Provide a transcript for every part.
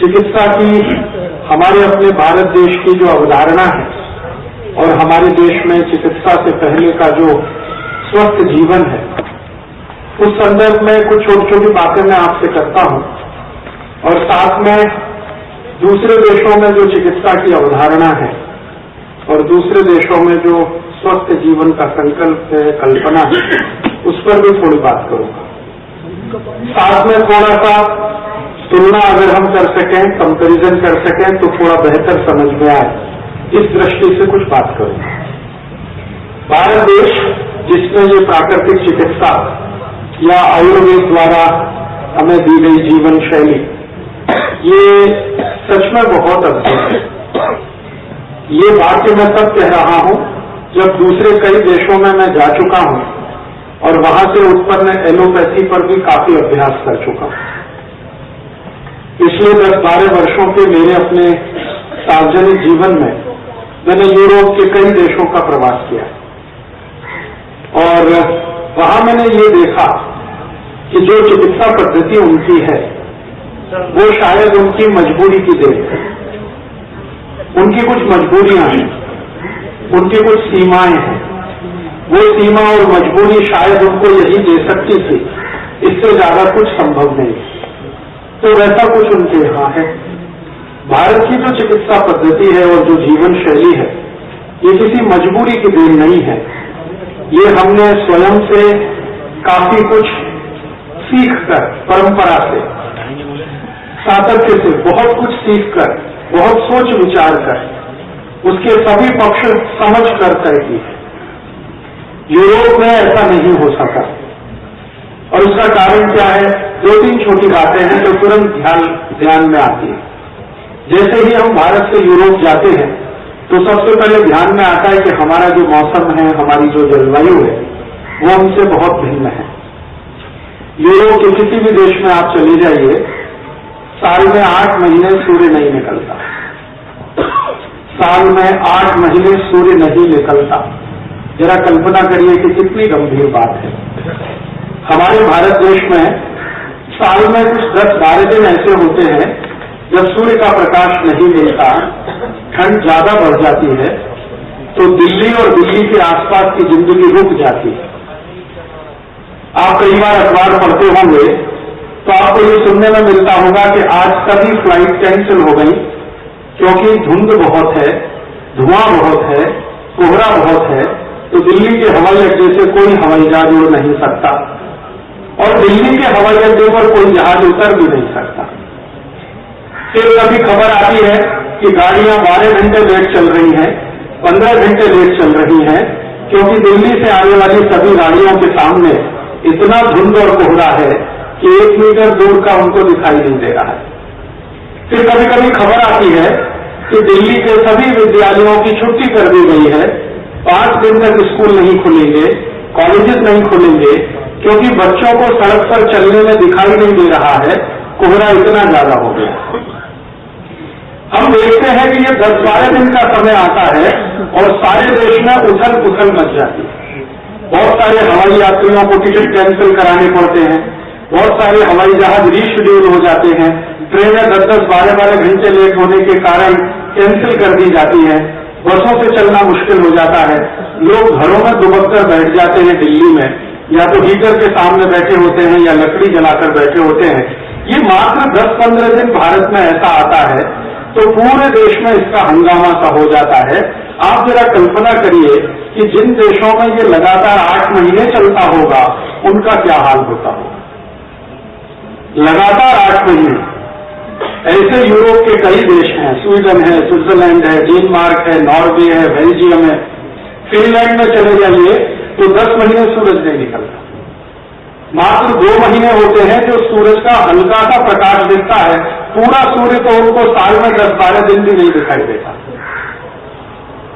चिकित्सा की हमारे अपने भारत देश की जो अवधारणा है और हमारे देश में चिकित्सा से पहले का जो स्वस्थ जीवन है, उस संदर्भ में कुछ छोटी छोटी बातें मैं आपसे करता हूं और साथ में दूसरे देशों में जो चिकित्सा की अवधारणा है और दूसरे देशों में जो स्वस्थ जीवन का संकल्प है, कल्पना है, उस पर भी थोड़ी बात करूंगा। साथ में थोड़ा सा तुलना अगर हम कर सकें, कंपैरिजन कर सकें तो थोड़ा बेहतर समझ में आए, इस दृष्टि से कुछ बात करूंगा। भारत देश जिसमें ये प्राकृतिक चिकित्सा या आयुर्वेद द्वारा हमें दी गई जीवन शैली, ये सच में बहुत अद्भुत है। ये वाक्य मैं तब कह रहा हूं जब दूसरे कई देशों में मैं जा चुका हूं और वहां से उत्पन्न एलोपैथी पर भी काफी अभ्यास कर चुका हूं। पिछले 10-12 वर्षों के मेरे अपने सार्वजनिक जीवन में मैंने यूरोप के कई देशों का प्रवास किया और वहां मैंने ये देखा कि जो चिकित्सा पद्धति उनकी है वो शायद उनकी मजबूरी की देन है। उनकी कुछ मजबूरियां हैं, उनकी कुछ सीमाएं हैं। वो सीमा और मजबूरी शायद उनको यही दे सकती थी, इससे ज्यादा कुछ संभव नहीं। तो वैसा कुछ उनके यहां है। भारत की जो चिकित्सा पद्धति है और जो जीवन शैली है, ये किसी मजबूरी की देन नहीं है। ये हमने स्वयं से काफी कुछ सीखकर, परंपरा से, सातत्य से बहुत कुछ सीखकर, बहुत सोच विचार कर, उसके सभी पक्ष समझ कर तय की है। यूरोप में ऐसा नहीं हो सका और उसका कारण क्या है? 2-3 छोटी बातें हैं जो तुरंत ध्यान में आती है। जैसे ही हम भारत से यूरोप जाते हैं तो सबसे पहले ध्यान में आता है कि हमारा जो मौसम है, हमारी जो जलवायु है, वो हमसे बहुत भिन्न है। यूरोप के किसी भी देश में आप चले जाइए, साल में 8 महीने सूर्य नहीं निकलता। साल में 8 महीने सूर्य नहीं निकलता। जरा कल्पना करिए कि कितनी गंभीर बात है। हमारे भारत देश में साल में कुछ 10-12 दिन ऐसे होते हैं जब सूर्य का प्रकाश नहीं मिलता, ठंड ज्यादा बढ़ जाती है, तो दिल्ली और दिल्ली के आसपास की जिंदगी रुक जाती है। आप कई बार अखबार पढ़ते होंगे तो आपको ये सुनने में मिलता होगा कि आज सभी फ्लाइट कैंसिल हो गई क्योंकि धुंध बहुत है, धुआं बहुत है, कोहरा बहुत है, तो दिल्ली के हवाई अड्डे से कोई हवाई जहाज उड़ नहीं सकता और दिल्ली के हवाई अड्डे पर कोई जहाज उतर भी नहीं सकता। फिर कभी खबर आती है कि गाड़ियां 12 घंटे लेट चल रही हैं, 15 घंटे लेट चल रही हैं, क्योंकि दिल्ली से आने वाली सभी गाड़ियों के सामने इतना धुंध और कोहरा है कि 1 मीटर दूर का उनको दिखाई नहीं दे रहा है। फिर कभी कभी खबर आती है कि दिल्ली के सभी विद्यालयों की छुट्टी कर दी गई है, 5 दिन तक स्कूल नहीं खुलेंगे, कॉलेजेस नहीं खुलेंगे, क्योंकि बच्चों को सड़क पर चलने में दिखाई नहीं दे रहा है, कोहरा इतना ज्यादा हो गया। हम देखते हैं कि ये 10-12 दिन का समय आता है और सारे देश में उथल पुथल मच जाती है। बहुत सारे हवाई यात्रियों को टिकट कैंसिल कराने पड़ते हैं, बहुत सारे हवाई जहाज रीशेड्यूल हो जाते हैं, ट्रेनें 10-10, 12-12 घंटे लेट होने के कारण कैंसिल कर दी जाती है, बसों से चलना मुश्किल हो जाता है, लोग घरों में दुबक कर बैठ जाते हैं दिल्ली में, या तो हीटर के सामने बैठे होते हैं या लकड़ी जलाकर बैठे होते हैं। ये मात्र 10-15 दिन भारत में ऐसा आता है तो पूरे देश में इसका हंगामा सा हो जाता है। आप जरा कल्पना करिए कि जिन देशों में ये लगातार 8 महीने चलता होगा उनका क्या हाल होता होगा। लगातार 8 महीने। ऐसे यूरोप के कई देश हैं, स्वीडन है, स्विट्जरलैंड है, डेनमार्क है, नॉर्वे है, बेल्जियम है, फिनलैंड में चले जाइए तो 10 महीने सूरज नहीं निकलता। मात्र 2 महीने होते हैं जो सूरज का हल्का सा प्रकाश दिखता है, पूरा सूर्य तो उनको साल में 10-12 दिन भी नहीं दिखाई देता।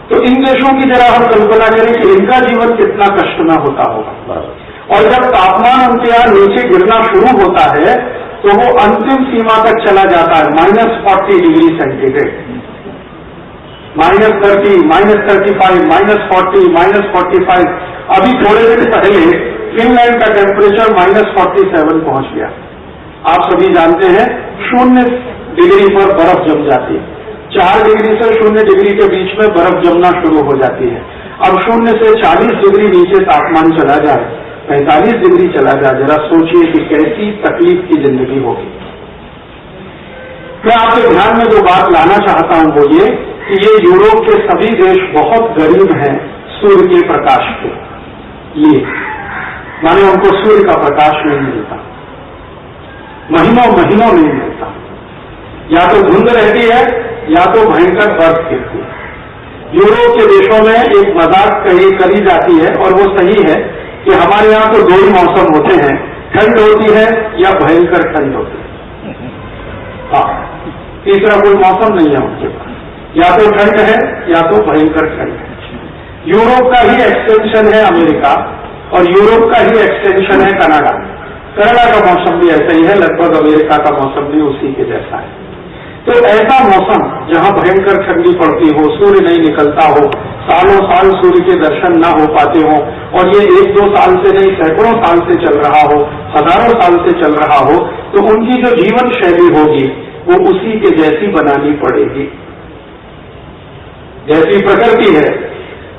तो इन देशों की जरा हम कल्पना करें कि इनका जीवन कितना कष्टमय होता होगा। और जब तापमान उनके यहाँ नीचे गिरना शुरू होता है तो वो अंतिम सीमा तक चला जाता है, -40 डिग्री सेंटीग्रेड, -30, -35, -40, -45। अभी थोड़े दिन पहले फिनलैंड का टेम्परेचर -47 पहुंच गया। आप सभी जानते हैं 0 डिग्री पर बर्फ जम जाती है। 4 डिग्री से 0 डिग्री के बीच में बर्फ जमना शुरू हो जाती है। अब 0 से 40 डिग्री नीचे तापमान चला जाए, 45 डिग्री चला जाए, जरा सोचिए कि कैसी तकलीफ की जिंदगी होगी। मैं आपके ध्यान में जो बात लाना चाहता हूं वो ये कि ये यूरोप के सभी देश बहुत गरीब हैं सूर्य के प्रकाश के लिए, माने उनको सूर्य का प्रकाश नहीं मिलता, महीनों महीनों नहीं मिलता, या तो धुंध रहती है या तो भयंकर बर्फ गिरती है। यूरोप के देशों में एक मजाक करी जाती है और वो सही है कि हमारे यहाँ तो 2 ही मौसम होते हैं, ठंड होती है या भयंकर ठंड होती है। हाँ, तीसरा कोई मौसम नहीं है उनके पास, या तो ठंड है या तो भयंकर ठंड है। यूरोप का ही एक्सटेंशन है अमेरिका और यूरोप का ही एक्सटेंशन है कनाडा। कनाडा का मौसम भी ऐसा ही है, लगभग अमेरिका का मौसम भी उसी के जैसा है। तो ऐसा मौसम जहां भयंकर ठंडी पड़ती हो, सूर्य नहीं निकलता हो, सालों साल सूर्य के दर्शन ना हो पाते हो, और ये 1-2 साल से नहीं सैकड़ों साल से चल रहा हो, हजारों साल से चल रहा हो, तो उनकी जो जीवन शैली होगी वो उसी के जैसी बनानी पड़ेगी। जैसी प्रकृति है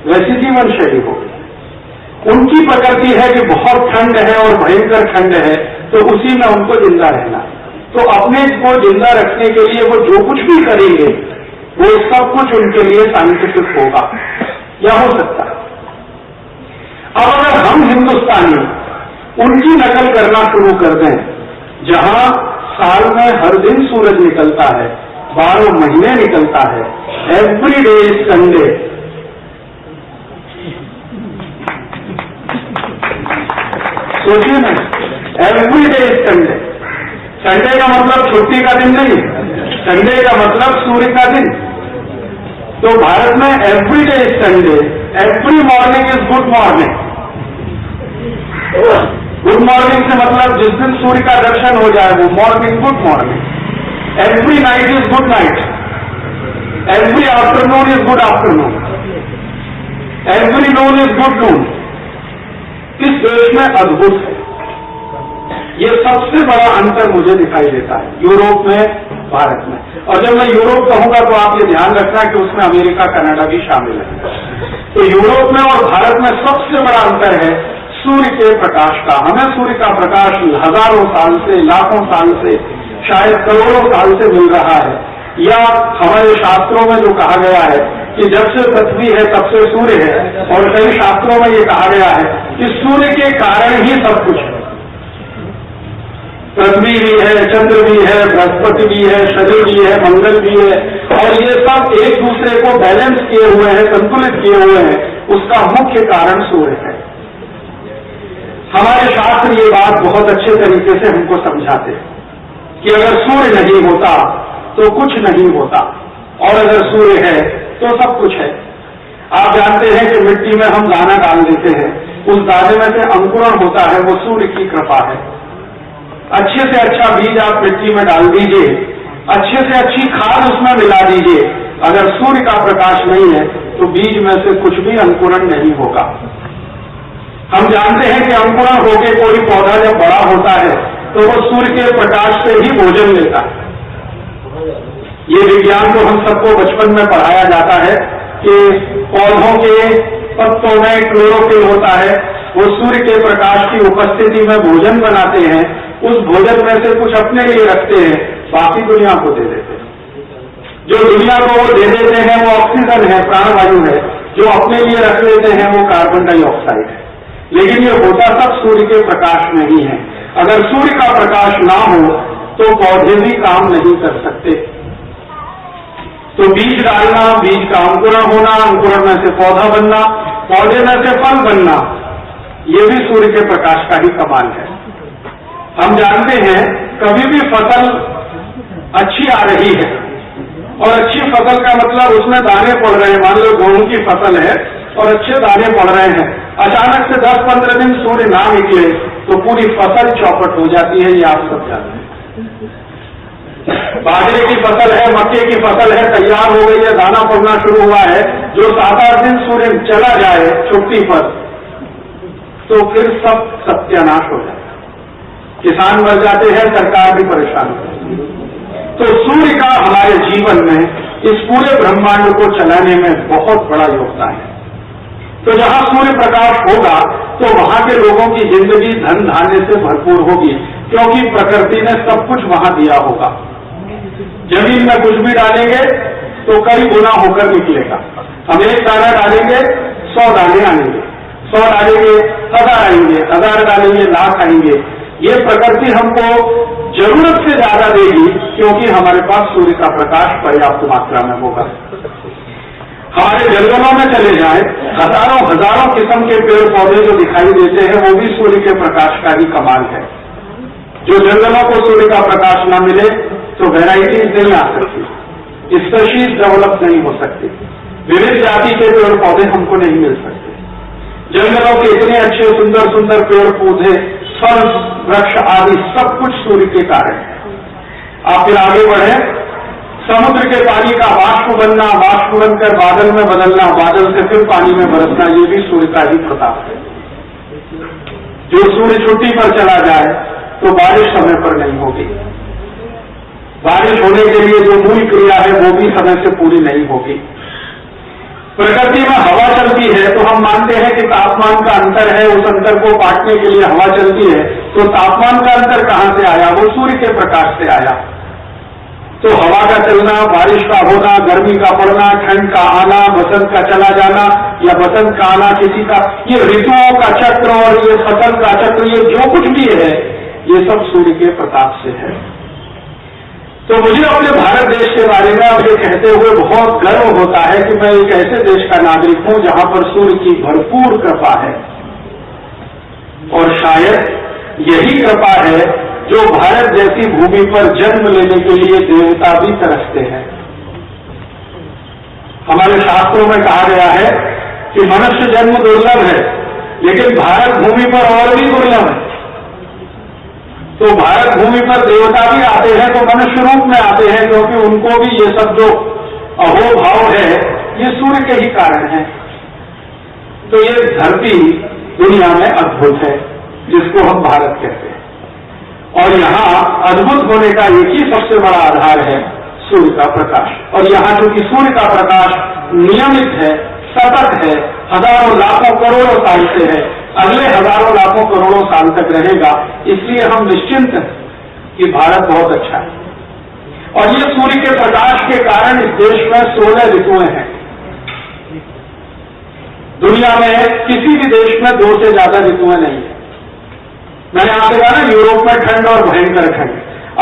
वैसी जीवन शैली होगी। उनकी प्रकृति है कि बहुत ठंड है और भयंकर ठंड है, तो उसी में उनको जिंदा रहना है। तो अपने को जिंदा रखने के लिए वो जो कुछ भी करेंगे वो सब कुछ उनके लिए साइंटिफिक होगा या हो सकता है। अब अगर हम हिंदुस्तानी उनकी नकल करना शुरू कर दें, जहां साल में हर दिन सूरज निकलता है, 12 महीने निकलता है, एवरी डे इज संडे, सोचिए ना, every day is Sunday. Sunday का मतलब छुट्टी का दिन नहीं, संडे का मतलब सूर्य का दिन। तो भारत में every day is Sunday, every morning is good morning. Good morning से मतलब जिस दिन सूर्य का दर्शन हो जाए वो morning, good morning. Every night is good night, every afternoon is good afternoon, every Noon is good noon. इस देश में अद्भुत है। ये सबसे बड़ा अंतर मुझे दिखाई देता है यूरोप में, भारत में। और जब मैं यूरोप कहूंगा तो आप ये ध्यान रखना कि उसमें अमेरिका, कनाडा भी शामिल है। तो यूरोप में और भारत में सबसे बड़ा अंतर है सूर्य के प्रकाश का। हमें सूर्य का प्रकाश हजारों साल से, लाखों साल से, शायद करोड़ों साल से मिल रहा है, या हमारे शास्त्रों में जो कहा गया है कि जब से पृथ्वी है तब से सूर्य है, और कई शास्त्रों में ये कहा गया है कि सूर्य के कारण ही सब कुछ है। पृथ्वी भी है, चंद्र भी है, बृहस्पति भी है, शनि भी है, मंगल भी है, और ये सब एक दूसरे को बैलेंस किए हुए हैं, संतुलित किए हुए हैं। उसका मुख्य कारण सूर्य है। हमारे शास्त्र ये बात बहुत अच्छे तरीके से हमको समझाते हैं कि अगर सूर्य नहीं होता तो कुछ नहीं होता, और अगर सूर्य है तो सब कुछ है। आप जानते हैं कि मिट्टी में हम दाना डाल देते हैं, उस दाने में से अंकुरण होता है, वो सूर्य की कृपा है। अच्छे से अच्छा बीज आप मिट्टी में डाल दीजिए, अच्छे से अच्छी खाद उसमें मिला दीजिए, अगर सूर्य का प्रकाश नहीं है तो बीज में से कुछ भी अंकुरण नहीं होगा। हम जानते हैं कि अंकुरण होकर कोई पौधा जब बड़ा होता है तो वो सूर्य के प्रकाश से ही भोजन लेता है। ये विज्ञान को हम सबको बचपन में पढ़ाया जाता है कि पौधों के पत्तों में क्लोरोफिल होता है, वो सूर्य के प्रकाश की उपस्थिति में भोजन बनाते हैं, उस भोजन में से कुछ अपने लिए रखते हैं, बाकी दुनिया को दे देते हैं। जो दुनिया को वो दे देते हैं वो ऑक्सीजन है, प्राणवायु है, जो अपने लिए रख लेते हैं वो कार्बन डाइऑक्साइड है। लेकिन ये होता सब सूर्य के प्रकाश में ही है। अगर सूर्य का प्रकाश ना हो तो पौधे भी काम नहीं कर सकते। तो बीज डालना, बीज का अंकुरण होना, अंकुरण में से पौधा बनना, पौधे में से फल बनना, ये भी सूर्य के प्रकाश का ही कमाल है। हम जानते हैं कभी भी फसल अच्छी आ रही है, और अच्छी फसल का मतलब उसमें दाने पड़ रहे हैं। मान लो गेहूं की फसल है और अच्छे दाने पड़ रहे हैं, अचानक से 10-15 दिन सूर्य ना निकले तो पूरी फसल चौपट हो जाती है, ये आप सब जानते हैं। बाजरे की फसल है, मक्के की फसल है, तैयार हो गई है, दाना पड़ना शुरू हुआ है, जो 7-8 दिन सूर्य चला जाए छुट्टी पर तो फिर सब सत्यानाश हो जाए, किसान मर जाते हैं, सरकार भी परेशान हो जाती है। तो सूर्य हमारे जीवन में इस पूरे ब्रह्मांड को चलाने में बहुत बड़ा योगदान है। तो जहां सूर्य प्रकाश होगा तो वहां के लोगों की जिंदगी धन धान्य से भरपूर होगी, क्योंकि प्रकृति ने सब कुछ वहां दिया होगा। जमीन में कुछ भी डालेंगे तो कई गुना होकर निकलेगा। हम एक दाना डालेंगे 100 दाने आएंगे, 100 डालेंगे 1000 आएंगे, 1000 डालेंगे लाख आएंगे। ये प्रकृति हमको जरूरत से ज्यादा देगी, क्योंकि हमारे पास सूर्य का प्रकाश पर्याप्त मात्रा में होगा। हमारे जंगलों में चले जाएं, हजारों हजारों किस्म के पेड़ पौधे जो दिखाई देते हैं, वो भी सूर्य के प्रकाश का ही कमाल है। जो जंगलों को सूर्य का प्रकाश न मिले तो वैरायटीज नहीं आ सकती, स्पेशीज डेवलप नहीं हो सकती, विविध जाति के पेड़ पौधे हमको नहीं मिल सकते। जंगलों के इतने अच्छे सुंदर सुंदर पेड़ पौधे, फल वृक्ष आदि सब कुछ सूर्य के कारण है। आप फिर आगे बढ़े, समुद्र के पानी का वाष्प बनना, वाष्प बनकर बादल में बदलना, बादल से फिर पानी में बरसना, ये भी सूर्य का ही प्रताप है। जो सूर्य छुट्टी पर चला जाए तो बारिश समय पर नहीं होगी। बारिश होने के लिए जो मूल क्रिया है वो भी समय से पूरी नहीं होगी। प्रकृति में हवा चलती है तो हम मानते हैं कि तापमान का अंतर है, उस अंतर को काटने के लिए हवा चलती है। तो तापमान का अंतर कहां से आया? वो सूर्य के प्रकाश से आया। तो हवा का चलना, बारिश का होना, गर्मी का पड़ना, ठंड का आना, बसंत का चला जाना या बसंत का आना, किसी का ये ऋतुओं का चक्र और ये फसल का चक्र, ये जो कुछ भी है ये सब सूर्य के प्रताप से है। तो मुझे अपने भारत देश के बारे में अब ये कहते हुए बहुत गर्व होता है कि मैं एक ऐसे देश का नागरिक हूं जहां पर सूर्य की भरपूर कृपा है। और शायद यही कृपा है जो भारत जैसी भूमि पर जन्म लेने के लिए देवता भी तरसते हैं। हमारे शास्त्रों में कहा गया है कि मनुष्य जन्म दुर्लभ है, लेकिन भारत भूमि पर और भी दुर्लभ है। तो भारत भूमि पर देवता भी आते हैं तो मनुष्य रूप में आते हैं, क्योंकि उनको भी ये सब जो अहोभाव है ये सूर्य के ही कारण है। तो ये धरती दुनिया में अद्भुत है जिसको हम भारत कहते हैं। और यहाँ अद्भुत होने का एक ही सबसे बड़ा आधार है सूर्य का प्रकाश। और यहाँ चूंकि सूर्य का प्रकाश नियमित है, सतत है, हजारों लाखों करोड़ों साल से है, अगले हजारों लाखों करोड़ों साल तक रहेगा, इसलिए हम निश्चिंत हैं कि भारत बहुत अच्छा है। और ये सूर्य के प्रकाश के कारण इस देश में 16 ऋतुएं हैं। दुनिया में किसी भी देश में 2 से ज्यादा ऋतुएं नहीं है। मैंने आपसे कहा ना, यूरोप में ठंड और भयंकर ठंड,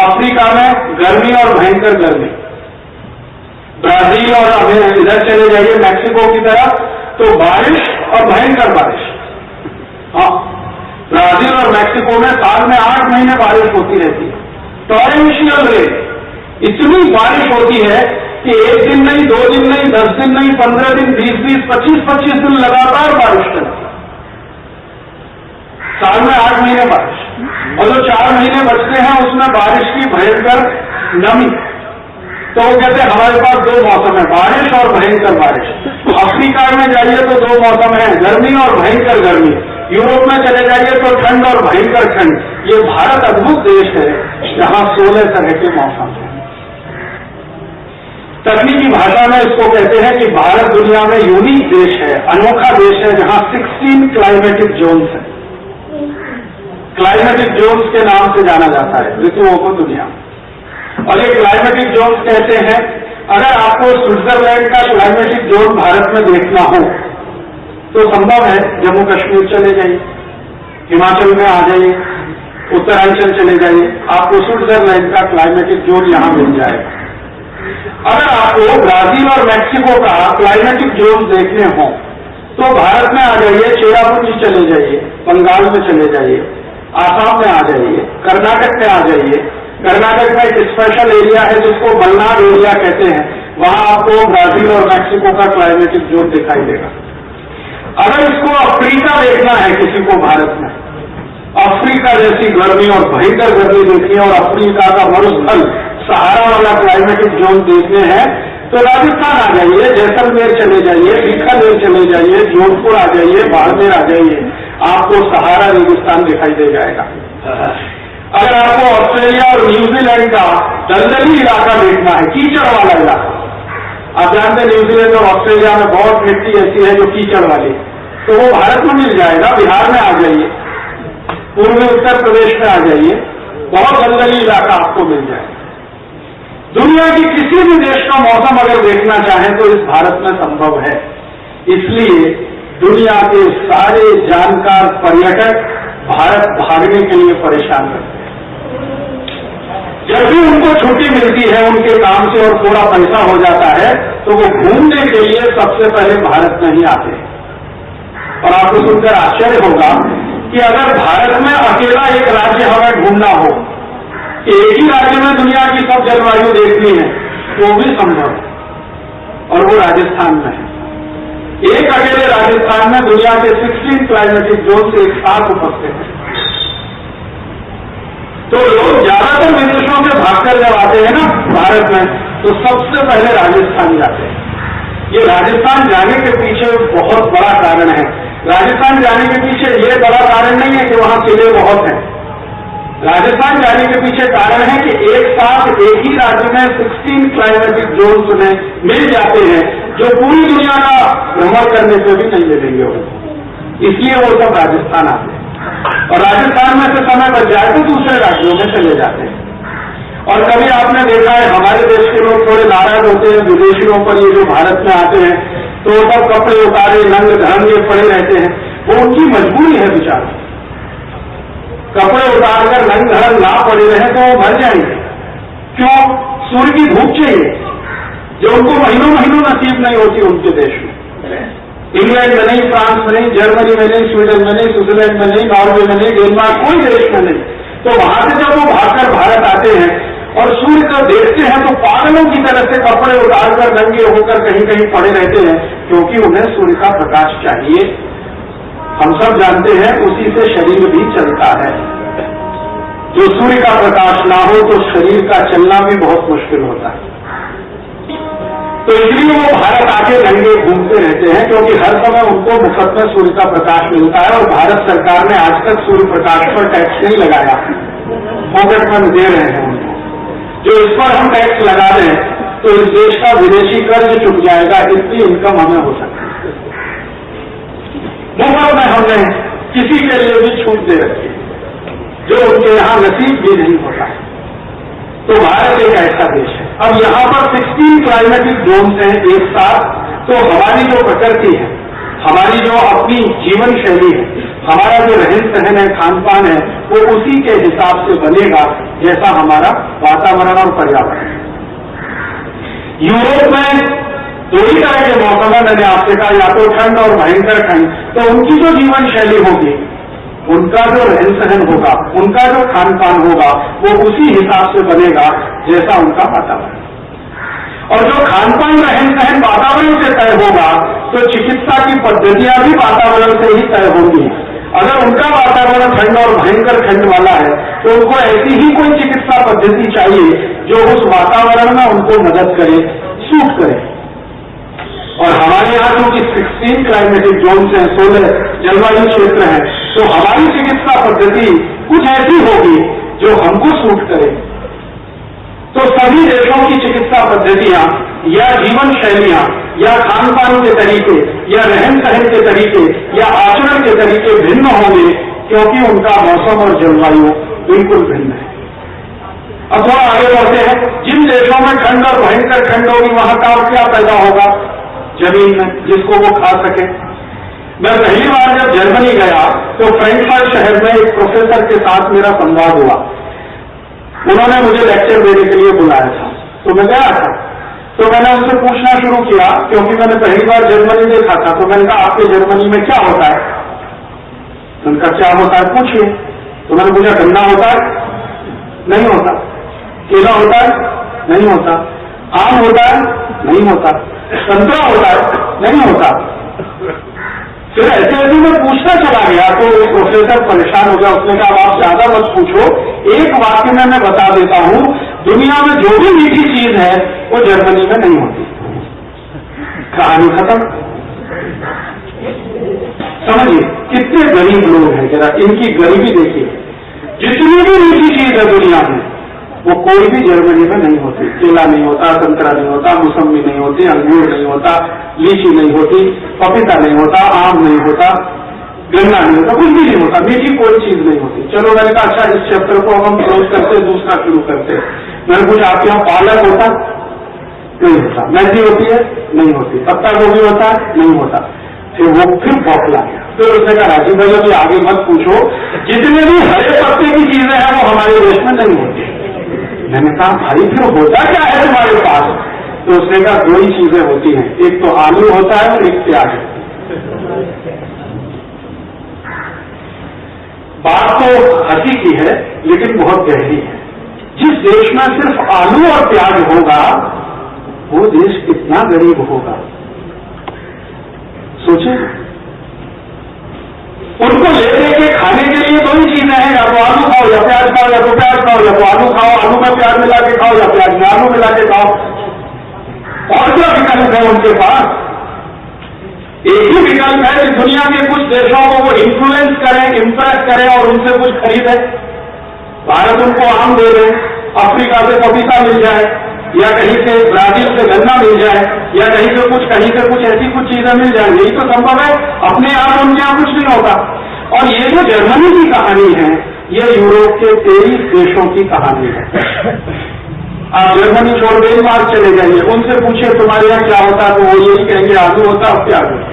अफ्रीका में गर्मी और भयंकर गर्मी, ब्राजील और अभी इधर चले जाइए मैक्सिको की तरफ तो बारिश और भयंकर बारिश। हाँ, ब्राजील और मैक्सिको में साल में 8 महीने बारिश होती रहती है। टॉरेंशियल रेन, इतनी बारिश होती है कि 1 दिन नहीं, 2 दिन नहीं, 10 दिन नहीं, 15 दिन, 20-20, 25-25 दिन लगातार बारिश करती है। साल में 8 महीने बारिश, और जो 4 महीने बचते हैं उसमें बारिश की भयंकर नमी। तो वो कहते हैं हमारे पास 2 मौसम है, बारिश और भयंकर बारिश। अफ्रीका में जाइए तो 2 मौसम है, गर्मी और भयंकर गर्मी। यूरोप में चले जाइए तो ठंड और भयंकर ठंड। ये भारत अद्भुत देश है जहां 16 तरह के मौसम है। तकनीकी भाषा में इसको कहते हैं कि भारत दुनिया में यूनिक देश है, अनोखा देश है, जहां 16 क्लाइमेटिक जोन्स है। क्लाइमेटिक जोन्स के नाम से जाना जाता है ऋतुओं को दुनिया। और ये क्लाइमेटिक जोन्स कहते हैं, अगर आपको स्विट्जरलैंड का क्लाइमेटिक जोन भारत में देखना हो तो संभव है, जम्मू कश्मीर चले जाइए, हिमाचल में आ जाइए, उत्तरांचल चले जाइए, आपको स्विट्जरलैंड का क्लाइमेटिक जोन यहां मिल जाएगा। अगर आपको ब्राजील और मैक्सिको का क्लाइमेटिक जोन देखने हो तो भारत में आ जाइए, चेरापुंजी चले जाइए, बंगाल में चले जाइए, आसाम में आ जाइए, कर्नाटक में आ जाइए। कर्नाटक में एक स्पेशल एरिया है जिसको मलनाड एरिया कहते हैं, वहां आपको ब्राजील और मैक्सिको का क्लाइमेटिक जोन दिखाई देगा। अगर इसको अफ्रीका देखना है किसी को भारत में, अफ्रीका जैसी गर्मी और भयंकर गर्मी देखनी है और अफ्रीका का मरुस्थल सहारा वाला क्लाइमेटिक जोन देखने हैं तो राजस्थान आ जाइए, जैसलमेर चले जाइए, बीकानेर चले जाइए, जोधपुर आ जाइए, बाड़मेर आ जाइए, आपको सहारा रेगिस्तान दिखाई दे जाएगा। अगर आपको ऑस्ट्रेलिया और न्यूजीलैंड का दलदली इलाका देखना है, है, कीचड़ वाला इलाका। आप जानते हैं न्यूजीलैंड और ऑस्ट्रेलिया में बहुत मिट्टी ऐसी है जो कीचड़ वाली, तो वो भारत में मिल जाएगा। बिहार में आ जाइए, पूर्वी उत्तर प्रदेश में आ जाइए, बहुत दलदली इलाका आपको मिल जाएगा। दुनिया की किसी भी देश का मौसम अगर देखना चाहें तो इस भारत में संभव है। इसलिए दुनिया के सारे जानकार पर्यटक भारत भागने के लिए परेशान रहते हैं। जब भी उनको छुट्टी मिलती है उनके काम से और थोड़ा पैसा हो जाता है तो वो घूमने के लिए सबसे पहले भारत में ही आते हैं। और आपको सुनकर आश्चर्य होगा कि अगर भारत में अकेला एक राज्य हमें ढूंढना हो, एक ही राज्य में दुनिया की सब जलवायु देखनी है, तो भी संभव है, और वो राजस्थान में है। एक अकेले राजस्थान में दुनिया के 16 क्लाइमेटिक जोन से एक साथ उपस्थित है। तो लोग ज्यादातर विदेशों से भागकर जब आते हैं ना भारत में, तो सबसे पहले राजस्थान जाते हैं। ये राजस्थान जाने के पीछे बहुत बड़ा कारण है। राजस्थान जाने के पीछे ये बड़ा कारण नहीं है कि वहां किले बहुत हैं। राजस्थान जाने के पीछे कारण है कि एक साथ एक ही राज्य में 16 क्लाइमेटिक जोन्स में मिल जाते हैं जो पूरी दुनिया का भ्रमण करने से भी नहीं मिलेंगे उनको। इसलिए वो सब राजस्थान आते हैं, और राजस्थान में से समय बच जाए तो दूसरे राज्यों में चले जाते हैं। और कभी आपने देखा है हमारे देश के लोग थोड़े नाराज होते हैं विदेशियों पर, ये जो भारत में आते हैं तो सब कपड़े उतारे नंग धड़ंगे पड़े रहते हैं। वो उनकी मजबूरी है बेचारा, कपड़े उतारकर नंग धड़ंग ना पड़े रहे तो वो मर जाएंगे। क्यों? सूर्य की धूप चाहिए जो उनको महीनों महीनों नसीब नहीं होती उनके देश में। इंग्लैंड में नहीं, फ्रांस में नहीं, जर्मनी में नहीं, स्वीडन में नहीं, स्विट्जरलैंड में नहीं, नॉर्वे में नहीं, डेनमार्क, कोई देश में नहीं। तो वहां से जब वो भागकर भारत आते हैं और सूर्य को देखते हैं तो पागलों की तरह से कपड़े उतारकर नंगे होकर कहीं कहीं पड़े रहते हैं, क्योंकि उन्हें सूर्य का प्रकाश चाहिए। हम सब जानते हैं उसी से शरीर भी चलता है। जो सूर्य का प्रकाश ना हो तो शरीर का चलना भी बहुत मुश्किल होता है। तो इसलिए वो भारत आके नंगे घूमते रहते हैं, क्योंकि हर समय उनको मुफ्त में सूर्य का प्रकाश मिलता है। और भारत सरकार ने आज तक सूर्य प्रकाश पर टैक्स नहीं लगाया, पॉकेट में दे रहे हैं उनको। जो इस पर हम टैक्स लगा दें तो इस देश का विदेशी कर्ज चुक जाएगा, इतनी इनकम हमें हो सकती है। मुफ्त में हमने किसी के लिए भी छूट दे रखी जो उनके यहां नसीब भी नहीं होता है। तो भारत एक ऐसा देश है। अब यहां पर 16 क्लाइमेटिक जोन्स हैं एक साथ, तो हमारी जो प्रकृति है, हमारी जो अपनी जीवन शैली है, हमारा जो रहन सहन है, खान पान है, वो उसी के हिसाब से बनेगा जैसा हमारा वातावरण और पर्यावरण है। यूरोप में दो ही तरह के मौसम है, मैंने आपसे कहा, या तो ठंड और भयंकर ठंड। तो उनकी जो जीवन शैली होगी, उनका जो रहन सहन होगा, उनका जो खान पान होगा, वो उसी हिसाब से बनेगा जैसा उनका वातावरण। और जो खान पान रहन सहन वातावरण से तय होगा तो चिकित्सा की पद्धतियां भी वातावरण से ही तय होंगी। अगर उनका वातावरण ठंड और भयंकर ठंड वाला है तो उनको ऐसी ही कोई चिकित्सा पद्धति चाहिए जो उस वातावरण में उनको मदद करे, सूट करे। और हमारे यहाँ जो कि 16 क्लाइमेटिक जोन हैं, 16 जलवायु क्षेत्र हैं, तो हमारी चिकित्सा पद्धति कुछ ऐसी होगी जो हमको सूट करे। तो सभी देशों की चिकित्सा पद्धतियां या जीवन शैलियां या खान पान के तरीके या रहन सहन के तरीके या आचरण के तरीके भिन्न होंगे, क्योंकि उनका मौसम और जलवायु बिल्कुल भिन्न है। अब थोड़ा आगे बढ़ते हैं। जिन देशों में ठंड और भयंकर ठंड होगी वहां का क्या पैदा होगा जमीन में जिसको वो खा सके। मैं पहली बार जब जर्मनी गया तो फ्रैंकफर्ट शहर में एक प्रोफेसर के साथ मेरा संवाद हुआ। उन्होंने मुझे लेक्चर देने के लिए बुलाया था, तो मैं गया था। तो मैंने उनसे पूछना शुरू किया, क्योंकि मैंने पहली बार जर्मनी देखा था। तो मैंने कहा, आपके जर्मनी में क्या होता है? उनका क्या होता है पूछिए। तो मैंने पूछा, गन्ना होता है? नहीं होता। केला होता है? नहीं होता। आम होता है? नहीं होता। संतरा होता है? नहीं होता। फिर ऐसे ऐसे मैं पूछना चला गया तो एक प्रोफेसर परेशान हो गया। उसने कहा, आप ज्यादा मत पूछो, एक वाक्य में मैं बता देता हूं, दुनिया में जो भी मीठी चीज है वो जर्मनी में नहीं होती। कहानी खत्म। समझिए कितने गरीब लोग हैं, जरा इनकी गरीबी देखिए। जितनी भी मीठी चीज है दुनिया में वो कोई भी जर्मनी में नहीं होती। केला नहीं होता, संतरा नहीं होता, मौसम्बी नहीं होती, अंगूर नहीं होता, लीची नहीं होती, पपीता नहीं होता, आम नहीं होता, गन्ना नहीं होता, कुछ भी नहीं होता, मीठी कोई चीज नहीं होती। चलो मैंने कहा अच्छा इस चैप्टर को हम क्लोज करते, दूसरा शुरू करते। मैंने पूछा आपके यहाँ पालक होता? नहीं होता। मेथी होती है? नहीं होती। पत्ता गोभी होता है? नहीं होता। फिर बौखला गया। फिर उसने कहा राजीव भाई अभी आगे मत पूछो, जितने भी हरे पत्ते की चीजें हैं वो हमारे देश में नहीं होती। मैंने कहा भाई फिर होता क्या है तुम्हारे पास? तो उसने कहा दो ही चीजें होती हैं, एक तो आलू होता है और एक प्याज। बात तो हंसी की है लेकिन बहुत गहरी है। जिस देश में सिर्फ आलू और प्याज होगा वो देश कितना गरीब होगा, सोचे। उनको ले लेके खाने के लिए दो ही चीजें हैं, या तो आलू खाओ या प्याज खाओ, या तो प्याज खाओ या तो आलू खाओ, आलू में प्याज मिला के खाओ या प्याज में आलू मिला के खाओ। और क्या विकल्प है उनके पास? एक ही विकल्प है कि दुनिया के कुछ देशों को वो इन्फ्लुएंस करें, इंप्रेस करें और उनसे कुछ खरीदें। भारत उनको आम दे रहे, अफ्रीका से पपीता मिल जाए, या कहीं से ब्राजील से गन्ना मिल जाए, या कहीं से कुछ ऐसी कुछ चीजें मिल जाए। यही तो संभव है, अपने आप उनके यहाँ कुछ नहीं होता। और ये जो जर्मनी की कहानी है ये यूरोप के 23 देशों की कहानी है। आप जर्मनी छोड़ डेनमार्क चले जाइए, उनसे पूछिए तुम्हारे यहाँ क्या होता है तो वो यही कहेंगे आलू होता है और प्याज होता है।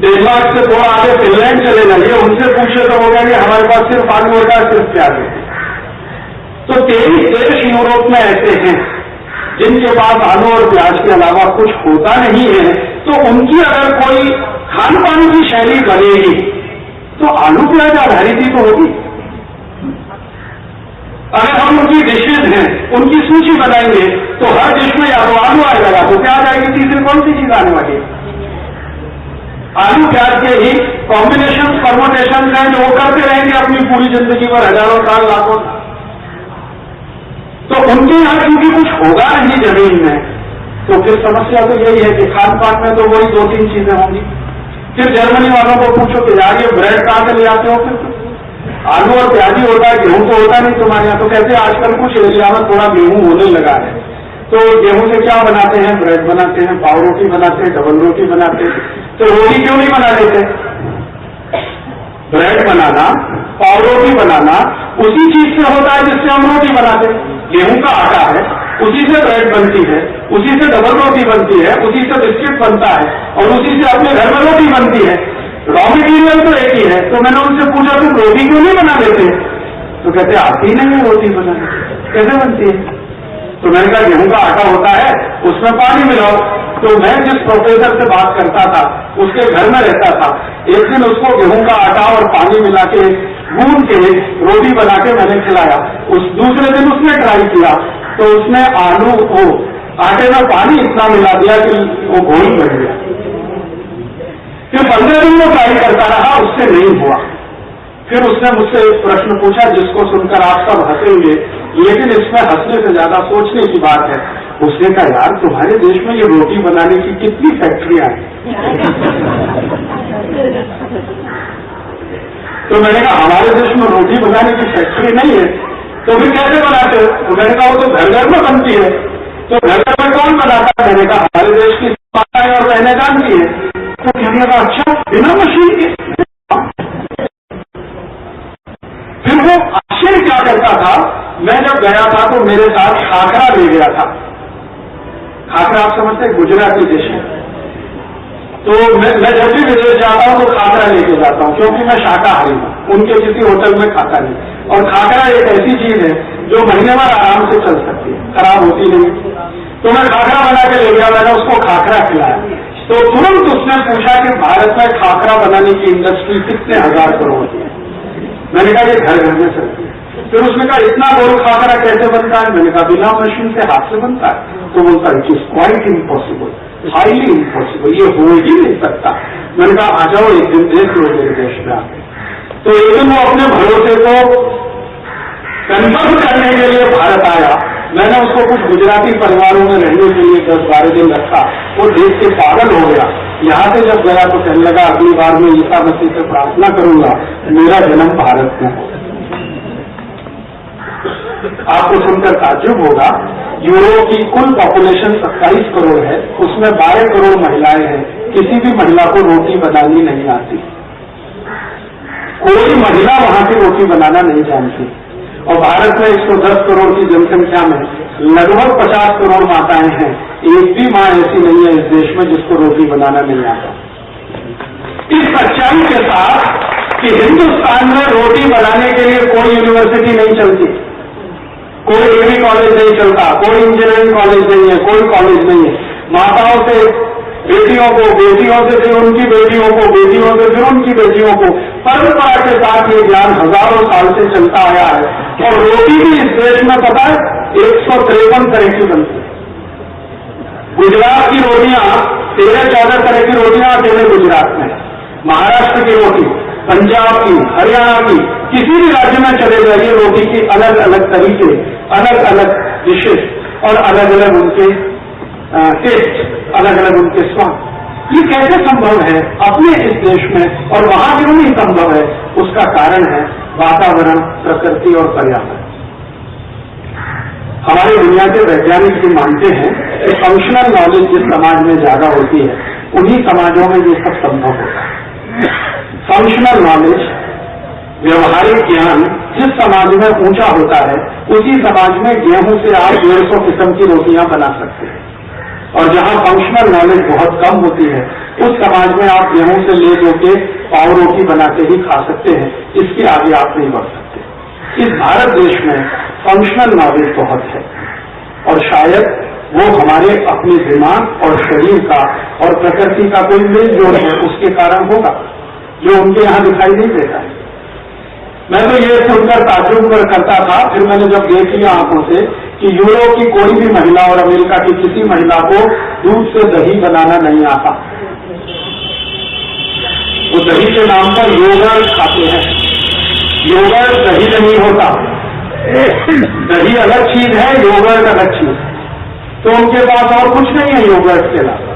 डेनमार्क से थोड़ा आगे फिनलैंड चले जाइए, उनसे पूछिए तो वो कहेंगे हमारे पास सिर्फ आलू होता है, सिर्फ प्याज होता है। तो 23 देश यूरोप में ऐसे हैं जिनके पास आलू और प्याज के अलावा कुछ होता नहीं है। तो उनकी अगर कोई खान पान की शैली बनेगी तो आलू प्याज आधारित ही तो होगी। अगर हम उनकी डिशेज हैं, उनकी सूची बनाएंगे तो हर डिश में या तो आलू आएगा या तो प्याज आएगी, तीसरी कौन सी चीज आने वाली है? आलू प्याज के ही कॉम्बिनेशन परमोटेशन हैं जो वो करते रहेंगे अपनी पूरी जिंदगी पर, हजारों साल लाखों। तो उनके यहाँ क्योंकि कुछ होगा नहीं जमीन में, तो फिर समस्या तो यही है कि खान पान में तो वही 2-3 चीजें होंगी। फिर जर्मनी वालों को पूछो कि यार ये ब्रेड कहां से ले आते हो? फिर आलू और प्याज ही होता है, गेहूं तो होता नहीं तुम्हारे यहाँ। तो कहते हैं आजकल कुछ एरिया में थोड़ा गेहूं होने लगा है, तो गेहूं से क्या बनाते हैं? ब्रेड बनाते हैं, पाव रोटी बनाते हैं, डबल रोटी बनाते हैं। तो रोटी क्यों नहीं बना देते? ब्रेड बनाना, पाव रोटी बनाना उसी चीज से होता है जिससे हम रोटी बनाते हैं। गेहूं का आटा है, उसी से ब्रेड बनती है, उसी से डबल रोटी बनती है, उसी से बिस्किट बनता है और उसी से अपने घर में रोटी बनती है। रॉ मटीरियल तो एक ही है। तो मैंने उनसे पूछा तुम रोटी क्यों नहीं बना देते? तो कहते आती नहीं है रोटी बनाने, कैसे बनती है? तो मैंने कहा गेहूं का आटा होता है, उसमें पानी मिलाओ। तो मैं जिस प्रोफेसर से बात करता था उसके घर में रहता था, एक दिन उसको गेहूं का आटा और पानी मिला के गूंद के रोटी बना के मैंने खिलाया। उस दूसरे दिन उसने ट्राई किया तो उसने आलू को आटे में पानी इतना मिला दिया कि वो घोल बन गया। फिर 15 दिन वो ट्राई करता रहा, उससे नहीं हुआ। फिर उसने मुझसे एक प्रश्न पूछा जिसको सुनकर आप सब हंसेंगे, लेकिन इसमें हंसने से ज्यादा सोचने की बात है। उसने कहा यार तुम्हारे देश में ये रोटी बनाने की कितनी फैक्ट्रियां हैं? तो मैंने कहा हमारे देश में रोटी बनाने की फैक्ट्री नहीं है। तो फिर कैसे बनाते हो? तो मैंने कहा वो तो घर घर में बनती है। तो घर घर में कौन बनाता है? मैंने कहा हमारे देश की माताएं और बहनें जानती है। तो कहने लगा अच्छा बिना मशीन के? फिर वो आश्चर्य क्या करता था, मैं जब गया था तो मेरे साथ खाखरा ले गया था। खाखरा आप समझते हैं गुजराती डिश है। तो मैं जब भी विदेश जाता हूं तो खाखरा लेके जाता हूं क्योंकि मैं शाकाहारी हूं, उनके किसी होटल में खाता नहीं। और खाखरा एक ऐसी चीज है जो महीने भर आराम से चल सकती है, खराब होती नहीं। तो मैं खाखरा बना के ले गया, मैंने उसको खाखरा खिलाया। तो तुरंत उसने पूछा कि भारत में खाखरा बनाने की इंडस्ट्री कितने हजार करोड़ की है? मैंने कहा ये घर घर में चलती है। फिर उसने कहा इतना गोल खाखरा कैसे बनता है? मैंने कहा बिना मशीन से हाथ से बनता है। तो बोलता है it is quite impossible, highly impossible, ये हो ही नहीं सकता। मैंने कहा आ जाओ एक दिन देख लो मेरे देश में आके। तो एक दिन वो अपने भरोसे को कन्फर्म करने के लिए भारत आया। मैंने उसको कुछ गुजराती परिवारों में रहने के लिए 10-12 दिन रखा। वो देख के पागल हो गया। यहां से जब गया तो कहने लगा अगली बार मैं ईसा मसीह से प्रार्थना करूंगा मेरा जन्म भारत में हो। आपको सुनकर ताज्जुब होगा, यूरोप की कुल पॉपुलेशन 27 करोड़ है, उसमें 12 करोड़ महिलाएं हैं। किसी भी महिला को रोटी बनानी नहीं आती, कोई महिला वहां की रोटी बनाना नहीं जानती। और भारत में 110 करोड़ की जनसंख्या में लगभग 50 करोड़ माताएं हैं, एक भी मां ऐसी नहीं है इस देश में जिसको रोटी बनाना नहीं आता। इस सच्चाई के साथ कि हिंदुस्तान में रोटी बनाने के लिए कोई यूनिवर्सिटी नहीं चलती, कोई डिग्री कॉलेज नहीं चलता, कोई इंजीनियरिंग कॉलेज नहीं है, कोई कॉलेज नहीं है। माताओं से बेटियों को, बेटियों से फिर उनकी बेटियों को, बेटियों से फिर उनकी बेटियों को, परंपरा के साथ ये ज्ञान हजारों साल से चलता आया है। और रोटी भी इस देश में पता है 153 तरह की बनती है। गुजरात की रोटियां 13-14 तरह की रोटियां अकेले गुजरात में, महाराष्ट्र की रोटी, पंजाब की, हरियाणा की, किसी भी राज्य में चले जाइए रोटी की अलग अलग तरीके, अलग अलग डिशेज और अलग अलग उनके टेस्ट, अलग अलग उनके स्वाद। ये कैसे संभव है अपने इस देश में और वहां क्यों नहीं संभव है? उसका कारण है वातावरण, प्रकृति और पर्यावरण। हमारी दुनिया के वैज्ञानिक भी मानते हैं कि फंक्शनल नॉलेज जिस समाज में ज्यादा होती है उन्हीं समाजों में ये सब संभव होता है। फंक्शनल नॉलेज, व्यवहारिक ज्ञान जिस समाज में ऊंचा होता है उसी समाज में गेहूं से आप 150 किस्म की रोटियां बना सकते हैं। और जहां फंक्शनल नॉलेज बहुत कम होती है उस समाज में आप गेहूं से ले दो के पाव रोटी बनाते ही खा सकते हैं, इसके आगे आप नहीं बढ़ सकते। इस भारत देश में फंक्शनल नॉलेज बहुत है और शायद वो हमारे अपने दिमाग और शरीर का और प्रकृति का कोई मेल जोड़ है, उसके कारण होगा जो उनके यहां दिखाई नहीं देता है। मैं तो ये सुनकर ताज्जुब करता था, फिर मैंने जब देख लिया आंखों से कि यूरोप की कोई भी महिला और अमेरिका की किसी महिला को दूध से दही बनाना नहीं आता। वो दही के नाम पर योगर्ट खाते हैं। योगर्ट दही नहीं होता, दही अलग चीज है, योगर्ट अलग चीज। तो उनके पास और कुछ नहीं है योगर्ट के अलावा।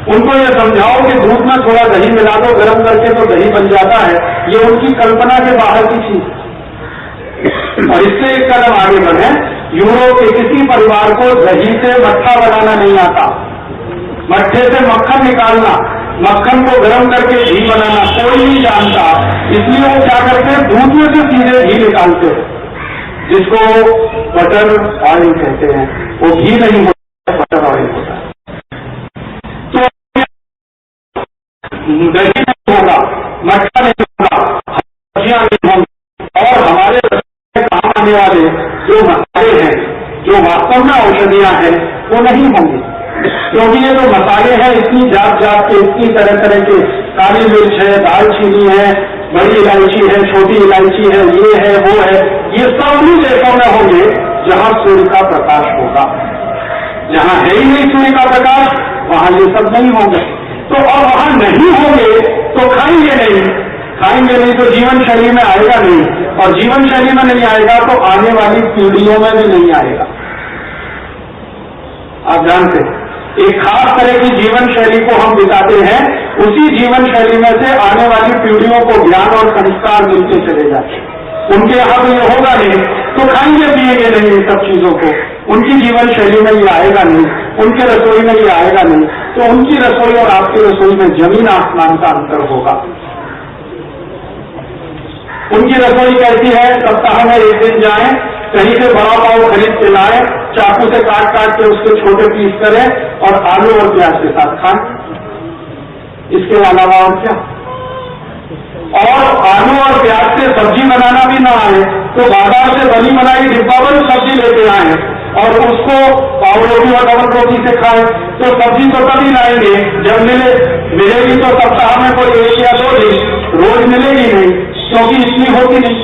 उनको ये समझाओ कि दूध में थोड़ा दही मिला दो गर्म करके तो दही बन जाता है, ये उनकी कल्पना के बाहर की चीज। और इससे एक कदम आगे बढ़े, यूरोप के किसी परिवार को दही से मट्ठा बनाना नहीं आता, मट्ठे से मक्खन निकालना, मक्खन को गर्म करके घी बनाना कोई नहीं जानता। इसलिए वो क्या करते हैं, दूध में से सीधे घी निकालते हैं, जिसको बटर ऑयल कहते हैं। वो घी नहीं होता, बटर ऑयल होता है। तो दही नहीं होगा, मट्ठा नहीं होगा, सब्जियां नहीं होंगी, और हमारे काम आने वाले जो मसाले हैं, जो वास्तव में औषधियां हैं, वो नहीं होंगी। क्योंकि ये जो मसाले हैं इतनी जात जात के, इतनी तरह तरह के, काली मिर्च है, दालचीनी है, बड़ी इलायची है, छोटी इलायची है, ये है वो है, ये सब उन्हीं देशों में होंगे जहां सूर्य का प्रकाश होगा। जहां है ही नहीं सूर्य का प्रकाश वहां ये सब नहीं होंगे। तो और वहां नहीं होंगे तो खाएंगे नहीं, खाएंगे नहीं तो जीवन शैली में आएगा नहीं, और जीवन शैली में नहीं आएगा तो आने वाली पीढ़ियों में भी नहीं आएगा। आप जानते हैं एक खास तरह की जीवन शैली को हम बिताते हैं, उसी जीवन शैली में से आने वाली पीढ़ियों को ज्ञान और संस्कार मिलते चले जाते। उनके यहां तो ये होगा नहीं तो खाएंगे पिएंगे नहीं इन सब चीजों को, उनकी जीवन शैली में ये आएगा नहीं, उनके रसोई में ये आएगा नहीं, तो उनकी रसोई और आपकी रसोई में जमीन आसमान का अंतर होगा। उनकी रसोई कैसी है, सप्ताह में एक दिन जाएं, कहीं से बड़ा पाव खरीद के लाएं, चाकू से काट काट के उसके छोटे पीस करें और आलू और प्याज के साथ खाएं, इसके अलावा और क्या। और आलू और प्याज से सब्जी बनाना भी ना आए तो बाजार से बनी बनाई डिब्बाबंद सब्जी लेते आए और उसको पाव रोटी और डबल रोटी से खाएं। तो सब्जी तो तभी लाएंगे जब मिलेगी तो सप्ताह में कोई 1 या 2 दिन, रोज मिलेगी नहीं, क्योंकि इतनी होती नहीं,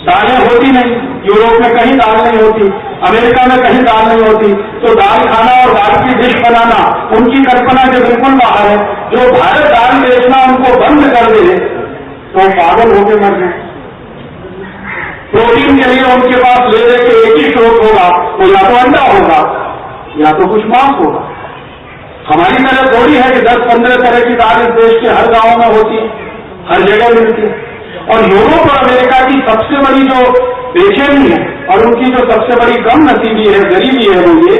दालें होती नहीं। यूरोप में कहीं दाल नहीं होती, अमेरिका में कहीं दाल नहीं होती, तो दाल खाना और दाल की डिश बनाना उनकी कल्पना के बिल्कुल बाहर है। जो भारत दाल बेचना उनको बंद कर दे तो पागल होकर मर गए। प्रोटीन के लिए उनके पास ले दे के एक ही स्रोत होगा, वो या तो अंडा होगा या तो कुछ मांस होगा। हमारी तरह थोड़ी है कि 10-15 तरह की दाल इस देश के हर गांव में होती, हर जगह मिलती है। और यूरोप और अमेरिका की सबसे बड़ी जो बेचे नहीं है। और उनकी जो सबसे बड़ी कम नसीबी है, गरीबी है, वो ये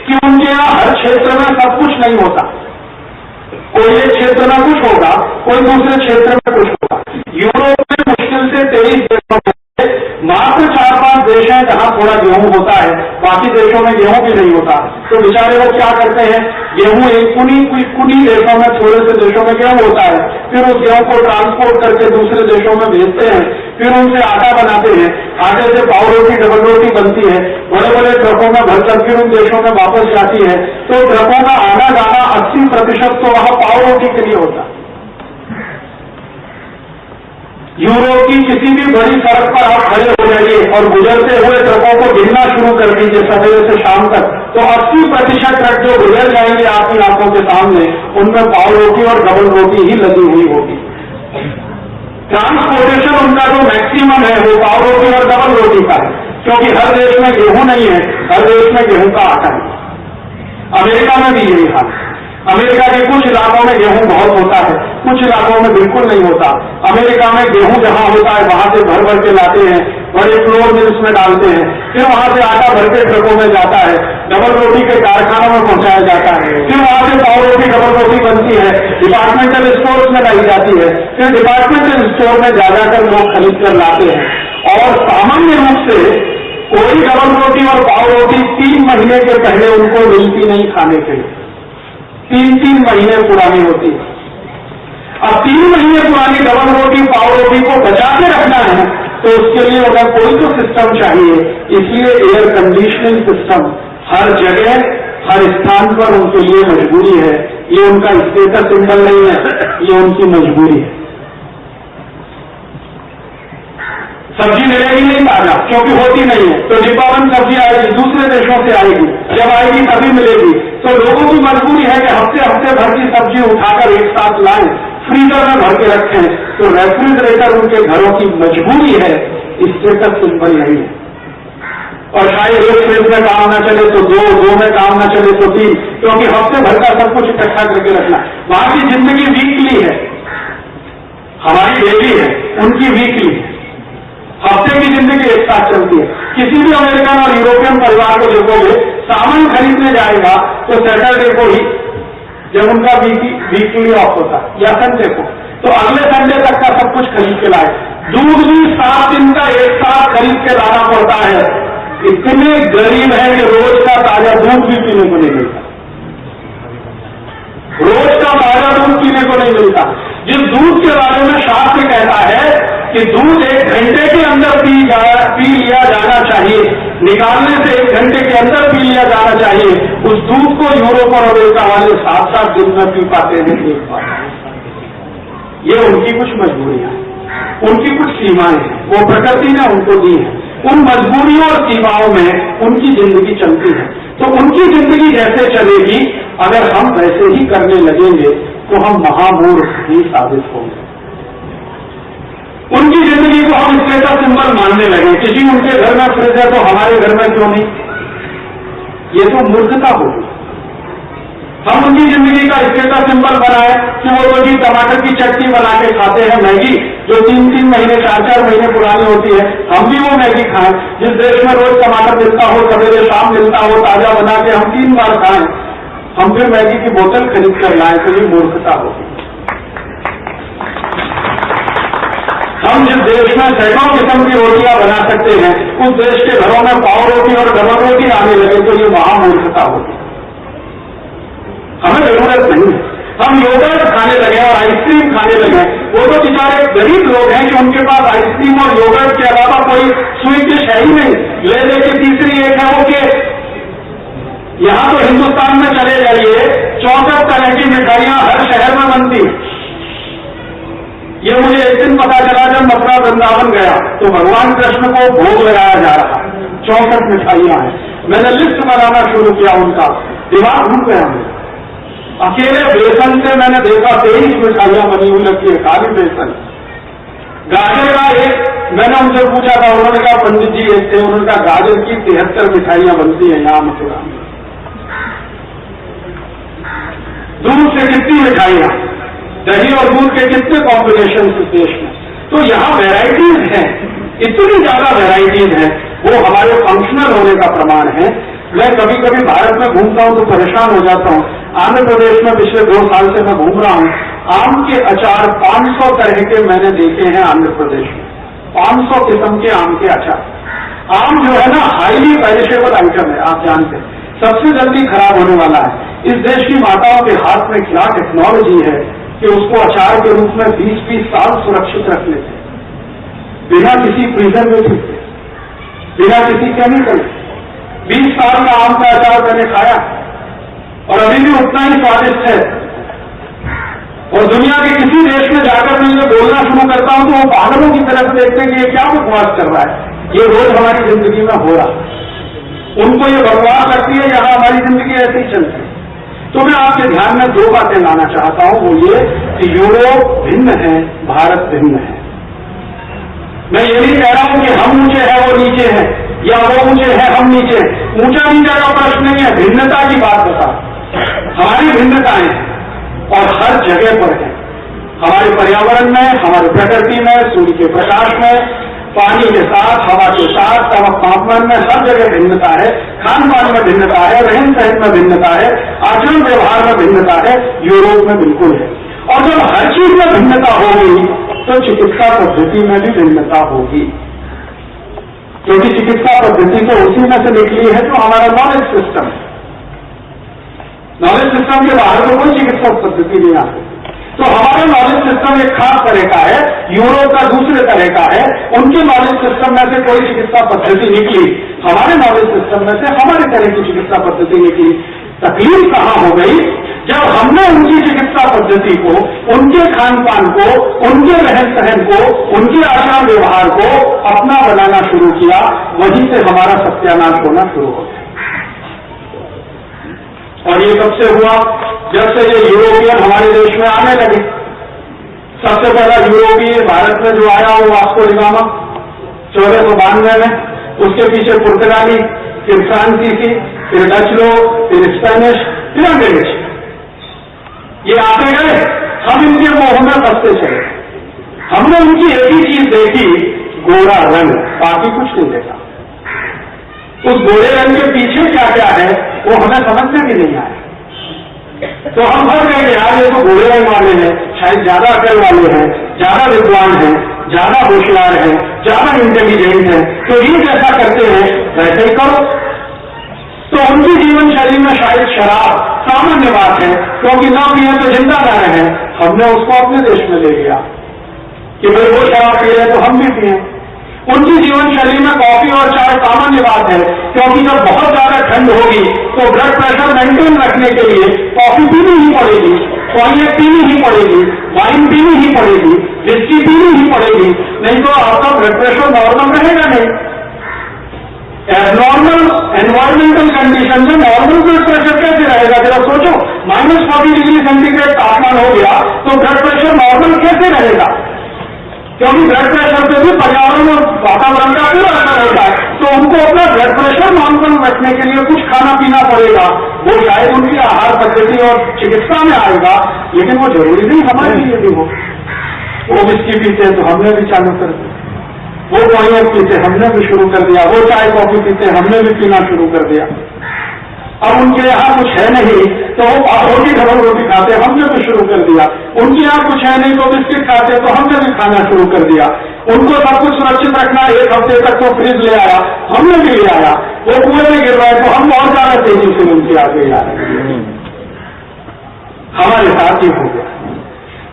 कि उनके यहाँ हर क्षेत्र में सब कुछ नहीं होता। कोई एक क्षेत्र में कुछ होगा, कोई दूसरे क्षेत्र में कुछ होगा। यूरोप में मुश्किल से 23 देशों में मात्र 4-5 देश हैं जहां थोड़ा गेहूं होता है, बाकी देशों में गेहूं भी नहीं होता। तो बेचारे वो क्या करते हैं, गेहूं एक कुनी देशों में, थोड़े से देशों में गेहूं होता है, फिर उस गेहूं को ट्रांसपोर्ट करके दूसरे देशों में भेजते हैं, फिर उनसे आटा बनाते हैं, आटे से पाव रोटी, डबल रोटी बनती है, बड़े बड़े ट्रकों में भरकर फिर उन देशों में वापस जाती है। तो ट्रकों का आना जाना 80% तो वहां पाव रोटी के लिए होता है। यूरोप की किसी भी बड़ी सड़क पर आप खड़े हो जाइए और गुजरते हुए ट्रकों को गिनना शुरू कर दीजिए सवेरे से शाम तक, तो 80% ट्रक जो गुजर जाएंगे आपकी आंखों के सामने, उनमें पाव रोटी और डबल रोटी ही लगी हुई होगी। ट्रांसपोर्टेशन उनका जो मैक्सिमम है वो पाव रोटी और डबल रोटी का है, क्योंकि हर देश में गेहूं नहीं है, हर देश में गेहूं का आटा है। अमेरिका में भी यही हाल है। अमेरिका के कुछ इलाकों में गेहूं बहुत होता है, कुछ इलाकों में बिल्कुल नहीं होता। अमेरिका में गेहूं जहां होता है वहां से भर भर के लाते हैं, बड़े फ्लोर मिल्स में डालते हैं, फिर वहां से आटा भर के ट्रकों में जाता है, डबल रोटी के कारखानों में पहुंचाया जाता है, फिर वहां से पाव रोटी डबल रोटी बनती है, डिपार्टमेंटल स्टोर्स में लाई जाती है, फिर डिपार्टमेंटल स्टोर में जाकर लोग खरीद कर लाते हैं। और सामान्य रूप से कोई डबल रोटी और पाव रोटी 3 महीने के पहले उनको मिलती नहीं खाने के लिए, 3-3 महीने पुरानी होती है। अब 3 महीने पुरानी डबल रोटी पाव रोटी को बचा के रखना है तो उसके लिए उन्हें कोई तो सिस्टम चाहिए। इसलिए एयर कंडीशनिंग सिस्टम हर जगह हर स्थान पर उनके लिए मजबूरी है। ये उनका स्टेटस सिंबल नहीं है, ये उनकी मजबूरी है। सब्जी मिलेगी नहीं ताजा, क्योंकि होती नहीं है, तो डिब्बाबंद सब्जी आएगी, दूसरे देशों से आएगी, जब आएगी तभी मिलेगी। तो लोगों की मजबूरी है कि हफ्ते हफ्ते भर की सब्जी उठाकर एक साथ लाएं, फ्रीजर में भर के रखें। तो रेफ्रिजरेटर उनके घरों की मजबूरी है, स्टेटस सिंबल नहीं है। और शायद एक फ्रिज में काम न चले तो दो में काम न चले तो 3, क्योंकि हफ्ते भर का सब कुछ इकट्ठा करके रखना। वहां की जिंदगी वीकली है, हमारी डेली है, उनकी वीकली है। हफ्ते की जिंदगी एक साथ चलती है। किसी भी अमेरिकन और यूरोपियन परिवार को देखोगे, सामान खरीदने जाएगा तो सैटरडे को ही, जब उनका वीकली ऑफ होता है, या संडे को, तो अगले संडे तक का सब कुछ खरीद के लाए। दूध भी 7 दिन का एक साथ खरीद के लाना पड़ता है। इतने गरीब है कि रोज का ताजा दूध भी पीने को नहीं मिलता, रोज का ताजा दूध पीने को नहीं मिलता। जिस दूध के बारे में शास्त्र कहता है कि दूध 1 घंटे के अंदर पी लिया जाना चाहिए, निकालने से 1 घंटे के अंदर पी लिया जाना चाहिए, उस दूध को यूरोप और अमेरिका वाले 7-7 दिन में पी पाते हैं, एक बार। ये उनकी कुछ मजबूरियां हैं, उनकी कुछ सीमाएं हैं, वो प्रकृति ने उनको दी है। उन मजबूरियों और सीमाओं में उनकी जिंदगी चलती है। तो उनकी जिंदगी जैसे चलेगी, अगर हम वैसे ही करने लगेंगे तो हम महामूर्ख ही साबित होंगे। उनकी जिंदगी को हम स्टेटस सिंबल मानने लगे, किसी उनके घर में फ्रिज है तो हमारे घर में क्यों नहीं, ये तो मूर्खता होगी। हम उनकी जिंदगी का स्टेटस सिंबल बनाए कि वो तो जी टमाटर की चटनी बना के खाते हैं, मैगी जो 3-3 महीने 4-4 महीने पुरानी होती है, हम भी वो मैगी खाएं। जिस देश में रोज टमाटर मिलता हो, सवेरे शाम मिलता हो, ताजा बना के हम 3 बार खाएं, हम फिर मैगी की बोतल खरीद कर लाएं, तो ये मूर्खता होगी। हम जिस देश में सैकड़ों किस्म की रोटियां बना सकते हैं, उस देश के घरों में पाव रोटी और डबल रोटी आने लगे तो ये महामूर्खता होगी। हमें जरूरत नहीं है। हम योगर्ट खाने लगे और आइसक्रीम खाने लगे। वो तो बेचारे गरीब लोग हैं कि उनके पास आइसक्रीम और योगर्ट के अलावा कोई स्वीट डिश है ही नहीं। ले लेके तीसरी एक है वो कि यहां तो हिंदुस्तान में चले जाइए, 64 तरह की मिठाइयां हर शहर में बनती। ये मुझे एक दिन पता चला जब मथुरा वृंदावन गया तो भगवान कृष्ण को भोग लगाया जा रहा है, 64 मिठाइयां हैं। मैंने लिस्ट बनाना शुरू किया, उनका दिमाग घूम गया। अकेले बेसन से मैंने देखा 23 मिठाइयां बनी हुई रखी है, खाली बेसन। गाजर का एक, मैंने उनसे पूछा था, उन्होंने कहा पंडित जी एक थे, उन्होंने कहा गाजर की 73 मिठाइयां बनती हैं यहां मथुरा में। दूध से कितनी मिठाइयां, दही और दूध के कितने कॉम्बिनेशन इस देश में। तो यहां वेराइटीज हैं, इतनी ज्यादा वैरायटीज हैं, वो हमारे फंक्शनल होने का प्रमाण है। मैं कभी कभी भारत में घूमता हूं तो परेशान हो जाता हूं। आंध्र प्रदेश में पिछले 2 साल से मैं घूम रहा हूं, आम के अचार 500 तरह के मैंने देखे हैं आंध्र प्रदेश में, 500 किस्म के आम के अचार। आम जो है ना हाईली पेरिशेबल आइटम है, आप जानते हैं, सबसे जल्दी खराब होने वाला है। इस देश की माताओं के हाथ में क्या टेक्नोलॉजी है कि उसको अचार के रूप में 20-20 साल सुरक्षित रख लेते हैं, बिना किसी प्रिजर्वेटिव के, बिना किसी केमिकल। 20 साल का आम का अचार मैंने खाया और अभी भी उतना ही स्वादिष्ट है। और दुनिया के किसी देश में जाकर मैं ये बोलना शुरू करता हूं तो वो पागलों की तरफ देखते हैं कि ये क्या बकवास कर रहा है, ये रोज हमारी जिंदगी में हो रहा है। उनको ये बकवास लगती है, यहां हमारी जिंदगी ऐसे ही चलती है। तो मैं आपके ध्यान में 2 बातें लाना चाहता हूं, वो ये कि यूरोप भिन्न है, भारत भिन्न है। मैं ये नहीं कह रहा हूं कि हम ऊंचे हैं वो नीचे हैं, या वो ऊंचे हैं हम नीचे। ऊंचा नीचा का प्रश्न नहीं है, भिन्नता की बात बता। हमारी भिन्नताएं हैं और हर जगह पर है, हमारे पर्यावरण में, हमारी प्रकृति में, सूर्य के प्रकाश में, पानी के साथ, हवा के साथ, तापमान में, हर जगह भिन्नता है। खान पान में भिन्नता है, रहन सहन में भिन्नता है, आचरण व्यवहार में भिन्नता है। यूरोप में बिल्कुल है। और जब हर चीज में भिन्नता होगी तो चिकित्सा पद्धति में भी भिन्नता होगी, क्योंकि चिकित्सा पद्धति तो उसी में से निकली है जो हमारा नॉलेज सिस्टम है। नॉलेज सिस्टम के बाहर तो कोई चिकित्सा पद्धति नहीं आती। तो हमारा नॉलेज सिस्टम एक खास तरह का है, यूरोप का दूसरे तरह का है। उनके नॉलेज सिस्टम में से कोई चिकित्सा पद्धति निकली, हमारे नॉलेज सिस्टम में से हमारे तरह की चिकित्सा पद्धति निकली। तकलीफ कहां हो गई? जब हमने उनकी चिकित्सा पद्धति को, उनके खान पान को, उनके रहन सहन को, उनके आचार व्यवहार को अपना बनाना शुरू किया, वहीं से हमारा सत्यानाश होना शुरू हो गया। और ये कब से हुआ? जब से ये यूरोपियन हमारे देश में आने लगे। सबसे पहला यूरोपीय भारत में जो आया वो वास्को डी गामा 1492 में, उसके पीछे पुर्तगाली, फिर फ्रांसीसी, फिर डच लोग, फिर स्पेनिश, फिर अंग्रेज। ये आते गए, हम इनके मोह में फंसते चले। हमने उनकी एक ही चीज देखी, गोरा रंग, बाकी कुछ नहीं देखा। उस गोरे रंग के पीछे क्या क्या है वो हमें समझ में भी नहीं आया। तो हम भर गए यार ये तो गोरे रंग वाले हैं, शायद ज्यादा अकल वाले हैं, ज्यादा विद्वान हैं, ज्यादा होशियार हैं, ज्यादा इंटेलिजेंट हैं, तो ये जैसा करते हैं वैसे ही करो। तो उनकी जीवन शैली में शायद शराब सामान्य बात है, क्योंकि न पिए तो जिंदा न रहे। हमने उसको अपने देश में ले लिया कि भाई वो शराब पी रहे तो हम भी पिए। उनकी जीवन शैली में कॉफी और चाय सामान्य बात है, क्योंकि जब बहुत ज्यादा ठंड होगी तो ब्लड प्रेशर मेंटेन रखने के लिए कॉफी पीनी ही पड़ेगी, कॉन्यक पीनी ही पड़ेगी, वाइन पीनी ही पड़ेगी, विस्की पीनी ही पड़ेगी, नहीं तो आपका ब्लड प्रेशर नॉर्मल रहेगा नहीं। एबनॉर्मल एनवायरमेंटल कंडीशन में नॉर्मल ब्लड प्रेशर कैसे रहेगा? जरा सोचो, -40 डिग्री सेंटीग्रेड तापमान हो गया तो ब्लड प्रेशर नॉर्मल कैसे रहेगा? क्योंकि ब्लड प्रेशर पे भी पर्यावरण और वातावरण का पूरा असर होता है। तो उनको अपना ब्लड प्रेशर नॉर्मल रखने के लिए कुछ खाना पीना पड़ेगा। वो शायद उनकी आहार पद्धति और चिकित्सा में आएगा, लेकिन वो जरूरी नहीं हमारे लिए भी हो। वो विस्की पीते तो हमने भी चालू कर दिया, वो कॉन्यक पीते हमने भी शुरू कर दिया, वो चाय कॉफी पीते हमने भी पीना शुरू कर दिया। अब उनके यहाँ कुछ है नहीं तो वो रोटी डबल रोटी खाते, हमने भी शुरू कर दिया। उनके यहाँ कुछ है नहीं तो बिस्किट खाते, तो हमने भी खाना शुरू कर दिया। उनको सब कुछ सुरक्षित रखना, 1 हफ्ते तक तो फ्रिज ले आया, हमने भी ले आया। वो कुएं में गिर रहा है तो हम बहुत ज्यादा तेजी से उनके आगे आ रहे हैं। हमारे साथ ही हो गया।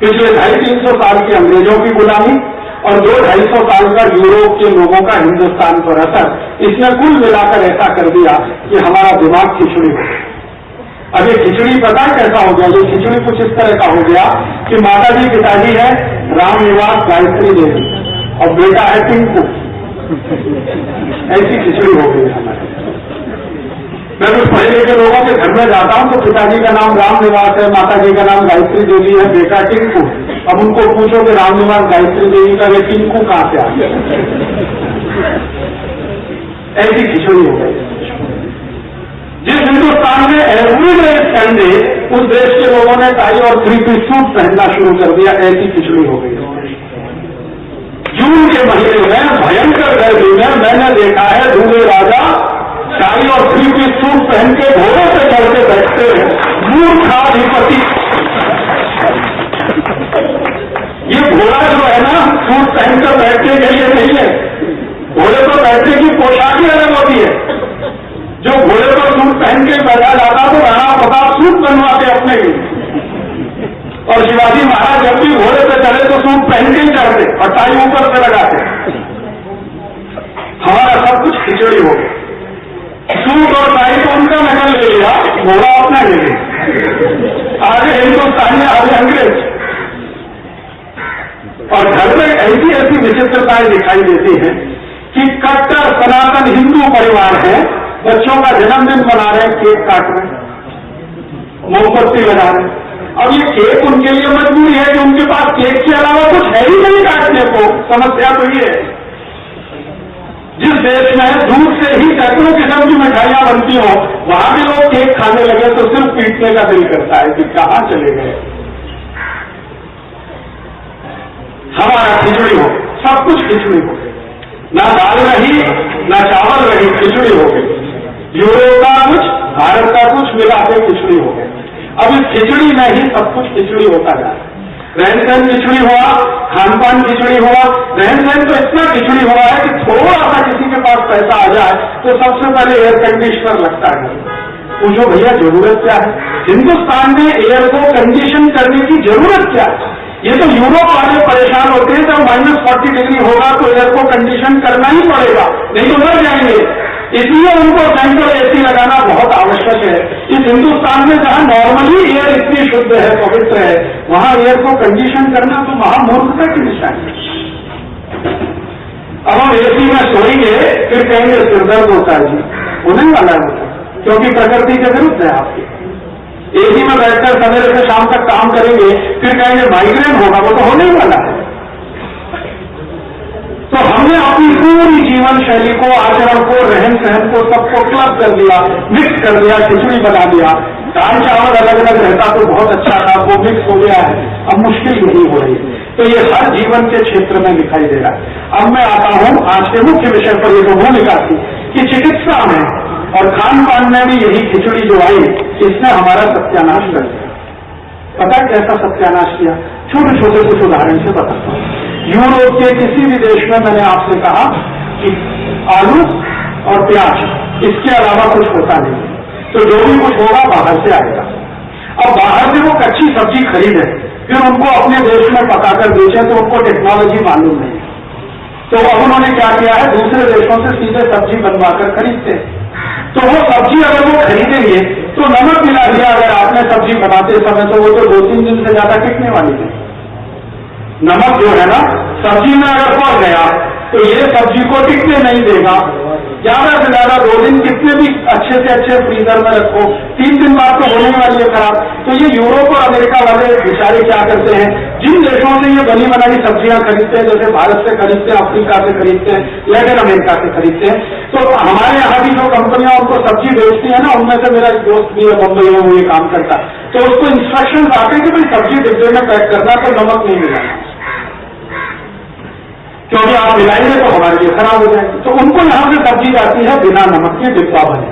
पिछले 250-300 साल की अंग्रेजों की गुलामी और 200-250 साल का यूरोप के लोगों का हिंदुस्तान पर असर, इसने कुल मिलाकर ऐसा कर दिया कि हमारा दिमाग खिचड़ी हो गया। अब ये खिचड़ी पता कैसा हो गया? ये खिचड़ी कुछ इस तरह का हो गया कि माता जी पिताजी है रामनिवास गायत्री देवी और बेटा है टिंकू। ऐसी खिचड़ी हो गई हमारे। मैं कुछ पढ़े लिखे लोगों के घर में जाता हूं तो पिताजी का नाम रामनिवास है, माता जी का नाम गायत्री देवी है, बेटा टिंकू। अब उनको पूछो कि रामनिवास गायत्री देवी का ये टिंकू कहां से आ गया? ऐसी खिचड़ी हो गई। जिस हिंदुस्तान में एवरी डे संडे उस देश के लोगों ने टाई और 3 पीस सूट पहनना शुरू कर दिया, ऐसी खिचड़ी हो गई। जून जून के महीने में भयंकर गर्मी में मैंने देखा है दूल्हे राजा शाही और 3-piece सूट पहन के घोड़े पे चढ़ के बैठते हैं। मूर्खाधिपति, ये घोड़ा जो है ना सूट पहनकर बैठने के लिए नहीं है, घोड़े पर बैठने की पोशाक ही अलग होती है। जो घोड़े पर सूट पहन के बैठा जाता तो राणा प्रताप सूट बनवाते अपने लिए, और शिवाजी महाराज जब भी घोड़े पे चढ़े तो सूट पहन के ही चढ़ते और टाई ऊपर से लगाते। हमारा सब कुछ खिचड़ी हो गया, सूट और टाई तो उनका नकल ले लिया, घोड़ा अपना ले लिया। आगे हिंदुस्तानी, आगे अंग्रेज। और घर में ऐसी ऐसी विचित्रताएं दिखाई देती हैं कि कट्टर सनातन हिंदू परिवार है, बच्चों का जन्मदिन मना रहे हैं, केक काट रहे हैं, मोमबत्ती लगा रहे हैं। अब ये केक उनके लिए मजबूरी है कि उनके पास केक के अलावा कुछ है ही नहीं काटने को। समस्या तो ये है, जिस देश में दूध से ही सैकड़ों किस्म की मिठाइयां बनती हो, वहां भी लोग केक खाने लगे तो सिर्फ पीटने का दिल करता है कि कहां चले गए। हमारा खिचड़ी हो, सब कुछ खिचड़ी हो, ना दाल रही ना चावल रही, खिचड़ी हो गई। यूरोप का कुछ, भारत का कुछ मिला के खिचड़ी हो गई। अब इस खिचड़ी में ही सब कुछ खिचड़ी होता जा रहा है। रहन सहन खिचड़ी हुआ, खान पान खिचड़ी हुआ। रहन सहन तो इतना खिचड़ी हुआ है कि थोड़ा सा किसी के पास पैसा आ जाए तो सबसे पहले एयर कंडीशनर लगता है। पूछो भैया जरूरत क्या है? हिंदुस्तान में एयर को कंडीशन करने की जरूरत क्या है? ये तो यूरोप वाले परेशान होते हैं, जब -40 डिग्री होगा तो एयर को कंडीशन करना ही पड़ेगा, नहीं तो मर जाएंगे। इसलिए उनको सेंट्रल एसी लगाना बहुत आवश्यक है। इस हिंदुस्तान में जहां नॉर्मली एयर इतनी शुद्ध है, पवित्र है, वहां एयर को कंडीशन करना तो महामूर्खता की निशानी है। अब हम एसी में सोएंगे फिर कहेंगे सिरदर्द होता है जी, होने वाला है, क्योंकि प्रकृति के विरुद्ध है आपकी। एसी में बैठकर सवेरे से शाम तक काम करेंगे फिर कहेंगे माइग्रेन होगा, वो तो होने ही वाला है। तो हमने अपनी पूरी जीवन शैली को, आचरण को, रहन सहन को, सबको क्लब कर दिया, मिक्स कर दिया, खिचड़ी बना दिया। दाल चावल अलग अलग रहता तो बहुत अच्छा था, वो मिक्स हो गया है, अब मुश्किल नहीं हो रही। तो ये हर जीवन के क्षेत्र में दिखाई दे रहा है। अब मैं आता हूं आज के मुख्य विषय पर। ये जो भूमिका थी कि चिकित्सा में और खान पान में भी यही खिचड़ी जो आई, इसने हमारा सत्यानाश कर दिया। पता कैसा सत्यानाश किया? छोटे छोटे कुछ उदाहरण से बताता हूं। यूरोप के किसी भी देश में मैंने आपसे कहा कि आलू और प्याज, इसके अलावा कुछ होता नहीं, तो जो भी कुछ होगा बाहर से आएगा। अब बाहर से वो कच्ची सब्जी खरीदे फिर उनको अपने देश में पकाकर बेचे तो उनको टेक्नोलॉजी मालूम नहीं। तो अब उन्होंने क्या किया है, दूसरे देशों से सीधे सब्जी बनवाकर खरीदते। तो वो सब्जी अगर वो खरीदेंगे तो नमक मिला दिया अगर आपने सब्जी बनाते समय, तो वो तो 2-3 दिन से ज्यादा टिकने वाली है। नमक जो है ना सब्जी में अगर पड़ गया तो ये सब्जी को टिकने नहीं देगा। ज्यादा से ज्यादा 2 दिन, कितने भी अच्छे से अच्छे फ्रीजर में रखो, 3 दिन बाद तो होने वाली है खराब। तो ये यूरोप और अमेरिका वाले बेचारे क्या करते हैं, जिन देशों से ये बनी बनाई सब्जियां खरीदते हैं, जैसे भारत से खरीदते हैं, अफ्रीका से खरीदते हैं, लैटिन अमेरिका से खरीदते हैं, तो हमारे यहाँ भी जो कंपनियां उनको सब्जी बेचती है ना, उनमें से मेरा एक दोस्त भी है मुंबई में, वो ये काम करता है। तो उसको इंस्ट्रक्शन आते हैं कि भाई सब्जी डिब्बे में पैक करना, तो नमक नहीं मिलाना, क्योंकि आप मिलाएंगे तो हमारे लिए खराब हो जाएगी। तो उनको यहां से सब्जी जाती है बिना नमक के, डिब्बा बने।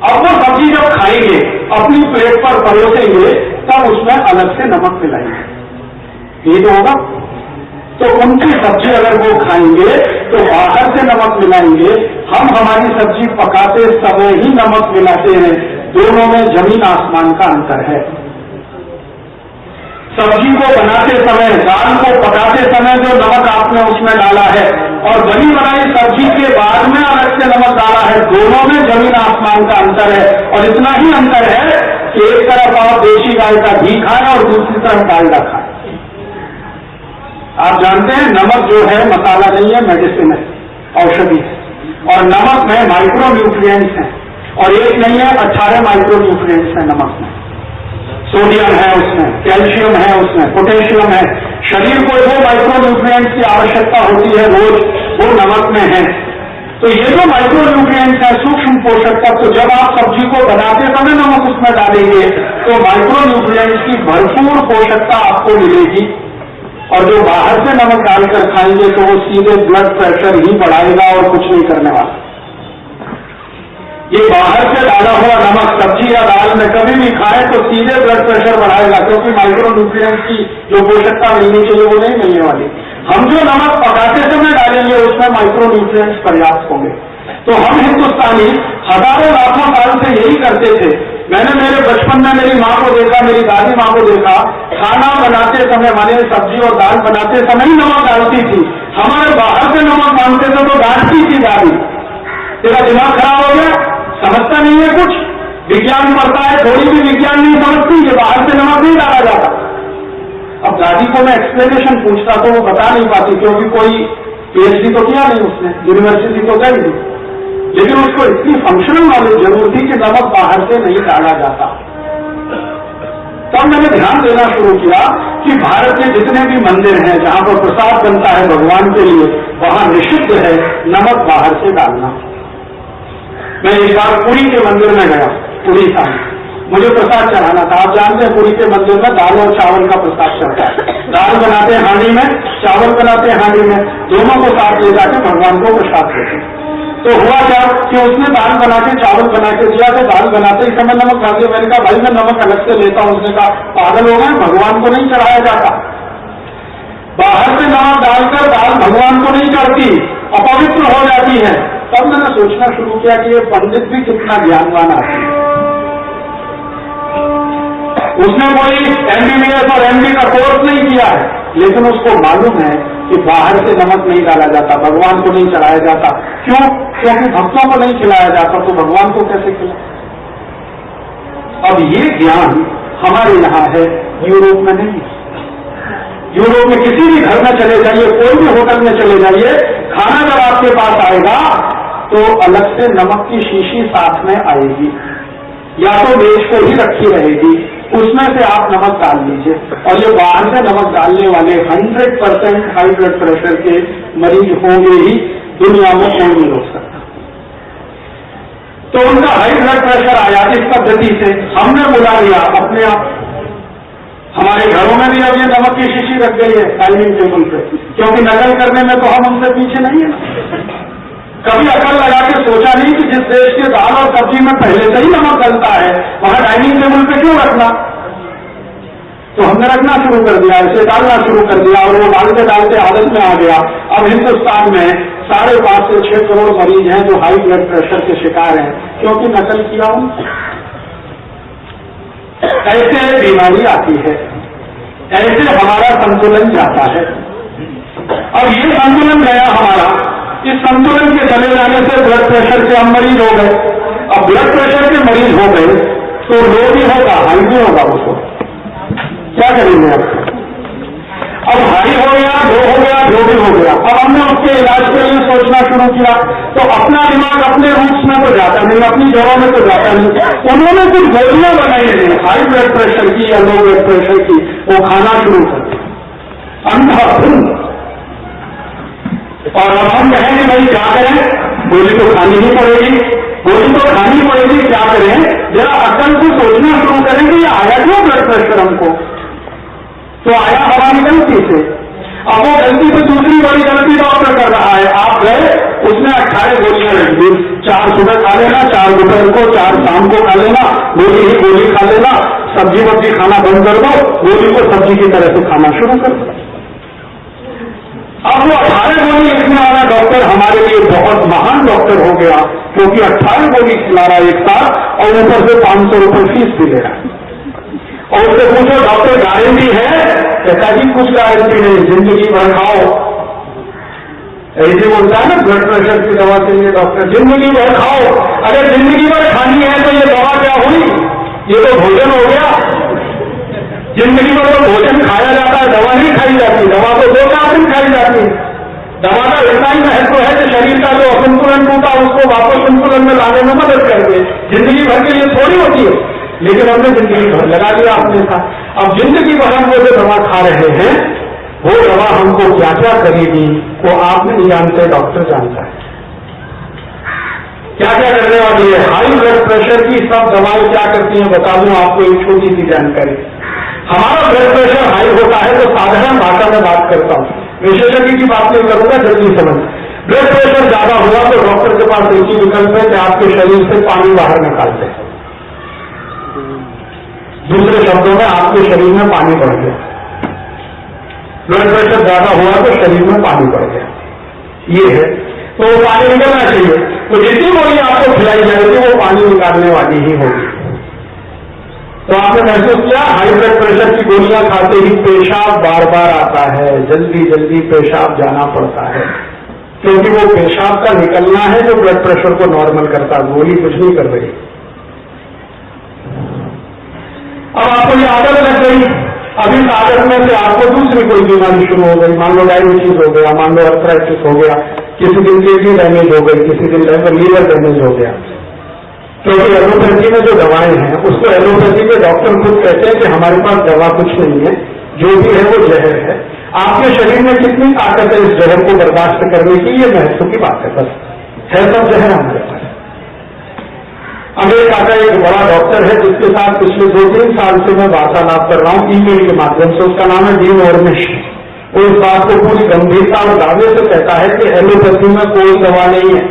अब वो सब्जी जब खाएंगे, अपनी प्लेट पर परोसेंगे, तब उसमें अलग से नमक मिलाएंगे, ये तो होगा। तो उनकी सब्जी अगर वो खाएंगे तो बाहर से नमक मिलाएंगे, हम हमारी सब्जी पकाते समय ही नमक मिलाते हैं। दोनों में जमीन आसमान का अंतर है। सब्जी को बनाते समय, दाल को पकाते समय जो नमक आपने उसमें डाला है और बनी बनाई सब्जी के बाद में अलग से नमक डाला है, दोनों में जमीन आसमान का अंतर है। और इतना ही अंतर है कि एक तरफ आप देशी गाय का घी खाएं और दूसरी तरफ डालडा खाएं। आप जानते हैं नमक जो है मसाला नहीं है, मेडिसिन है, औषधि है। और नमक में माइक्रो न्यूट्रिएंट्स हैं, और एक नहीं है 18 माइक्रो न्यूट्रिएंट्स हैं नमक में। सोडियम है उसमें, कैल्शियम है उसमें, पोटेशियम है। शरीर को जो माइक्रो न्यूट्रिएंट्स की आवश्यकता होती है रोज, वो नमक में है। तो ये जो माइक्रो न्यूट्रिएंट्स है, सूक्ष्म पोषक तत्व, तो जब आप सब्जी को बनाते समय नमक उसमें डालेंगे तो माइक्रो न्यूट्रिएंट्स की भरपूर पोषकता आपको मिलेगी। और जो बाहर से नमक डालकर खाएंगे तो वो सीधे ब्लड प्रेशर ही बढ़ाएगा और कुछ नहीं करने वाला। ये बाहर से डाला हुआ नमक सब्जी या दाल में कभी भी खाए तो सीधे ब्लड प्रेशर बढ़ाएगा, क्योंकि माइक्रो न्यूट्रिएंट्स की जो पोषकता मिलनी चाहिए वो नहीं मिलने वाली। हम जो नमक पकाते समय डालेंगे उसमें माइक्रो न्यूट्रिएंट्स पर्याप्त होंगे। तो हम हिंदुस्तानी हजारों लाखों साल से यही करते थे। मैंने मेरे बचपन में मेरी माँ को देखा, मेरी दादी माँ को देखा, खाना बनाते समय माने सब्जी और दाल बनाते समय ही नमक डालती थी। हमारे बाहर से नमक मांगते थे तो डांटती थी दादी, तेरा दिमाग खराब हो गया, समझता नहीं है कुछ, विज्ञान पढ़ता है, थोड़ी भी विज्ञान नहीं समझती, ये बाहर से नमक नहीं डाला जाता। अब दादी को मैं एक्सप्लेनेशन पूछता तो वो बता नहीं पाती, क्योंकि कोई पीएचडी तो किया नहीं उसने, यूनिवर्सिटी तो गई नहीं, लेकिन उसको इतनी फंक्शनल नॉलेज जरूर थी कि नमक बाहर से नहीं डाला जाता। तब मैंने ध्यान देना शुरू किया कि भारत के जितने भी मंदिर हैं जहां पर प्रसाद बनता है भगवान के लिए, वहां निषिद्ध है नमक बाहर से डालना। मैं एक बार पुरी के मंदिर में गया, उड़ीसा में, मुझे प्रसाद चढ़ाना था। आप जानते हैं पुरी के मंदिर में दाल और चावल का प्रसाद चढ़ता है। दाल बनाते हैं हांडी में, चावल बनाते हैं हांडी में, दोनों को साथ ले जाकर भगवान को प्रसाद देते हैं। तो हुआ क्या कि उसने दाल बना के चावल बना के दिया, तो दाल बनाते ही समय नमक खा दिया। मैंने कहा भाई मैं नमक अलग से लेता हूं। उसने कहा पागल हो गए, भगवान को नहीं चढ़ाया जाता। बाहर से नमक डालकर दाल भगवान को नहीं चढ़ती, अपवित्र हो जाती है। तब मैंने सोचना शुरू किया कि ये पंडित भी कितना ज्ञानवान आदमी है। उसने कोई एमबीबीएस और एमडी का कोर्स नहीं किया है, लेकिन उसको मालूम है कि बाहर से नमक नहीं डाला जाता, भगवान को नहीं चढ़ाया जाता। क्यों? क्योंकि भक्तों को नहीं खिलाया जाता तो भगवान को कैसे खिलाए? अब ये ज्ञान हमारे यहां है, यूरोप में नहीं। यूरोप में किसी भी घर में चले जाइए, कोई भी होटल में चले जाइए, खाना जब आपके पास आएगा तो अलग से नमक की शीशी साथ में आएगी, या तो मेज को ही रखी रहेगी, उसमें से आप नमक डाल लीजिए। और ये बाहर से नमक डालने वाले 100% हाई ब्लड प्रेशर के मरीज होंगे ही, दुनिया में कोई नहीं रोक सकता। तो उनका हाई ब्लड प्रेशर आया इस पद्धति से, हमने बुला लिया अपने आप। हमारे घरों में भी अब ये नमक की शीशी रख गई है डाइनिंग टेबल पे, क्योंकि नकल करने में तो हम उनसे पीछे नहीं है। कभी अकल लगा के सोचा नहीं कि जिस देश के दाल और सब्जी में पहले से ही नमक डलता है, वहां डाइनिंग टेबल पे क्यों रखना? तो हमने रखना शुरू कर दिया, इसे डालना शुरू कर दिया, और वो डालते डालते आदत में आ गया। अब हिंदुस्तान में 5.5 से 6 करोड़ मरीज हैं जो हाई ब्लड प्रेशर के शिकार हैं, क्योंकि नकल किया उन्होंने। ऐसे बीमारी आती है, ऐसे हमारा संतुलन जाता है। अब ये संतुलन गया हमारा, इस संतुलन के चले जाने से ब्लड प्रेशर के हम मरीज हो गए। अब ब्लड प्रेशर के मरीज हो गए तो लो भी होगा, हाई भी होगा, उसको क्या करेंगे आप? अब हाई हो गया, लो हो गया, लो भी हो गया। अब हमने उसके इलाज के लिए सोचना शुरू किया, तो अपना दिमाग अपने रूट्स में तो जाता नहीं, अपनी जड़ों में तो जाता नहीं। उन्होंने कुछ गोलियां बनाई हैं हाई ब्लड प्रेशर की या लो ब्लड प्रेशर की, वो खाना शुरू कर दिया अंधाधुंध। और अब हम कहेंगे भाई क्या करें, गोली तो खानी ही पड़ेगी, गोली तो खानी पड़ेगी, क्या करें? जरा अकल से सोचना शुरू करें कि ये आया क्यों ब्लड प्रेशर हमको? तो आया हमारी गलती से। अब वो गलती से दूसरी बड़ी गलती डॉक्टर कर रहा है। आप गए, उसने 18 गोलियां रख दी, 4 सुबह खा लेना, 4 दोपहर को, 4 शाम को खा लेना, गोली ही गोली खा लेना, सब्जी वब्जी खाना बंद कर दो, गोली को सब्जी की तरह से खाना शुरू कर दो। अब वो 18 गोली लिखने वाला डॉक्टर हमारे लिए बहुत महान डॉक्टर हो गया, क्योंकि 18 गोली खिला रहा एक साथ और ऊपर से 500 रुपये फीस भी ले रहा है। और उससे पूछो डॉक्टर गारंटी है? कहता जी कुछ गारंटी नहीं, जिंदगी भर खाओ। ऐसे बोलता है ना ब्लड प्रेशर की दवा के लिए डॉक्टर, जिंदगी भर खाओ। अगर जिंदगी भर खानी है तो ये दवा क्या हुई? ये तो भोजन हो गया। जिंदगी भर तो भोजन खाया जाता है, दवा नहीं खाई जाती। दवा तो 2-4 दिन खाई जाती है। दवा का इतना ही महत्व है कि शरीर का जो असंतुलन टूटा उसको वापस संतुलन में लाने में मदद कर दे। जिंदगी भर के लिए थोड़ी होती है, लेकिन हमने जिंदगी भर लगा दिया अपने साथ। अब जिंदगी भर हम वो जो दवा खा रहे हैं, वो दवा हमको क्या क्या करेगी वो आप नहीं जानते, डॉक्टर जानता है क्या क्या करने वाली है। हाई ब्लड प्रेशर की सब दवाएं क्या करती हैं बता दूं आपको एक छोटी सी जानकारी। हमारा ब्लड प्रेशर हाई होता है तो साधारण भाषा में बात करता हूं, विशेषज्ञ की बात नहीं करूंगा, जल्दी समझ। ब्लड प्रेशर ज्यादा हुआ तो डॉक्टर के पास एक ही विकल्प है कि आपके शरीर से पानी बाहर निकालते हैं। दूसरे शब्दों में आपके शरीर में पानी बढ़ गया, ब्लड प्रेशर ज्यादा हुआ तो शरीर में पानी बढ़ गया, ये है। तो वो पानी निकलना चाहिए, तो जितनी गोली आपको खिलाई जाएगी वो पानी निकालने वाली ही होगी। तो आपने महसूस किया हाई ब्लड प्रेशर की गोलियां खाते ही पेशाब बार बार आता है, जल्दी जल्दी पेशाब जाना पड़ता है, क्योंकि वो पेशाब का निकलना है जो ब्लड प्रेशर को नॉर्मल करता है, गोली कुछ नहीं कर रही। अब आपको ये आदत लग गई, अभी इस आदत में से आपको दूसरी कोई बीमारी शुरू हो गई, मान लो डायबिटीज हो गया, मान लो आर्थराइटिस हो गया, किसी दिन किडनी डैमेज हो गई, किसी दिन लीवर डैमेज हो गया। क्योंकि एलोपैथी में जो दवाएं हैं उसको एलोपैथी के डॉक्टर खुद कहते हैं कि हमारे पास दवा कुछ नहीं है, जो भी है वो जहर है। आपके शरीर में कितनी ताकत है इस जहर को बर्दाश्त करने की, ये महत्व की बात है, बस है सब जहर हमारे पास। अमेरिका का एक बड़ा डॉक्टर है जिसके साथ पिछले 2-3 साल से मैं वार्तालाप कर रहा हूं ईमेल के माध्यम से, उसका नाम है डीन ऑर्निश। वो इस बात को पूरी गंभीरता और दावे से कहता है कि एलोपैथी में कोई दवा नहीं है,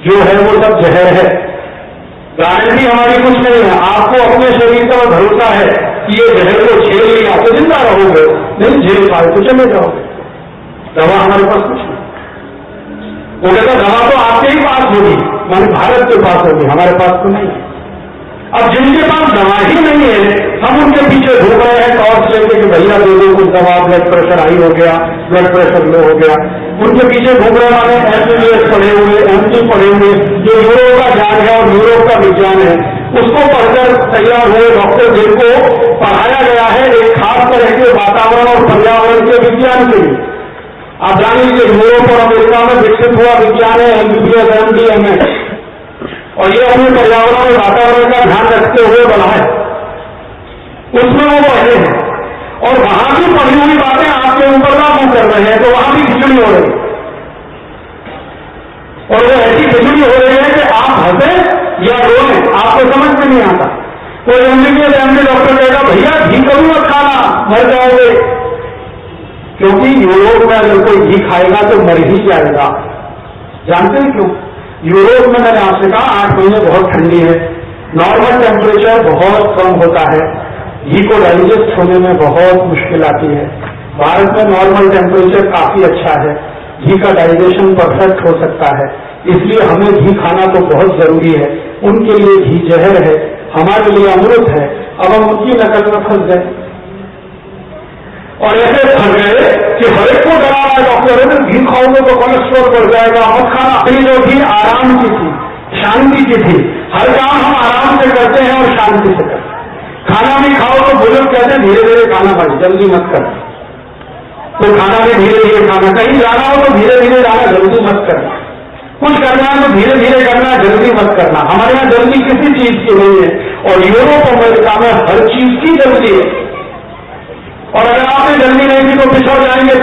जो है वो सब जहर है, गारंटी हमारी कुछ नहीं है। आपको अपने शरीर का भरोसा है कि ये जहर को झेल लिया तो जिंदा रहोगे, नहीं झेल पाए तो चले जाओगे। दवा हमारे पास कुछ नहीं। वो कहता दवा तो आपके ही पास होगी, माने भारत के पास होगी, हमारे पास तो नहीं है। अब जिनके पास दवा ही नहीं है हम उनके पीछे घूम रहे हैं टॉर्च लेके कि भैया दे दो कुछ दवा, ब्लड प्रेशर हाई हो गया, ब्लड प्रेशर लो हो गया, उनके पीछे घूम रहे माने MBBS पढ़े हुए, MD पढ़े हुए, जो यूरोप का ज्ञान है और यूरोप का विज्ञान है उसको पढ़कर तैयार हुए डॉक्टर जिनको पढ़ाया गया है एक खास तरह के वातावरण और पर्यावरण के विज्ञान के लिए। आप जान लीजिए यूरोप और अमेरिका में विकसित हुआ विज्ञान है MBBS, MD, MS, और ये अपने पर्यावरण और वातावरण का ध्यान रखते हुए बना है, उसमें वो पढ़े हैं और वहां भी पढ़ी हुई बातें आपके ऊपर लागू कर रहे हैं, तो वहां भी खिचड़ी हो रही है। और वो ऐसी खिचड़ी हो रही है कि आप हंसे या रोए आपको समझ में नहीं आता। कोई MBBS, MD डॉक्टर कहेगा भैया घी कभी मत खाना, मर जाओगे, क्योंकि यूरोप में अगर कोई घी खाएगा तो मर ही जाएगा। जानते हैं क्यों? यूरोप में मैंने आपसे कहा 8 महीने बहुत ठंडी है, नॉर्मल टेम्परेचर बहुत कम होता है, घी को डाइजेस्ट होने में बहुत मुश्किल आती है। भारत में नॉर्मल टेम्परेचर काफी अच्छा है, घी का डाइजेशन परफेक्ट हो सकता है, इसलिए हमें घी खाना तो बहुत जरूरी है। उनके लिए घी जहर है, हमारे लिए अमृत है। अब हम उनकी नकल में फंस गए और ऐसे फंस गए कि हर एक को डरा रहा है डॉक्टर है घी खाओगे तो कोलेस्ट्रॉल बढ़ जाएगा, मत खाना। जो घी आराम की थी, शांति की थी, हर काम हम आराम से करते हैं और शांति से करते हैं। खाना भी खाओ तो बुजुर्ग कहते हैं धीरे धीरे खाना भाई, जल्दी मत कर, तो खाना भी धीरे धीरे खाना, कहीं जाना हो तो धीरे धीरे जाना, जल्दी मत करना, कुछ करना है तो धीरे धीरे करना, जल्दी मत करना। हमारे यहाँ जल्दी किसी चीज की नहीं है और यूरोप अमेरिका में हर चीज की जल्दी है। और अगर आपने जल्दी नहीं की तो पिछड़ जाएंगे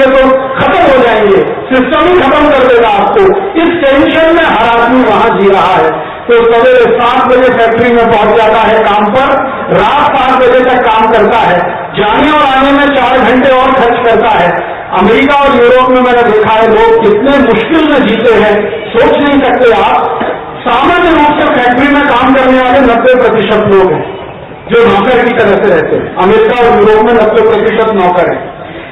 तो खत्म हो जाएंगे, सिस्टम ही खत्म कर देगा आपको। इस टेंशन में हर आदमी वहां जी रहा है। तो सवेरे 7 बजे फैक्ट्री में पहुंच जाता है काम पर, रात 7 बजे तक काम करता है, जाने और आने में 4 घंटे और खर्च करता है। अमेरिका और यूरोप में मैंने देखा है लोग कितने मुश्किल में जीते हैं, सोच नहीं सकते आप। सामान्य रूप से फैक्ट्री में काम करने वाले 90% लोग हैं जो नौकर की तरह से रहते हैं। अमेरिका और यूरोप में 90% नौकर है।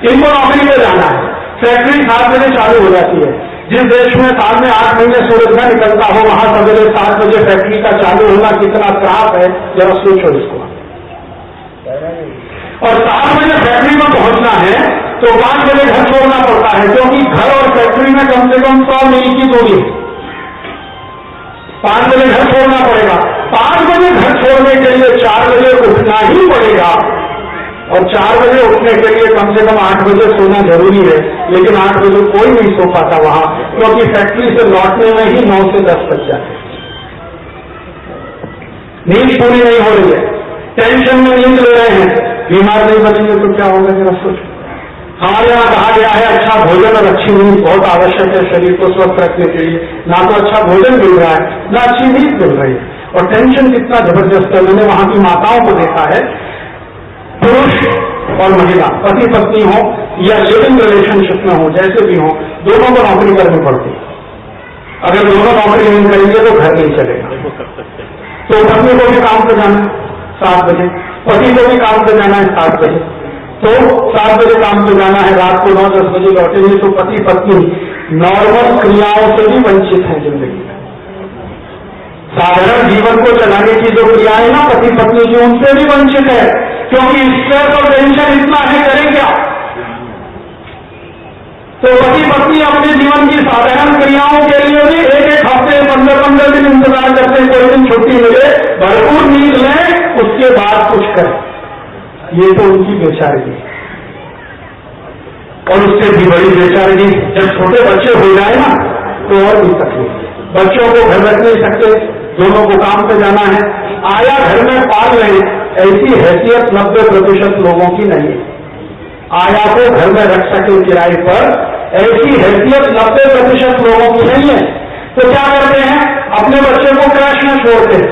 इनको नौकरी पे जाना है, फैक्ट्री 7 बजे चालू हो जाती है। जिस देश में साल में 8 महीने सूरज न निकलता हो वहां सवेरे 7 बजे फैक्ट्री का चालू होना कितना त्रास है, जरा सोचो इसको। और 7 बजे फैक्ट्री में पहुंचना है तो 5 बजे घर छोड़ना पड़ता है, क्योंकि घर और फैक्ट्री में कम से कम 100 मील की दूरी है। 5 बजे घर छोड़ना पड़ेगा। 5 बजे घर छोड़ने के लिए 4 बजे उठना ही पड़ेगा और 4 बजे उठने के लिए कम से कम 8 बजे सोना जरूरी है। लेकिन 8 बजे कोई नहीं सो पाता वहां, क्योंकि फैक्ट्री से लौटने में ही 9 से 10 बज जाते। नींद पूरी नहीं हो रही है, टेंशन में नींद ले रहे हैं, बीमार नहीं बनेंगे तो क्या होगा जरा सोचो। हमारे यहाँ कहा गया है अच्छा भोजन और अच्छी नींद बहुत आवश्यक है शरीर को स्वस्थ रखने के लिए। ना तो अच्छा भोजन मिल रहा है, ना अच्छी नींद मिल रही है, और टेंशन कितना जबरदस्त है। मैंने वहां की माताओं को देखा है, पुरुष और महिला पति पत्नी हो या लिविंग रिलेशनशिप में हो, जैसे भी हो, दोनों को नौकरी करनी पड़ती है। अगर दोनों नौकरी नहीं करेंगे तो घर नहीं चलेगा। तो पत्नी को भी काम पे जाना है 7 बजे, पति को भी काम पे जाना है 7 बजे, तो 7 बजे काम पे जाना है, रात को 9-10 बजे लौटेंगे। तो पति पत्नी नॉर्मल क्रियाओं से भी वंचित है जिंदगी में। साधारण जीवन को चलाने की जो क्रियाएं ना पति पत्नी की, उनसे भी वंचित है, क्योंकि स्ट्रेस और टेंशन इतना है, करें क्या। तो पति पत्नी अपने जीवन की साधारण क्रियाओं के लिए भी एक हफ्ते 15 दिन इंतजार करते हैं, कोई दिन छुट्टी मिले, भरपूर नींद लें, उसके बाद कुछ करें। ये तो उनकी बेचारगी है। और उससे भी बड़ी बेचारगी जब छोटे बच्चे हो जाए ना, तो और भी तकलीफ। बच्चों को घर रख नहीं सकते, दोनों को काम पे जाना है, आया घर में पाल रहे, ऐसी हैसियत 90% लोगों की नहीं है। आया को घर में रख सके किराए पर, ऐसी हैसियत 90% लोगों की नहीं है। तो क्या करते हैं, अपने बच्चे को क्रैश में छोड़ते हैं।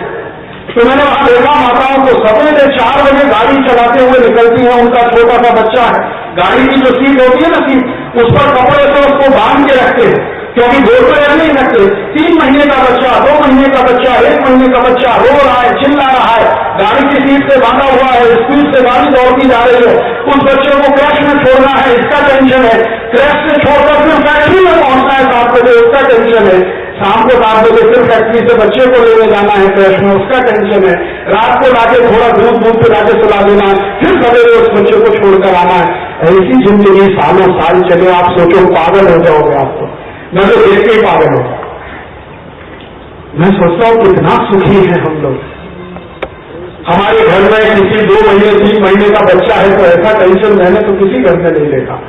तो मैंने वहां देखा माताओं को सवेरे 4 बजे गाड़ी चलाते हुए निकलती है, उनका छोटा सा बच्चा है, गाड़ी की जो सीट होती है ना सीट, उस पर कपड़े से उसको बांध के रखते हैं, क्योंकि गोद पर रख नहीं सकते। 3 महीने का बच्चा, 2 महीने का बच्चा, 1 महीने का बच्चा रो रहा है, चिल्ला रहा है, गाड़ी की सीट से बांधा हुआ है, स्पीड से गाड़ी दौड़ती जा रही है, उस बच्चे को क्रैश में छोड़ना है, इसका टेंशन है। क्रैश से छोड़कर फिर फैक्ट्री में पहुंचना है 7 बजे, उसका टेंशन है। शाम को 7 बजे फिर फैक्ट्री से बच्चे को लेने जाना है क्रैश में, उसका टेंशन है। रात को लाके थोड़ा दूध पे लाके सुला देना है, फिर सवेरे उस बच्चे को छोड़कर आना है। ऐसी जिंदगी सालों साल चले, आप सोचो पागल हो जाओगे आप तो। मैं तो देख के ही पागल हो। मैं सोचता हूं कितना सुखी है हम लोग। हमारे घर में किसी 2 महीने 3 महीने का बच्चा है तो ऐसा टेंशन मैंने तो किसी घर में नहीं देखा।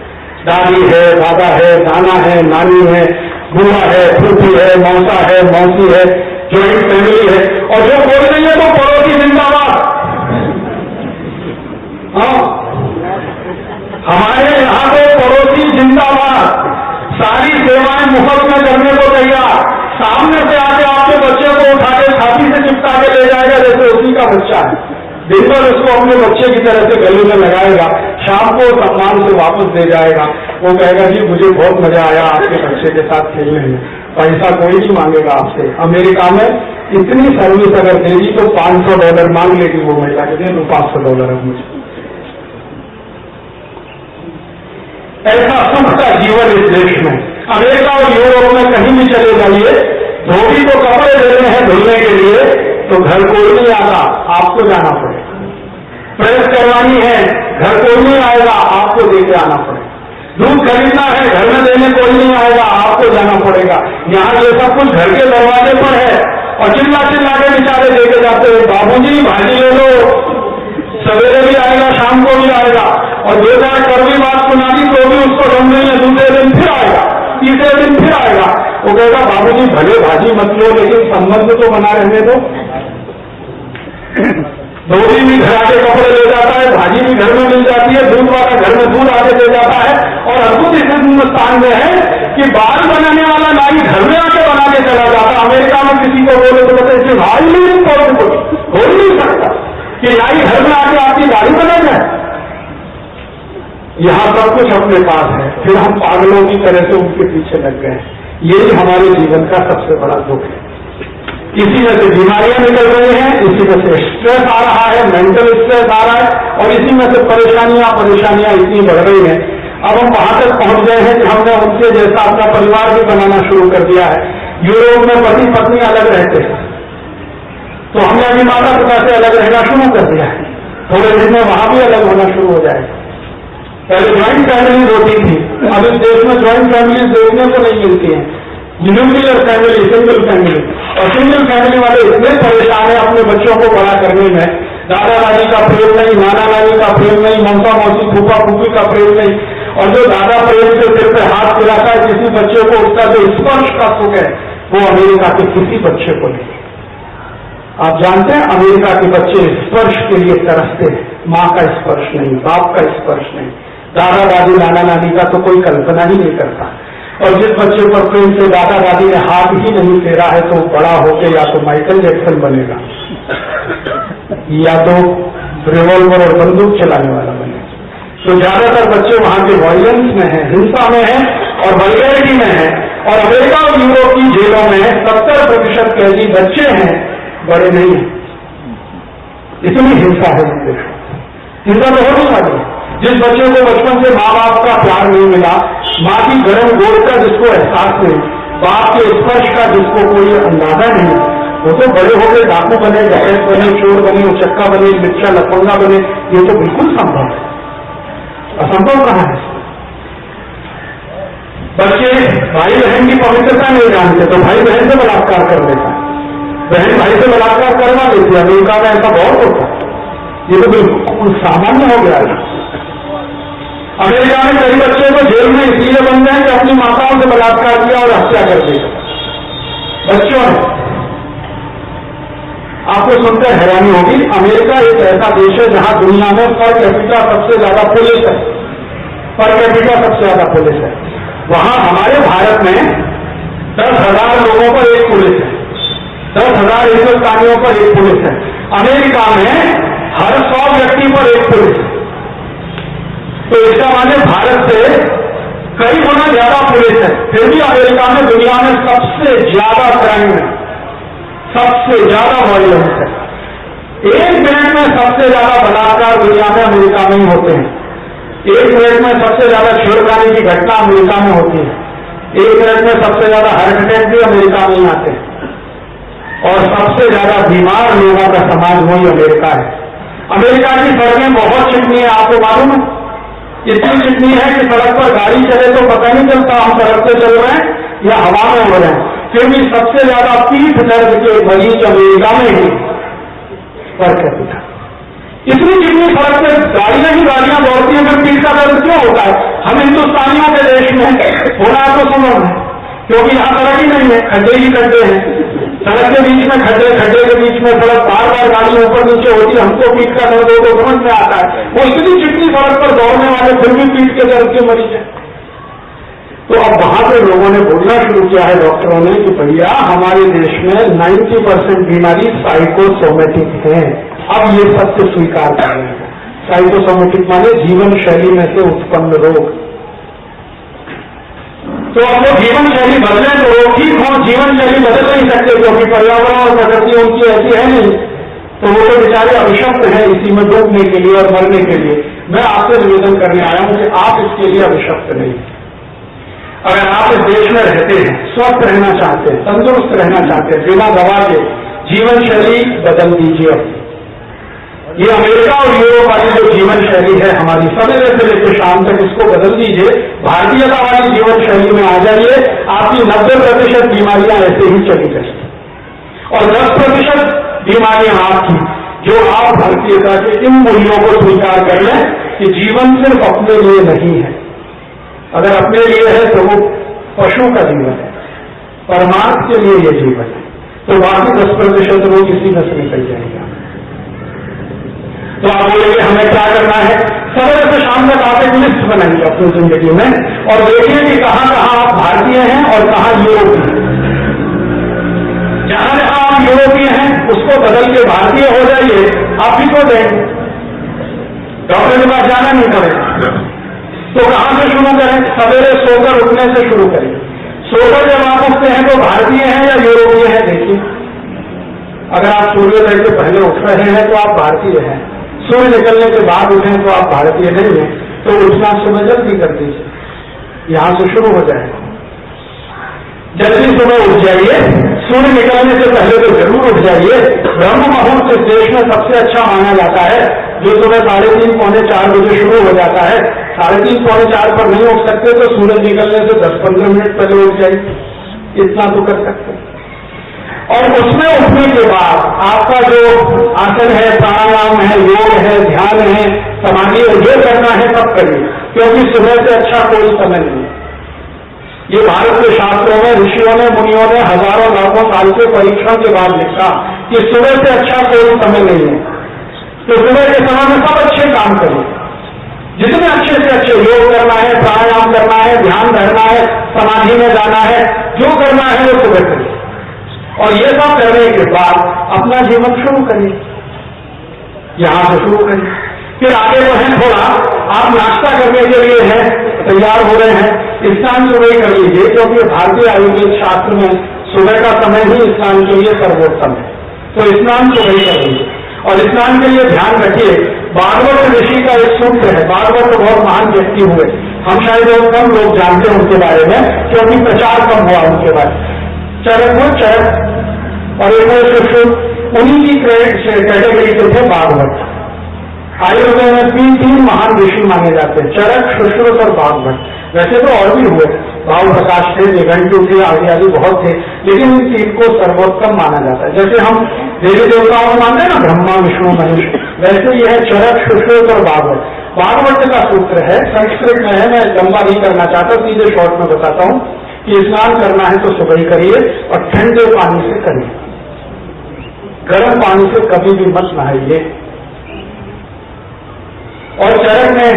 दादी है, दादा है, नाना है, नानी है, बुआ है, फूफी है, मौसा है, मौसी है, ज्वाइंट फैमिली है। और जो बोल रही है तो पड़ोसी जिंदाबाद। हाँ, हमारे यहाँ तो पड़ोसी जिंदाबाद, सारी सेवाएं मुफ्त में करने को तैयार। सामने से आके आपके बच्चे को उठा के छाती से चिपका के ले जाएगा जैसे उसी का बच्चा है। दिन भर उसको अपने बच्चे की तरह से गले में लगाएगा, शाम को सम्मान से वापस दे जाएगा। वो कहेगा जी मुझे बहुत मजा आया आपके बच्चे के साथ खेलने में, पैसा कोई नहीं मांगेगा आपसे। अमेरिका में इतनी सर्विस अगर देगी तो $500 मांग लेगी वो महिला, कहते हैं $500 है मुझे। ऐसा सुख का जीवन इस देश में। अमेरिका और यूरोप में कहीं भी चले जाइए, धोबी को कपड़े देने हैं धुलने के लिए तो घर कोई नहीं आता, आपको जाना पड़ेगा। प्रेस करवानी है, घर कोई नहीं आएगा, आपको देके आना पड़ेगा। दूध खरीदना है, घर में देने कोई नहीं आएगा, आपको जाना पड़ेगा। यहाँ ये सब कुछ घर के दरवाजे पर है और चिल्ला चिल्ला के बेचारे देके जाते हैं, बाबूजी भाजी ले लो, सवेरे भी आएगा शाम को भी आएगा। और 2-4 कड़वी बात सुना दी तो भी उसको समझ नहीं है, दूसरे दिन फिर आएगा, तीसरे दिन फिर आएगा। वो कहेगा बाबूजी भले भाजी मत लो लेकिन संबंध तो बना रहने दो। धोबी भी घर आके कपड़े ले जाता है, भाजी भी घर में मिल जाती है, दूध वाला घर में दूध आके दे जाता है। और अद्भुत इस हिंदुस्तान में है कि बाल बनाने वाला नाई घर में आके बना के चला जाता। अमेरिका में किसी को बोले तो कहते हैं भाई नहीं हो नहीं सकता कि नाई घर में आके आपकी दाढ़ी बना जाए। यहां सब कुछ अपने पास है, फिर हम पागलों की तरह से उनके पीछे लग गए। यही हमारे जीवन का सबसे बड़ा दुख है। इसी में से बीमारियां निकल रही हैं, इसी में से स्ट्रेस आ रहा है, मेंटल स्ट्रेस आ रहा है, और इसी में से परेशानियां इतनी बढ़ रही हैं। अब हम वहां तक पहुंच गए हैं कि हमने उनके जैसा अपना परिवार भी बनाना शुरू कर दिया है। यूरोप में पति पत्नी अलग रहते हैं, तो हमने अभी माता पिता से अलग रहना शुरू कर दिया है। थोड़े दिन में वहां भी अलग होना शुरू हो जाएगा। पहले ज्वाइंट फैमिली होती थी, अब इस देश में ज्वाइंट फैमिली देखने को नहीं मिलती है। न्यूक्लियर फैमिली, सिंगल फैमिली, और सिंगल फैमिली वाले इतने परेशान है अपने बच्चों को बड़ा करने में। दादा दादी का प्रेम नहीं, नाना नानी का प्रेम नहीं, ममता मौसी फूफा फूफी का प्रेम नहीं। और जो दादा प्रेम से सिर पे हाथ खिलाता है किसी बच्चे को, उसका जो स्पर्श का सुख है वो अमेरिका के किसी बच्चे को नहीं। आप जानते हैं अमेरिका के बच्चे स्पर्श के लिए तरसते हैं, माँ का स्पर्श नहीं, बाप का स्पर्श नहीं, दादा दादी नाना नानी का तो कोई कल्पना ही नहीं करता। और जिस बच्चे पर प्रेम से दादा दादी ने हाथ ही नहीं फेरा है तो बड़ा होकर या तो माइकल जैक्सन बनेगा या तो रिवॉल्वर और बंदूक चलाने वाला बने। तो ज्यादातर बच्चे वहां के वायलेंस में हैं, हिंसा में हैं और वल्गैरिटी में हैं। और अमेरिका और यूरोप की जेलों में 70% कैदी बच्चे हैं, बड़े नहीं हैं। इतनी हिंसा है इस देश में। हिंसा तो होनी चाहिए। जिस बच्चे को बचपन से माँ बाप का प्यार नहीं मिला, माँ की गर्म गोद का जिसको एहसास नहीं, बाप के स्पर्श का जिसको कोई अंदाजा नहीं, वो तो बड़े होकर डाकू बने, डकैत बने, चोर बने, उचक्का बने, लिच्चा लफंगा बने। ये तो बिल्कुल संभव है। असंभव कहाँ है? बच्चे भाई बहन की पवित्रता नहीं जानते तो भाई बहन से बलात्कार कर देता है, बहन भाई से बलात्कार करवा देती है। अमेरिका में ऐसा बहुत होता है। ये तो बिल्कुल सामान्य हो गया है। अमेरिका में कई बच्चे तो जेल में इसलिए बन गए कि अपनी माताओं से बलात्कार किया और हत्या कर दी बच्चों ने। आपको सुनकर हैरानी होगी, अमेरिका एक ऐसा देश है जहां दुनिया में पर कैपिटा सबसे ज्यादा पुलिस है, पर कैपिटा सबसे ज्यादा पुलिस है। वहां हमारे भारत में 10,000 लोगों पर एक पुलिस है, 10,000 हिंदुस्तानियों पर एक पुलिस है। अमेरिका में हर 100 व्यक्ति पर एक पुलिस है। तो इसका माने भारत से कई गुना ज्यादा पुलिस है। फिर भी अमेरिका में दुनिया में सबसे ज्यादा क्राइम है, सबसे ज्यादा वायलेंस है। 1 मिनट में सबसे ज्यादा बलात्कार दुनिया में अमेरिका में ही होते हैं। 1 मिनट में सबसे ज्यादा छेड़खानी की घटना अमेरिका में होती है। 1 मिनट में सबसे ज्यादा हार्ट अटैक भी अमेरिका में ही आते हैं। और सबसे ज्यादा बीमार लोगों का समाज वही अमेरिका है। अमेरिका की सड़कें बहुत चिकनी है, आपको मालूम है? इतनी चिकनी है कि सड़क पर गाड़ी चले तो पता नहीं चलता हम सड़क पे चल रहे हैं या हवा में हो रहे हैं। फिर भी सबसे ज्यादा पीठ दर्द के मरीज अमेरिका में ही पर कैपिटा। इतनी चिकनी सड़क पे गाड़ियां ही गाड़ियां दौड़ती हैं, फिर पीठ का दर्द क्यों होता है? हम हिंदुस्तानियों के देश में होना तो संभव है, क्योंकि यहां सड़क ही नहीं है, खड्डे ही खड्डे हैं। सड़क के बीच में खड्डे, खड्डे के बीच में सड़क, बार बार गाड़ी ऊपर नीचे होती है। हमको पीठ का दर्द हो तो समझ में आता है। वो इतनी चिकनी सड़क पर दौड़ने वाले फिर भी पीठ के दर्द के मरीज है। तो अब वहां पे लोगों ने बोलना शुरू किया है, डॉक्टरों ने, कि भैया हमारे देश में 90% बीमारी साइकोसोमेटिक है। अब ये सत्य स्वीकार कर रहे हैं। साइकोसोमेटिक माने जीवन शैली में से उत्पन्न रोग। तो अब वो जीवन शैली बदले तो वो ठीक हो, जीवन शैली बदल नहीं सकते क्योंकि पर्यावरण और प्रकृति उनकी ऐसी है नहीं। तो वो तो बेचारे अभिशप्त हैं इसी में डूबने के लिए और मरने के लिए। मैं आपसे निवेदन करने आया हूं कि आप इसके लिए अभिशप्त नहीं। अगर आप इस देश में रहते हैं, स्वस्थ रहना चाहते हैं, तंदुरुस्त रहना चाहते हैं, बिना दवा के जीवन शैली बदल दीजिए। ये अमेरिका और यूरोप वाली जो जीवन शैली है हमारी, सवेरे से लेकर शाम तक, इसको बदल दीजिए। भारतीयता वाली जीवन शैली में आ जाइए। आपकी 90% बीमारियां ऐसे ही चली जाएंगी और 10% बीमारियां आपकी, जो आप भारतीयता के इन मूल्यों को स्वीकार कर लें कि जीवन सिर्फ अपने लिए नहीं है। अगर अपने लिए है तो वो पशु का जीवन है, परमार्थ के लिए ये जीवन है। तो बाकी 10% वो किसी में से निकल जाएगा। तो आप बोलेंगे हमें क्या करना है? सवेरे से शाम तक आप एक लिस्ट बनाइए अपनी जिंदगी में और देखिए कि कहां कहां आप भारतीय हैं और कहां यूरोपीय। जहां जहां आप यूरोपीय हैं उसको बदल के भारतीय हो जाइए, आप भी तो देंगे, डॉक्टर के पास जाना नहीं पड़ेगा। तो कहां से शुरू करें? सवेरे सोकर उठने से शुरू करें। सोकर जब आप उठते हैं तो भारतीय हैं या यूरोपीय हैं? देखिए, अगर आप सूर्योदय से पहले उठ रहे हैं तो आप भारतीय हैं। सूर्य निकलने के बाद उठें तो आप भारतीय नहीं हैं। तो उठना सुबह जल्दी कर दीजिए, यहां से शुरू हो जाएगा। जल्दी सुबह उठ जाइए, सूर्य निकलने से पहले तो जरूर उठ जाइए। ब्रह्म मुहूर्त इस देश में सबसे अच्छा माना जाता है, जो सुबह 3:30 पौने 4 बजे शुरू हो जाता है। 3:30 पौने 4 पर नहीं उठ सकते तो सूरज निकलने से 10-15 मिनट पहले उठ जाइए, इतना तो कर सकते। और उसमें उठने के बाद आपका जो आसन है, प्राणायाम है, योग है, ध्यान है, समाधि है, जो करना है सब करिए, क्योंकि सुबह से अच्छा कोई समय नहीं है। ये भारत के शास्त्रों में ऋषियों ने, मुनियों ने हजारों लाखों साल के परीक्षण के बाद लिखा कि सुबह से अच्छा कोई समय नहीं है। तो सुबह के समय में सब अच्छे काम करिए, जितने अच्छे से अच्छे योग करना है, प्राणायाम करना है, ध्यान धरना है, समाधि में जाना है, जो करना है वो सुबह करिए। और ये सब करने के बाद अपना जीवन शुरू करिए। यहाँ से शुरू करें। फिर आगे बढ़े थोड़ा, आप नाश्ता करने के लिए हैं, तैयार हो रहे हैं, स्नान सुबह कर लीजिए, क्योंकि भारतीय आयुर्वेद शास्त्र में सुबह का समय ही स्नान के लिए सर्वोत्तम है। तो स्नान सुबह कर लीजिए। और स्नान के लिए ध्यान रखिए, भागवत ऋषि का एक सूत्र है, भागवत बहुत महान व्यक्ति हुए, हम शायद बहुत कम लोग जानते हैं उनके बारे में, क्योंकि प्रचार कम हुआ उनके बारे में। चरक वो चरक और एक उन्हीं की कैटेगरी के थे भागवत। आयुर्वेद में तीन महान ऋषि माने जाते हैं, चरक, सुश्रुत और भागवत। वैसे तो और भी हुए, भाव प्रकाश थे, निघंटु थे, आदि बहुत थे, लेकिन इन तीन को सर्वोत्तम माना जाता है। जैसे हम देवी देवताओं को मानते हैं ना, ब्रह्मा विष्णु महेश, वैसे यह है चरक, सुश्रुत और भागवत। भागवत का सूत्र है, संस्कृत में है, मैं लंबा नहीं करना चाहता, सीधे शॉर्ट में बताता हूँ कि स्नान करना है तो सुबह करिए और ठंडे पानी से करिए, गर्म पानी से कभी भी मत नहाइए। और चरक ने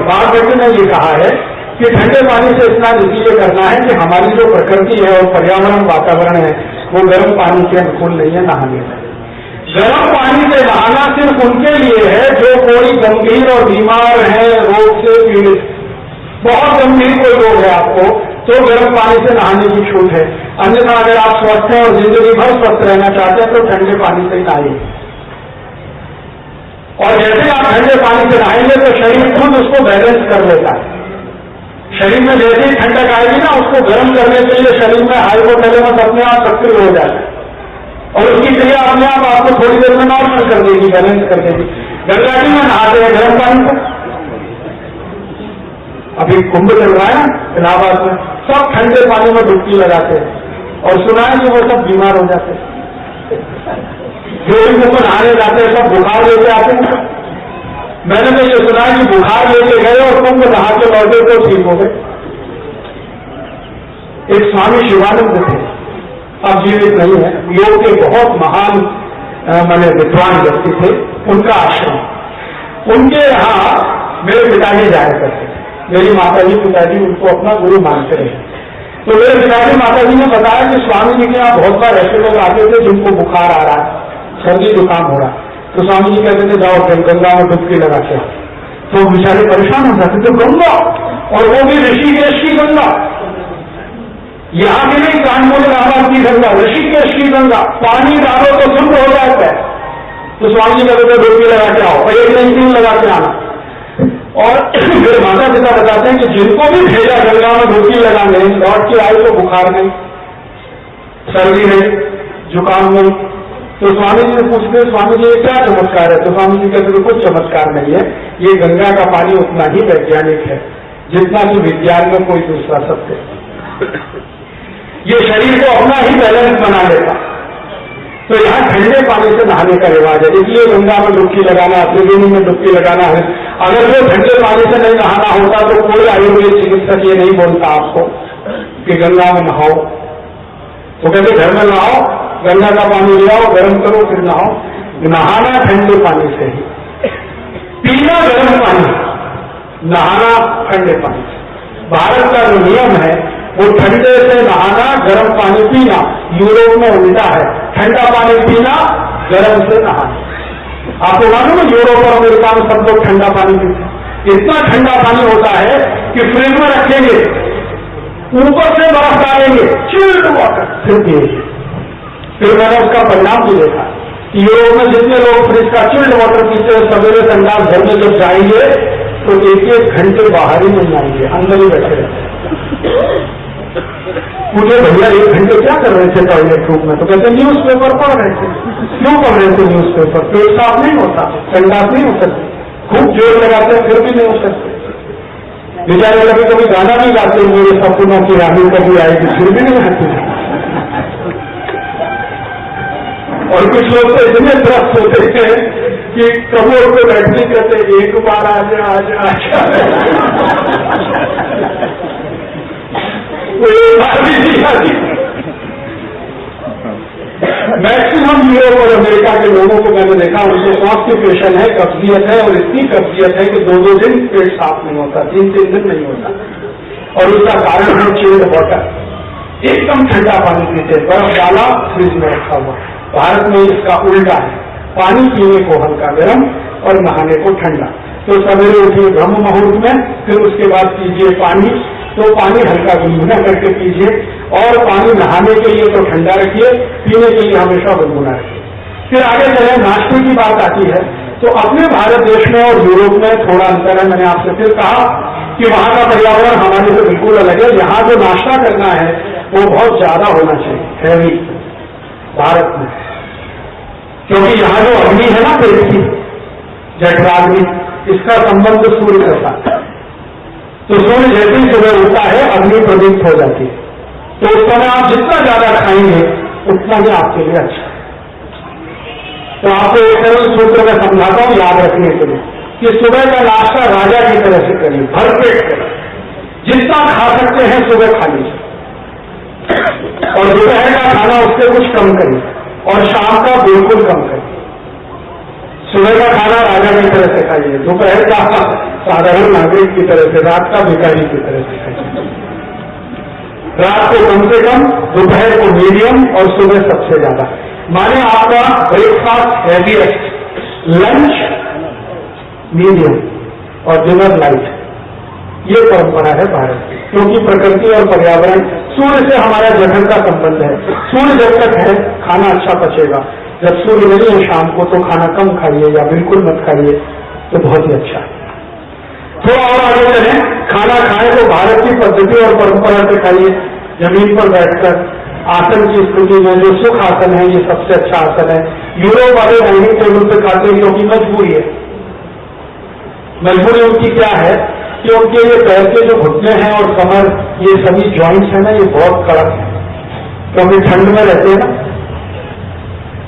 भागवत ने ये कहा है कि ठंडे पानी से स्नान इसलिए करना है कि हमारी जो प्रकृति है और पर्यावरण वातावरण है वो गर्म पानी के अनुकूल नहीं है नहाने में। गर्म पानी से नहाना सिर्फ उनके लिए है जो कोई गंभीर और बीमार है, रोग से पीड़ित, बहुत गंभीर कोई रोग है आपको, तो गर्म पानी से नहाने की छूट है। अन्यथा अगर आप स्वस्थ हैं और जिंदगी भर स्वस्थ रहना चाहते हैं तो ठंडे पानी से नहाइए। और जैसे आप ठंडे पानी से नहाएंगे तो शरीर खुद उसको बैलेंस कर लेता है। शरीर में जैसे ही ठंडक आएगी ना, उसको गर्म करने के लिए शरीर में हाइपोथैलेमस अपने आप सक्रिय हो जाता है और उसकी क्रिया अपने आप आपको थोड़ी देर में नॉर्मल कर देगी, बैलेंस कर देगी। गंगा जी में नहाते हैं गर्म पानी से, अभी कुंभ चल रहा है ना इलाहाबाद में, सब ठंडे पानी में डुबकी लगाते हैं और सुना है कि वो सब बीमार हो जाते हैं। जो भी कुंभ नहाने जाते हैं सब बुखार लेके आते हैं। मैंने तो ये सुना कि बुखार लेके गए और कुंभ नहा के लौटे तो ठीक हो गए। एक स्वामी शिवानंद थे, अब जीवित नहीं है, योग के बहुत महान माने विद्वान व्यक्ति थे, उनका आश्रम, उनके यहाँ मेरे पिताजी जाया करते थे। मेरी माताजी पिताजी उनको अपना गुरु मानते रहे। तो मेरे पिताजी माताजी ने बताया कि स्वामी जी के यहाँ बहुत बार ऐसे लोग आते थे जिनको बुखार आ रहा है, सर्दी जुकाम हो रहा है, तो स्वामी जी कहते थे जाओ गंगा में डुबकी लगाते हो। तो बेचारे परेशान हो जाते थे, गंगा, और वो भी ऋषिकेश की गंगा, यहाँ की नहीं, कानपुर इलाहाबाद की गंगा, ऋषिकेश की गंगा, पानी डालो तो शुद्ध हो जाता है। तो स्वामी जी कहते थे डुबकी लगा के आओ, और एक नहीं 3 लगा के आना। और मेरे माता पिता बताते हैं कि जिनको भी भेजा गंगा में डुबकी लगाने, लौट के आए तो बुखार नहीं, सर्दी नहीं, जुकाम नहीं। तो स्वामी जी से पूछते स्वामी जी ये क्या चमत्कार है? तो स्वामी जी कहते कुछ चमत्कार नहीं है, ये गंगा का पानी उतना ही वैज्ञानिक है जितना कि विज्ञान में कोई दूसरा सत्य। ये शरीर को अपना ही बैलेंस बना लेता। तो यहाँ ठंडे पानी से नहाने का रिवाज है, इसलिए गंगा में डुबकी लगाना, त्रिवेणी में डुबकी लगाना है। अगर वो ठंडे पानी से नहीं नहाना होता तो कोई आयुर्वेद चिकित्सक ये नहीं बोलता आपको कि गंगा में नहाओ। वो कहते घर में नहाओ, गंगा का पानी ले आओ, गर्म करो, फिर नहाओ। नहाना ठंडे पानी से ही, पीना गर्म पानी, नहाना ठंडे पानी से। भारत का जो नियम है वो ठंडे से नहाना, गर्म पानी पीना। यूरोप में उल्टा है, ठंडा पानी पीना, गर्म से नहाना। आपको मालूम है यूरोप और अमेरिका में सब लोग ठंडा पानी पीते। इतना ठंडा पानी होता है कि फ्रिज में रखेंगे, ऊपर से बर्फ डालेंगे, चिल्ड वाटर, फिर पिएंगे। फिर मैंने उसका परिणाम भी देखा। यूरोप में जितने लोग फ्रिज का चिल्ड वाटर पीते हैं, सवेरे संडास घर में जब जाएंगे तो 1-1 घंटे बाहर ही नहीं आएंगे, अंदर ही बैठे रहते। मुझे भैया 1 घंटे क्या कर रहे थे टॉयलेट रूम में? तो कहते न्यूज पेपर पढ़ रहे थे। क्यों पढ़ रहे थे न्यूज पेपर? पेट साफ नहीं होता, संडास नहीं हो सकती, खूब जोर लगाते हैं फिर भी नहीं हो सकते। बेचारे कभी कभी गाना भी गाते हैं, मेरे सपनों की रानी कभी आएगी, फिर भी नहीं आती। और कुछ लोग तो इतने त्रस्त होते हैं कि कमोड पे बैठने कहते एक बार आजा आजा आजा, वो एक बार भी नहीं आती। मैक्सिमम यूरोप और अमेरिका के लोगों को मैंने देखा, उनको कॉन्स्टिपेशन है, कब्जियत है, और इतनी कब्जियत है कि 2-2 दिन पेट साफ नहीं होता, 3-3 दिन नहीं होता। और उसका कारण है चिल्ड वाटर, एकदम ठंडा पानी पीते, बर्फ डाला फ्रिज में रखा हुआ। भारत में इसका उल्टा है, पानी पीने को हल्का गर्म और नहाने को ठंडा। तो सवेरे उठिए ब्रह्म मुहूर्त में, फिर उसके बाद पीजिए पानी, तो पानी हल्का गुनगुना करके पीजिए, और पानी नहाने के लिए तो ठंडा रखिए, पीने के लिए हमेशा गुनगुना रखिए। फिर आगे चले, नाश्ते की बात आती है, तो अपने भारत देश में और यूरोप में थोड़ा अंतर है। मैंने आपसे फिर कहा कि वहां का पर्यावरण हमारे से बिल्कुल अलग है। यहाँ जो नाश्ता करना है वो बहुत ज्यादा होना चाहिए, हैवी, भारत में, क्योंकि यहाँ जो अग्नि है ना पेट की, जठराग्नि, इसका संबंध सूर्य के साथ। तो सूर्य जैसे ही सुबह उठता है अग्नि प्रदीप्त हो जाती है, तो उस समय आप जितना ज्यादा खाएंगे उतना ही आपके लिए अच्छा है। तो आपको एक सरल सूत्र में समझाता हूं याद रखने के लिए कि सुबह का नाश्ता राजा की तरह से करिए, भरपेट करें, जितना खा सकते हैं सुबह खा लीजिए, और दोपहर का खाना उससे कुछ कम करिए, और शाम का बिल्कुल कम करिए। सुबह का खाना राजा की तरह से खाइए, दोपहर का साधारण नागरिक की तरह से, रात का भिखारी की तरह से खाइए। रात को कम से कम, दोपहर को मीडियम, और सुबह सबसे ज्यादा। माने आपका ब्रेकफास्ट हैवीएस्ट, लंच मीडियम और डिनर लाइट। ये परंपरा है भारत की, क्योंकि प्रकृति और पर्यावरण, सूर्य से हमारा जठर का संबंध है। सूर्य जब तक है खाना अच्छा पचेगा, जब सूर्य नहीं है शाम को तो खाना कम खाइए या बिल्कुल मत खाइए, तो बहुत ही अच्छा है। थोड़ा और आगे चलें, खाना खाएं तो भारत की पद्धति और परंपरा से खाइए, जमीन पर बैठकर आसन की स्थिति में। जो सुख आसन है ये सबसे अच्छा आसन है। यूरोप वाले डाइनिंग टेबल पे खाते हैं क्योंकि मजबूरी है। मजबूरी उनकी क्या है कि उनके ये पैर के जो घुटने हैं और कमर, ये सभी जॉइंट्स हैं ना, ये बहुत कड़क है, क्योंकि ठंड में रहते हैं ना।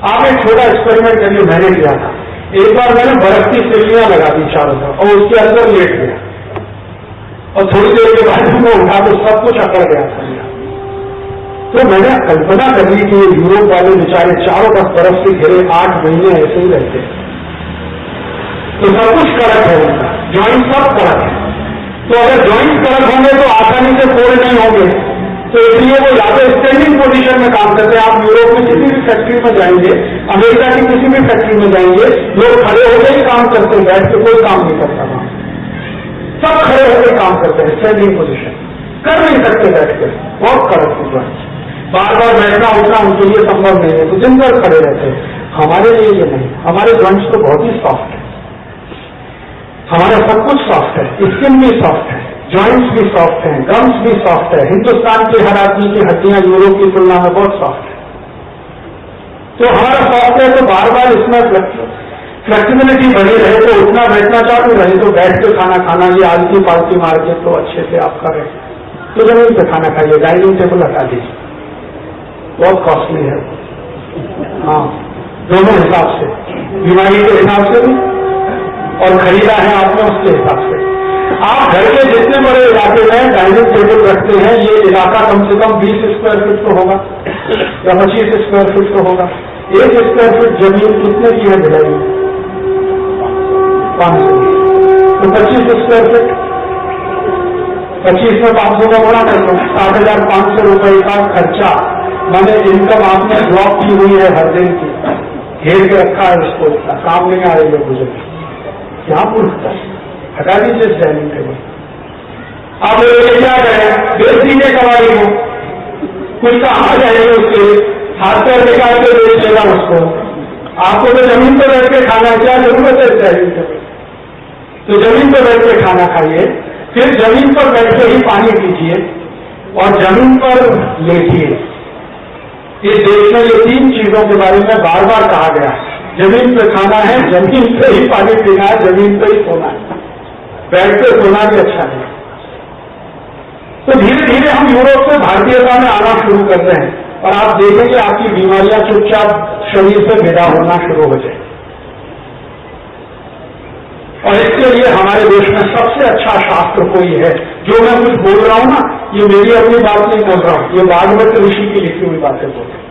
आप एक छोटा एक्सपेरिमेंट करिए, मैंने किया था। एक बार मैंने बर्फ की सिल्लियां लगा दी चारों तरफ और उसके अंदर लेट गया, और थोड़ी देर के बाद मैं उठा तो सब कुछ अकड़ गया था। तो मैंने कल्पना कर ली कि ये यूरोप वाले बेचारे चारों तरफ बर्फ से घिरे 8 महीने ऐसे ही रहते हैं, तो सब कुछ कड़क है उनका, जॉइंट सब कड़क है। तो अगर जॉइंट कड़क होंगे तो आसानी से फोल्ड नहीं होंगे, तो इसलिए वो या तो स्टैंडिंग पोजीशन में काम करते हैं। आप यूरोप में किसी भी फैक्ट्री में जाएंगे, अमेरिका की किसी भी फैक्ट्री में जाएंगे, लोग खड़े होकर ही काम करते हैं, बैठ के कोई काम नहीं करता वहां, सब खड़े होकर काम करते हैं, स्टैंडिंग पोजीशन कर नहीं सकते बैठ कर, बहुत कड़क है। बार बार बैठना उठना उनके लिए संभव नहीं है, तो दिन भर खड़े रहते हैं। हमारे लिए ये नहीं, हमारे जॉइंट्स तो बहुत ही सॉफ्ट है, हमारा सब कुछ सॉफ्ट है, स्किन भी सॉफ्ट है, जॉइंट्स भी सॉफ्ट है, गम्स भी सॉफ्ट है। हिंदुस्तान के हर आदमी की हड्डियां यूरोप की तुलना में बहुत सॉफ्ट है। तो हमारा सॉफ्ट है, तो बार बार इसमें फ्लेक्सिबिलिटी बनी रहे, तो उठना बैठना चालू रहे, तो बैठ के खाना खाना, ये आलती पालती मार के तो अच्छे से आप करें, तो जमीन पे खाना खाइए, डाइनिंग टेबल हटा दीजिए, बहुत कॉस्टली है। हाँ, दोनों हिसाब से, बीमारी के हिसाब से भी और खरीदा है आपने उसके हिसाब से। आप घर के जितने बड़े इलाके में डाइनिंग टेबल रखते हैं, ये इलाका कम से कम 20 स्क्वायर फीट तो होगा या 25 स्क्वायर फीट तो होगा। 1 स्क्वायर फीट जमीन कितने की है भिलाई? 500। तो 25 स्क्वायर फीट, 25 में 500 का गुणा कर लो, 7,500 रुपए का खर्चा। मैंने इनकम आपने ब्लॉक की हुई है हर दिन की, घेर के रखा है उसको, काम नहीं आ रही है मुझे, क्या पूछता है, हटा दीजिए इस डाइनिंग टेबल। आप ये क्या करें, बेच दीजिए कबाड़ी को, कुछ काम आ जाएगा उसके, हाथ पैर निकाल के बेच लेगा उसको। आपको तो जमीन पर बैठ के खाना, क्या जरूरत है डाइनिंग टेबल? तो जमीन पर बैठ के खाना खाइए, फिर जमीन पर बैठ के ही पानी पीजिए और जमीन पर लेटिए। इस देश में ये 3 चीजों के बारे में बार बार कहा गया है, जमीन पे खाना है, जमीन पे ही पानी पीना है, जमीन पे ही सोना है, बैठ के सोना भी अच्छा नहीं। तो धीरे धीरे हम यूरोप से भारतीयता में आना शुरू कर रहे हैं, और आप देखेंगे आपकी बीमारियां चुपचाप शरीर से विदा होना शुरू हो जाए। और इसके लिए हमारे देश में सबसे अच्छा शास्त्र कोई है, जो मैं कुछ बोल रहा हूं ना, ये मेरी अपनी बात नहीं बोल रहा हूं, ये भागवत ऋषि की लिखी हुई बातें बोल रहे हैं।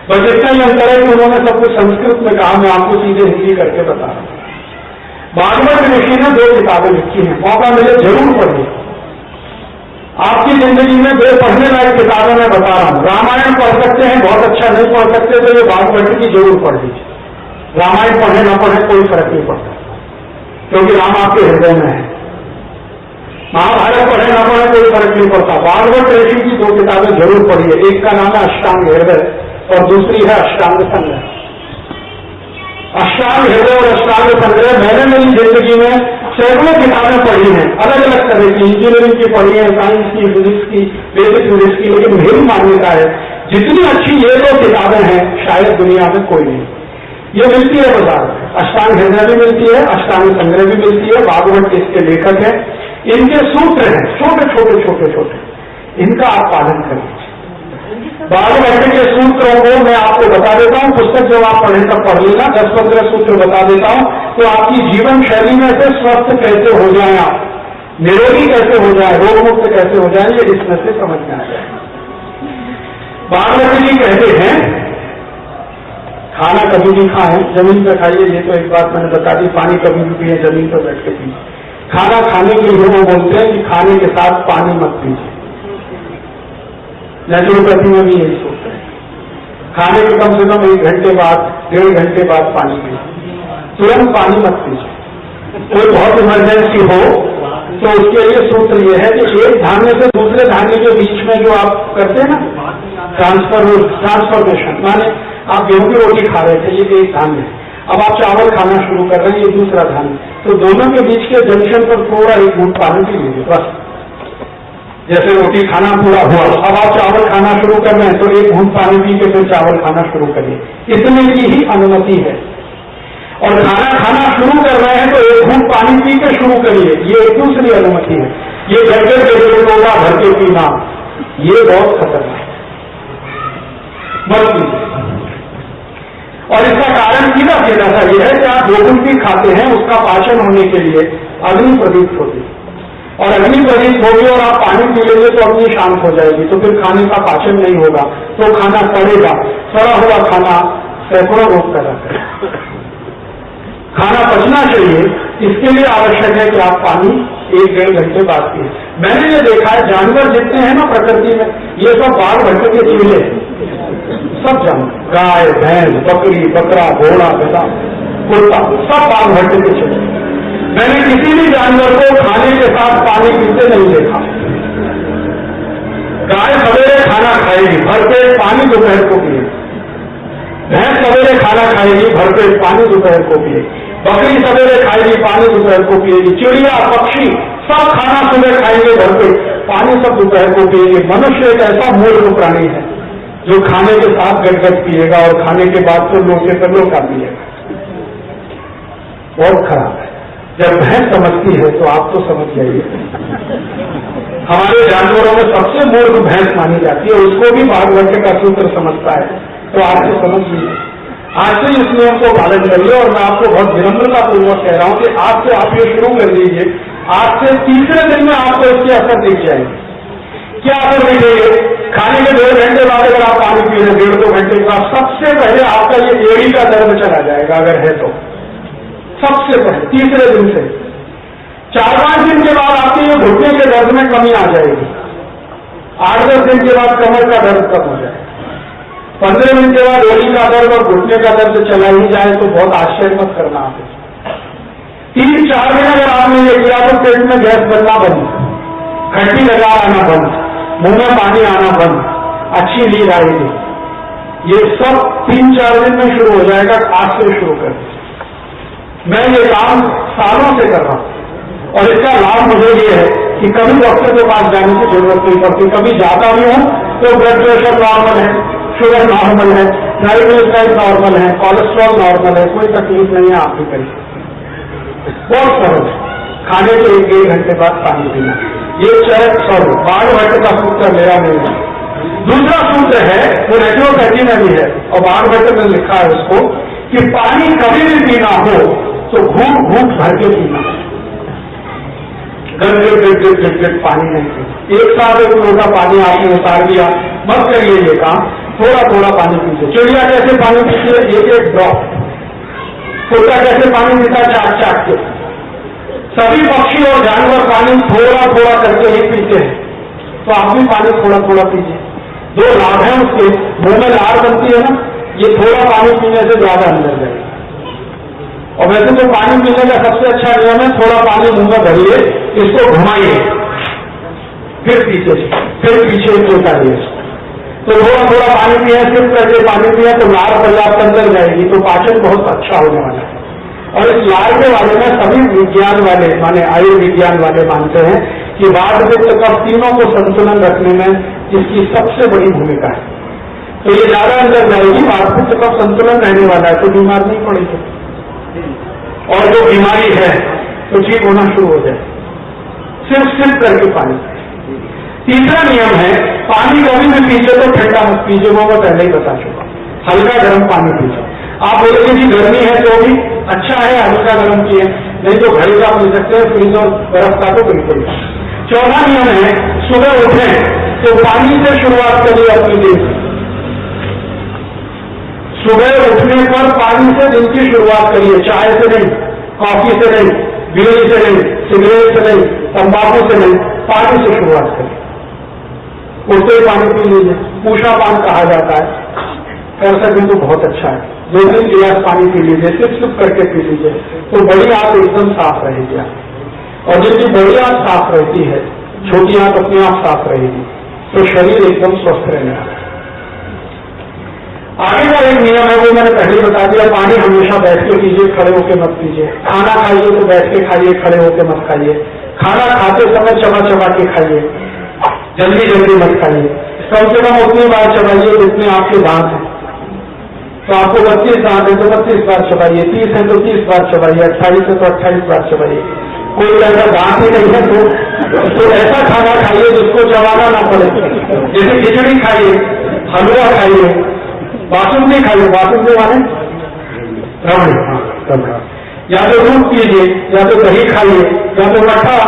बस इतना ही अंतर है कि उन्होंने सब कुछ संस्कृत में कहा, मैं आपको सीधे हिंदी करके बता रहा हूं। भागवत ऋषि ने 2 किताबें लिखी हैं, मौका मिले जरूर पढ़िए। आपकी जिंदगी में 2 पढ़ने लायक किताबें मैं बता रहा हूं। रामायण पढ़ सकते हैं, बहुत अच्छा नहीं पढ़ सकते तो ये भागवत की जरूर पढ़ लीजिए। रामायण पढ़े ना पढ़े कोई फर्क नहीं पड़ता, क्योंकि राम आपके हृदय में है। महाभारत पढ़े ना पढ़े कोई फर्क नहीं पड़ता, भागवत ऋषि की 2 किताबें जरूर पढ़िए। एक का नाम है अष्टांग हृदय और दूसरी है अष्टांग संग्रह। अष्टांग हृदय और अष्टांग संग्रह मैंने मेरी जिंदगी में सैकड़ों किताबें पढ़ी हैं, अलग अलग तरह की, इंजीनियरिंग की पढ़ी है, साइंस की, फिजिक्स की, बेसिक फिजिक्स की, लेकिन मेरी मान्यता है जितनी अच्छी ये 2 किताबें हैं शायद दुनिया में कोई नहीं। ये मिलती है बाजार में, अष्टांग हृदय भी मिलती है, अष्टांग संग्रह भी मिलती है, भागवत इसके लेखक हैं, इनके सूत्र हैं छोटे छोटे छोटे छोटे, इनका आप पालन करिए। भागवत के सूत्रों को मैं आपको बता देता हूं, पुस्तक जब आप पढ़े तब पढ़ लेना, 10-15 सूत्र बता देता हूं, तो आपकी जीवन शैली में से स्वस्थ कैसे हो जाए, आप निरोगी कैसे हो जाए, रोग मुक्त कैसे हो जाए, ये इसमें से समझ में आ जाए। भागवत जी कहते हैं खाना कभी भी खाएं, जमीन पर खाइए, ये तो एक बात मैंने बता दी, पानी कभी भी पिए, जमीन पर बैठ के पिए। खाना खाने के लिए वो बोलते हैं कि खाने के साथ पानी मत पीजिए, नेचुरोपैथी में भी यही सोचते हैं, खाने के कम से कम 1 घंटे बाद, 1.5 घंटे बाद पानी पीजिए, तुरंत पानी मत पीजिए। कोई बहुत इमरजेंसी हो तो उसके लिए सूत्र ये है कि एक धान्य से दूसरे धान्य के बीच में जो आप करते हैं ना ट्रांसफॉर्मेशन, माने आप गेहूं की रोटी खा रहे थे, ये एक धान्य है, अब आप चावल खाना शुरू कर रहे हैं, ये दूसरा धान्य, तो दोनों के बीच के जंक्शन पर थोड़ा 1 घूंट पानी पी लीजिए बस। जैसे रोटी खाना पूरा हुआ, अब आप चावल खाना शुरू कर रहे हैं तो 1 घूंट पानी पी के फिर चावल खाना शुरू करिए, इतने की ही अनुमति है। और खाना खाना शुरू कर रहे हैं तो 1 घूंट पानी पी के शुरू करिए, ये एक दूसरी अनुमति है। ये गड़गड़ के लोटा भर के पीना, ये बहुत खतरनाक है, मत पीजिए। और इसका कारण सीधा सीधा सा यह है कि आप जो कुछ भी खाते हैं उसका पाचन होने के लिए अग्नि प्रदीप्त होगी, और अग्नि प्रदीप्त होगी और आप पानी पी लेंगे तो अग्नि शांत हो जाएगी, तो फिर खाने का पाचन नहीं होगा, तो खाना सड़ेगा। सड़ा हुआ खाना सैकड़ों रोग पैदा करेगा। खाना पचना चाहिए, इसके लिए आवश्यक है कि आप पानी 1-1.5 घंटे बाद पिए। मैंने ये देखा है जानवर जितने हैं ना प्रकृति में, ये सब बाघ भट्टे के चूल्हे, सब जानवर, गाय, भैंस, बकरी, बकरा, घोड़ा, गधा, कुत्ता, सब बाघ भट्टे के चूल्हे। मैंने किसी भी जानवर को खाने के साथ पानी पीते नहीं देखा। गाय सवेरे खाना खाएगी, भरपेट पानी दोपहर को पिए, भैंस सवेरे खाना खाएगी, भरपेट पानी दोपहर को पिए, बकरी सवेरे खाएगी, पानी दोपहर को पिएगी, चिड़िया, पक्षी सब खाना सुबह खाएंगे, भरपेट पानी सब दोपहर को पिएंगे। मनुष्य एक ऐसा मूर्ख प्राणी है जो खाने के साथ गटगट पिएगा और खाने के बाद तो लोटे पर लोटा पिएगा, बहुत खराब है। जब भैंस समझती है तो आप तो समझ जाइए। हमारे जानवरों में सबसे मूर्ख भैंस मानी जाती है, उसको भी भागवत का सूत्र समझता है, तो आप तो समझ लीजिए। आज से इस नियम को पालन करिए, और मैं आपको बहुत विनम्रता पूर्वक कह रहा हूं कि आज से आप ये शुरू कर दीजिए, आज से तीसरे दिन में आपको इसके असर दिख जाएंगे। क्या असर दिखेंगे? खाने के 1.5 घंटे बाद अगर आप पानी पी रहे 1.5-2 घंटे बाद, सबसे पहले आपका ये एड़ी का दर्द चला जाएगा, अगर है तो सबसे पहले तीसरे दिन से। 4-5 दिन के बाद आपके ये घुटने के दर्द में कमी आ जाएगी, 8-10 दिन के बाद कमर का दर्द कम हो जाएगा, 15 दिन के बाद एड़ी का दर्द और घुटने का दर्द चला ही जाए तो बहुत आश्चर्य मत करना। आप 3-4 दिन अगर आपने ये किया तो पेट में गैस बनना बंद, खट्टी लगा आना बंद, मुंह में पानी आना बंद, अच्छी नींद आएगी। ये सब 3-4 दिन में शुरू हो जाएगा। आज से शुरू कर, मैं ये काम सालों से कर रहा हूं, और इसका लाभ मुझे ये है कि कभी डॉक्टर के पास जाने की जरूरत नहीं पड़ती। कभी जाता भी हूं तो ब्लड प्रेशर नॉर्मल है, शुगर नॉर्मल है, ट्राइग्लिसराइड नॉर्मल है, कोलेस्ट्रॉल नॉर्मल है, कोई तकलीफ नहीं है। आप भी करिए, बहुत सरल है। खाने के 1-1.5 घंटे बाद पानी पीना, ये भागवत का सूत्र मेरा नहीं है। दूसरा सूत्र है वो नेचुरोपैथी में भी है, और भागवत में लिखा है उसको कि पानी कभी भी पीना हो तो घूट घूट भर के पीना, गट पानी नहीं पीना। एक साथ 1 लोटा पानी आपने उतार दिया, मत करिए ये काम, थोड़ा थोड़ा पानी पीजिए। चिड़िया कैसे पानी पीती है? 1-1 ड्रॉप। कुत्ता कैसे पानी पीता है? चाट चाट के। सभी पक्षी और जानवर पानी थोड़ा थोड़ा करके ही पीते हैं, तो आप भी पानी थोड़ा थोड़ा पीजिए। 2 लाभ है उसके, मुंह में लार बनती है ना, ये थोड़ा पानी पीने से ज्यादा अंदर जाएगा। और वैसे तो पानी पीने का सबसे अच्छा नियम है, थोड़ा पानी मुंह में भरिए, इसको घुमाइए, फिर पीछे उतारिए। तो थोड़ा थोड़ा पानी पिए, सिर्फ करके पानी पिए तो लार पर्याप्त अंदर जाएगी, तो पाचन बहुत अच्छा होने वाला है। और इस लार के बारे में सभी विज्ञान वाले, माने आयुर्विज्ञान वाले मानते हैं कि वात पित्त कफ तीनों को संतुलन रखने में इसकी सबसे बड़ी भूमिका है। तो ये ज्यादा अंदर जाएगी, वात पित्त कफ संतुलन रहने वाला है तो बीमार नहीं पड़ेगी, और जो बीमारी है तो ठीक होना शुरू हो जाए, सिर्फ करके पानी। तीसरा नियम है, पानी कभी भी पीछे तो ठंडा मत पीजिए, वो मैं पहले ही बता चुका, हल्का गर्म पानी पीजिए। आप बोलेंगे जी गर्मी है तो भी अच्छा है हल्का गर्म किए, नहीं तो घड़ी का पी सकते हैं, फ्रिज और बर्फ का तो बिल्कुल। चौथा नियम है, सुबह उठें तो पानी से शुरुआत करिए अपने दिन। सुबह उठने पर पानी से दिन की शुरुआत करिए, चाय से नहीं, कॉफी से नहीं, बीड़ी से नहीं, सिगरेट से नहीं, तंबाकू से नहीं, पानी से शुरुआत करिए। उठते ही पानी पी लीजिए, पूषा पान कहा जाता है, कर सकें तो बहुत अच्छा है। 2-3 गिलास पानी पी लीजिए, सिप करके पी लीजिए, तो बड़ी आंत एकदम साफ रहेगी। और जिनकी बड़ी आंत साफ रहती है, छोटी आंत अपने आप साफ रहेगी, तो शरीर एकदम स्वस्थ रहने वाला है। आगे का एक नियम है, वो मैंने पहले बता दिया, पानी हमेशा बैठ के पीजिए, खड़े होकर मत पीजिए। खाना खाइए तो बैठ के खाइए, खड़े होकर मत खाइए। खाना खाते समय चबा के खाइए, जल्दी मत खाइए। कम से कम उतनी बार चबाइए जितने आपके दांत हैं। तो आपको 32 दांत है तो 32 बार चबाइए, 30 है तो 30 बार चबाइए, 28 है तो 28 बार चबाइए। कोई ऐसा दांत ही नहीं है तो ऐसा खाना खाइए जिसको चबाना ना पड़े, जैसे खिचड़ी खाइए, हलवा खाइए, बासुंदी खाइए। बासुंदी माने रबड़ी, या तो दूध पीजिए, या तो दही खाइए, या तो मठा,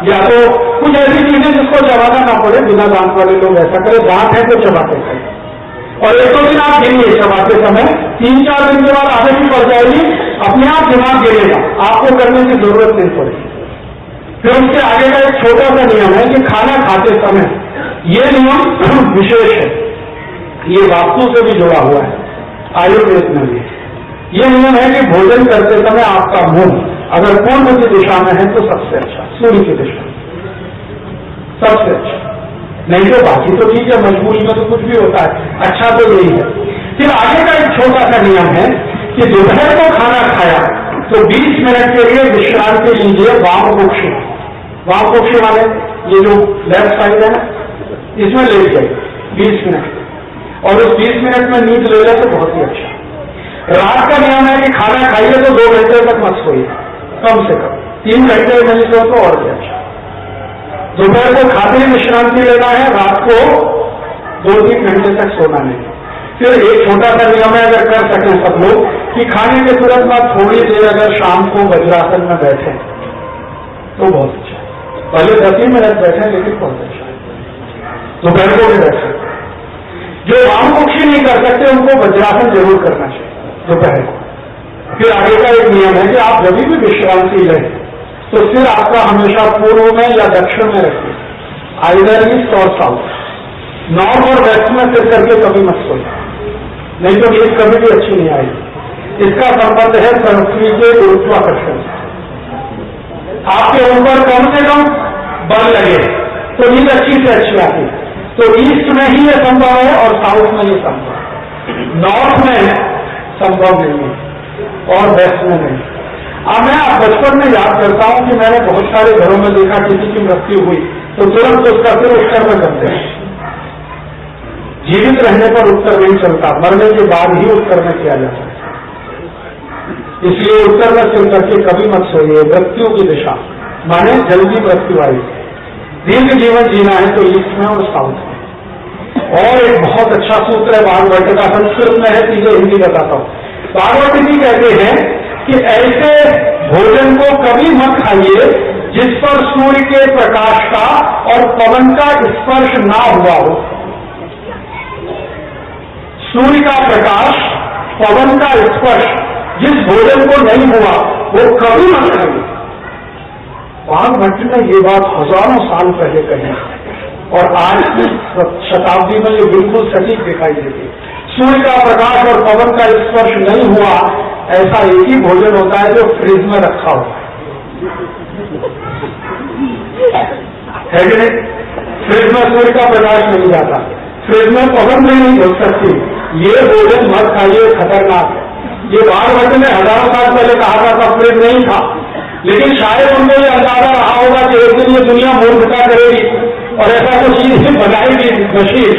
या तो कुछ ऐसी चीजें जिसको चबाना ना पड़े। बिना दांत वाले लोग ऐसा करें, दांत है तो चबाते खाइए। और 1-2 दिन आप गिरिए चबाते समय, 3-4 दिन के बाद आदत ही पड़ जाएगी, अपने आप दिमाग गिरेगा, आपको करने की जरूरत नहीं पड़ेगी। फिर उसके आगे का एक छोटा सा नियम है कि खाना खाते समय, ये नियम विशेष है, ये वास्तु से भी जुड़ा हुआ है, आयुर्वेद में भी ये नियम है कि भोजन करते समय आपका मुंह अगर पूर्व की दिशा में है तो सबसे अच्छा, सूर्य की दिशा सबसे अच्छा, नहीं तो बाकी तो ठीक है, मजबूरी में तो कुछ भी होता है, अच्छा तो यही है। फिर आगे का एक छोटा सा नियम है कि दोपहर को खाना खाया तो 20 मिनट के लिए विश्रांति लीजिए, वामकुक्षी। वामकुक्षी वाले ये जो लेफ्ट साइड है ना, इसमें लेट जाइए 20 मिनट, और उस 20 मिनट में नींद ले ले तो बहुत ही अच्छा। रात का नियम है कि खाना खाइए तो 2 घंटे तक मत सोइए, कम से कम 3 घंटे नहीं सो तो और भी अच्छा। दोपहर को खाते ही विश्रांति लेना है, रात को 2-3 घंटे तक सोना नहीं। फिर एक छोटा सा नियम है, अगर कर सकें सब लोग, कि खाने के तुरंत बाद थोड़ी देर अगर शाम को वज्रासन में बैठे तो बहुत अच्छा है। पहले 10 ही मिनट बैठे लेकिन बहुत अच्छा है, दोपहर को भी बैठे। जो वामकुक्षी नहीं कर सकते उनको वज्रासन जरूर करना चाहिए दोपहर को। फिर आगे का एक नियम है कि आप जब भी विश्रांति लें तो सिर आपका हमेशा पूर्व में या दक्षिण में रखिए, आइदर ईस्ट और साउथ। नॉर्थ और वेस्ट में सिर करके कभी मत सोइए, नहीं तो नींद कभी भी अच्छी नहीं आएगी। इसका संबंध है पृथ्वी के गुरुत्वाकर्षण से। आपके ऊपर कम से कम बल लगे तो नींद अच्छी से अच्छी आती है। तो ईस्ट में ही ये संभव है और साउथ में ये संभव है, नॉर्थ में संभव नहीं है और वेस्ट में नहीं। अब मैं बचपन में याद करता हूं कि मैंने बहुत सारे घरों में देखा किसी की मृत्यु हुई तो तुरंत उसका सिर उत्तर में करते हैं। जीवित रहने पर उत्तर नहीं चलता, मरने के बाद ही उत्तर में किया जाता है। इसलिए उत्तर में सिर करके कभी मत सोइए। मृत्यु की दिशा माने जल्दी मृत्यु आई, दीर्घ जीवन जीना है तो ईस्ट में और साउथ में। और एक बहुत अच्छा सूत्र है भागवत का, संस्कृत में है, चीजें हिंदी बताता हूं। भागवत जी कहते हैं कि ऐसे भोजन को कभी मत खाइए जिस पर सूर्य के प्रकाश का और पवन का स्पर्श ना हुआ हो। सूर्य का प्रकाश, पवन का स्पर्श जिस भोजन को नहीं हुआ वो कभी मत खाइए। भागवत ने ये बात हजारों साल पहले कही और आज की शताब्दी में ये बिल्कुल सटीक दिखाई देती। सूर्य का प्रकाश और पवन का स्पर्श नहीं हुआ, ऐसा एक ही भोजन होता है जो फ्रिज में रखा हुआ है कि नहीं? फ्रिज में सूर्य का प्रकाश नहीं जाता, फ्रिज में पवन नहीं घुस सकती, ये भोजन मत खाइए, खतरनाक है। ये भारत ने हजारों साल पहले कहा था, फ्रिज नहीं था, लेकिन शायद उनको ये अंदाजा रहा होगा कि एक दिन ये दुनिया मूर्खता करेगी और ऐसा कुछ चीज बनाएगी मशीन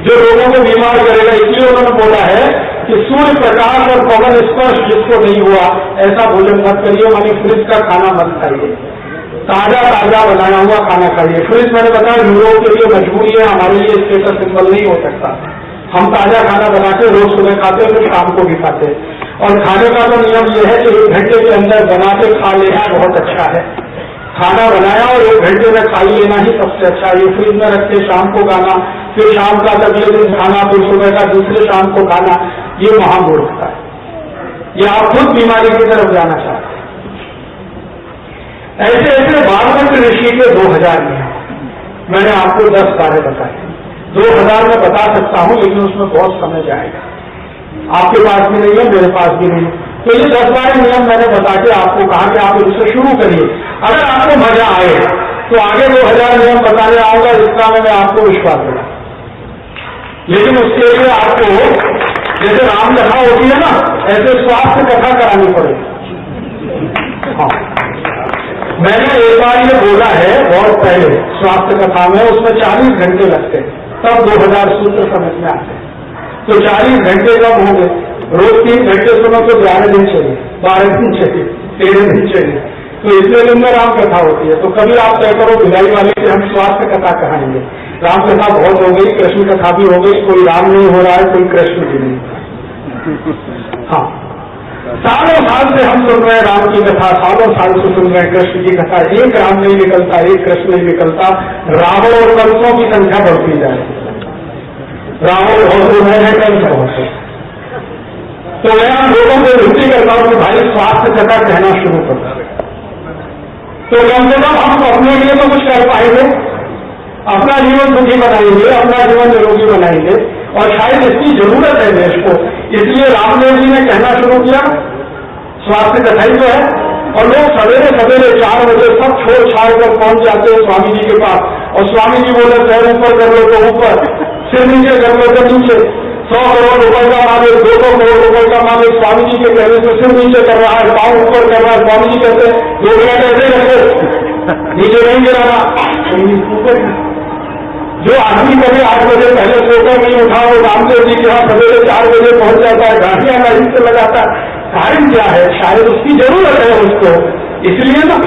जो लोगों को बीमार करेगा। इसलिए उन्होंने बोला है कि सूर्य प्रकाश और पवन स्पर्श जिसको नहीं हुआ ऐसा भोजन मत करिए, मानी फ्रिज का खाना मत खाइए, ताजा ताजा बनाया हुआ खाना खाइए। फ्रिज मैंने बताया यूरोप के लिए मजबूरी है, हमारे लिए स्टेटस सिंबल नहीं हो सकता। हम ताजा खाना बना के रोज सुबह खाते हैं, फिर शाम को भी खाते हैं। और खाने का तो नियम यह है कि 1 घंटे के अंदर बना के खा लेना बहुत अच्छा है। खाना बनाया और 1 घंटे में खा लेना ही सबसे अच्छा है। ये फ्रिज में रख के शाम को खाना, फिर शाम का अगले दिन खाना, फिर सुबह का दूसरे शाम को खाना, ये महामूर्खता है। ये आप खुद बीमारी की तरफ जाना चाहते हैं। ऐसे ऐसे वाल्मीकि ऋषि के 2000 नियम मैंने आपको 10 बारे बताए। 2000 में बता सकता हूं, लेकिन उसमें बहुत समय जाएगा। आपके पास भी नहीं है, मेरे पास भी नहीं। तो ये 10 बारे नियम मैंने बता के आपको कहा कि आप इससे शुरू करिए। अगर आपको मजा आए तो आगे 2000 नियम बताने आऊंगा, इसका में आपको विश्वास है। लेकिन उसके लिए आपको जैसे रामकथा होती है ना, ऐसे स्वास्थ्य कथा करानी पड़ेगी। हाँ, मैंने एक बार ये बोला है बहुत पहले स्वास्थ्य कथा में, उसमें 40 घंटे लगते हैं, तब 2000 सूत्र समझ में आते हैं। तो 40 घंटे कब होंगे? रोज 3 घंटे सुनो तो 11 दिन चाहिए, 12 दिन चाहिए, 13 दिन चाहिए। तो इसलिए दिन में राम कथा होती है। तो कभी आप तय करो भिलाई वाले से हम स्वास्थ्य कथा कहाएंगे। राम कथा बहुत हो गई, कृष्ण कथा भी हो गई, कोई राम नहीं हो रहा है, कोई कृष्ण भी नहीं। हाँ, सालों साल से हम सुन रहे हैं राम की कथा, सालों साल से सुन रहे हैं कृष्ण की कथा। एक राम नहीं निकलता, एक कृष्ण नहीं निकलता, रावण और कंसों की संख्या बढ़ती जाए। रावण बहुत है, कंस बहुत है। तो मैं हम लोगों को विनती करता हूं कि भाई स्वास्थ्य कथा कहना शुरू करो। तो कम से कम हम अपने लिए तो कुछ कर पाएंगे, अपना जीवन सुखी बनाएंगे, अपना जीवन निरोगी बनाएंगे। और शायद इसकी जरूरत है देश को, इसलिए रामदेव जी ने कहना शुरू किया स्वास्थ्य कथा ही तो है। और लोग सवेरे सवेरे 4 बजे सब छोड़ छाड़ कर पहुंच जाते हैं स्वामी जी के पास, और स्वामी जी बोले पैर ऊपर कर लो तो ऊपर, सिर नीचे कर लो तो नीचे। 100 करोड़ रुपए का मालिक, 200 करोड़ रुपए का मालिक स्वामी जी के कहने से सिर नीचे कर रहा है, पांव ऊपर कर रहा है। स्वामी जी कहते हैं 2 मिनट ऐसे रखो, नीचे नहीं गिराना, ऊपर। जो आदमी कभी 8 बजे पहले सोकर नहीं उठा, वो रामदेव जी के यहाँ सवेरे 4 बजे पहुंच जाता है, गाड़ियां लाइन से लगाता है। कारण क्या है? शायद उसकी जरूरत है उसको, इसलिए ना।